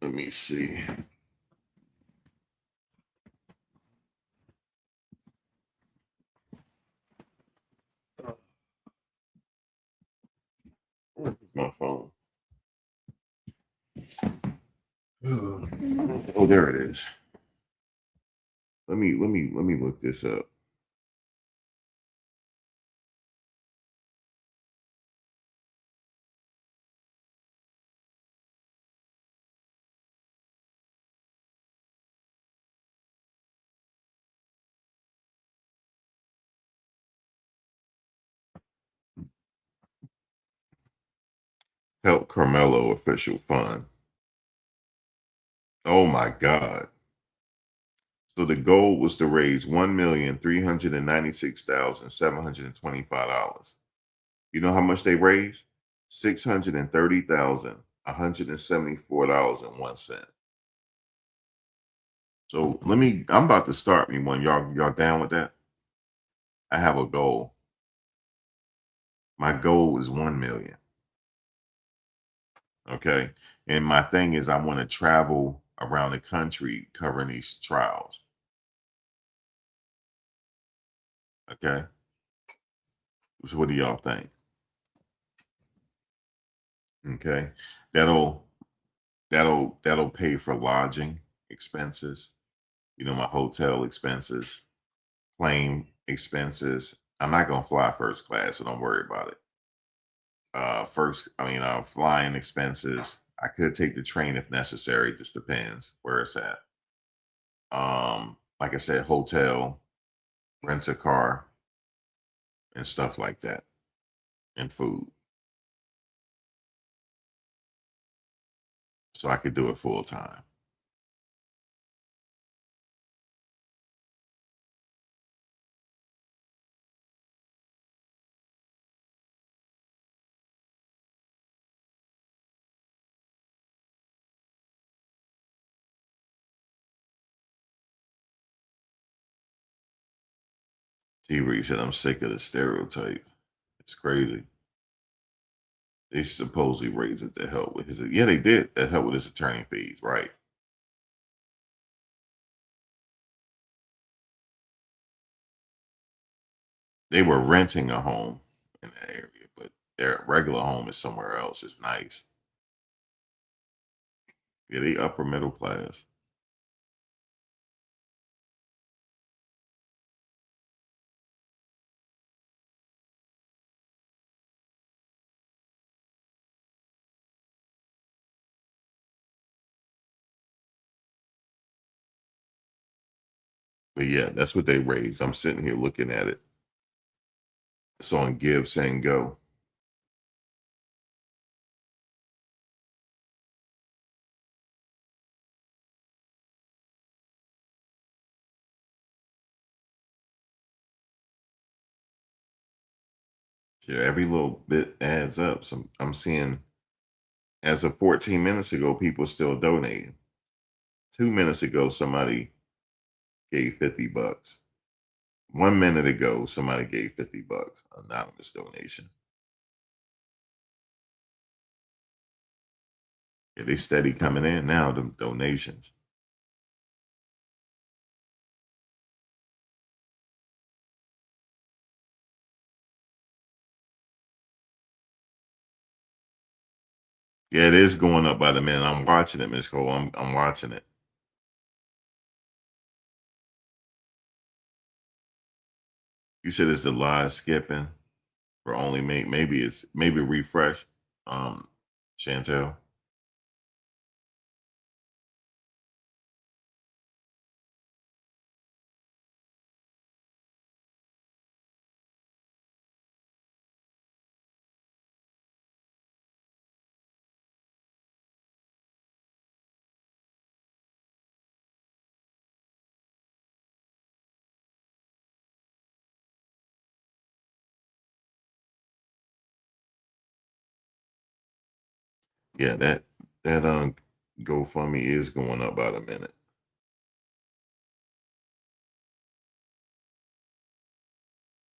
Let me see. Where's my phone? Oh, there it is. Let me look this up. Help Karmelo official fund. Oh my God. So the goal was to raise $1,396,725. You know how much they raised? $630,174.01. So I'm about to start me one. Y'all down with that? I have a goal. My goal is 1 million. Okay. And my thing is I want to travel around the country covering these trials. Okay. So what do y'all think? Okay. That'll pay for lodging expenses, my hotel expenses, plane expenses. I'm not gonna fly first class, so don't worry about it. Flying expenses. I could take the train if necessary, just depends where it's at. Like I said, hotel, rent a car, and stuff like that, and food. So I could do it full time. T-Reed said, I'm sick of the stereotype. It's crazy. They supposedly raised it to help with yeah, they did. That help with his attorney fees, right? They were renting a home in that area, but their regular home is somewhere else. It's nice. Yeah, they upper middle class. But yeah, that's what they raised. I'm sitting here looking at it. It's on Give, Send, Go. Yeah, every little bit adds up. So I'm seeing, as of 14 minutes ago, people still donating. 2 minutes ago, somebody gave $50. 1 minute ago, somebody gave $50. Anonymous donation. Yeah, they steady coming in now, the donations. Yeah, it is going up by the minute. I'm watching it, Miss Cole. I'm watching it. You said it's the live skipping for only maybe refresh. Chantel. Yeah, that GoFundMe is going up by the minute.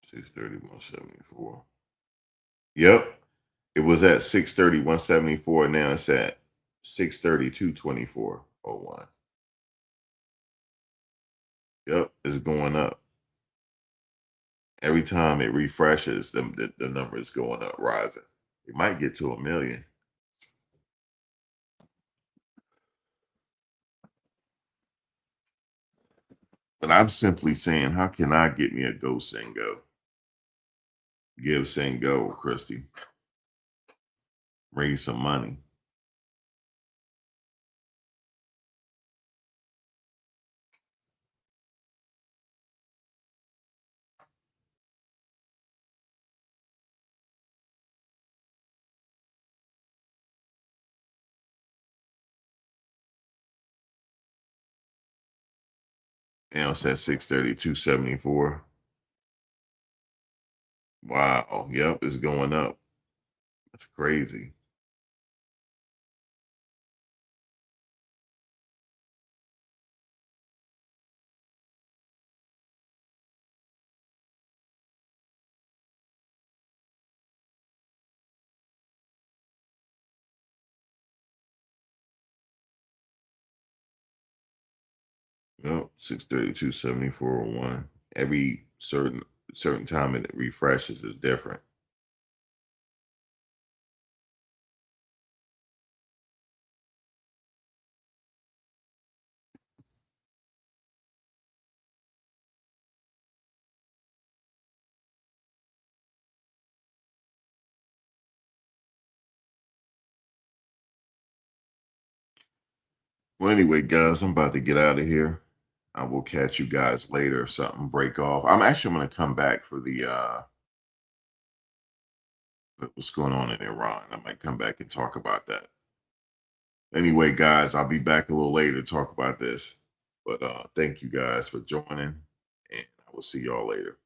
630-174. Yep. It was at 630-174. Now it's at 632-2401. Yep, it's going up. Every time it refreshes, the number is going up, rising. It might get to 1 million. But I'm simply saying, how can I get me a Go Send Go? Give, Send, Go, Christy. Raise some money. Now it's at 632.74. Wow. Yep, it's going up. That's crazy. Yep, 632.7401. Every certain time it refreshes is different. Well, anyway, guys, I'm about to get out of here. I will catch you guys later if something break off. I'm actually going to come back for the what's going on in Iran. I might come back and talk about that. Anyway, guys, I'll be back a little later to talk about this. But thank you guys for joining, and I will see y'all later.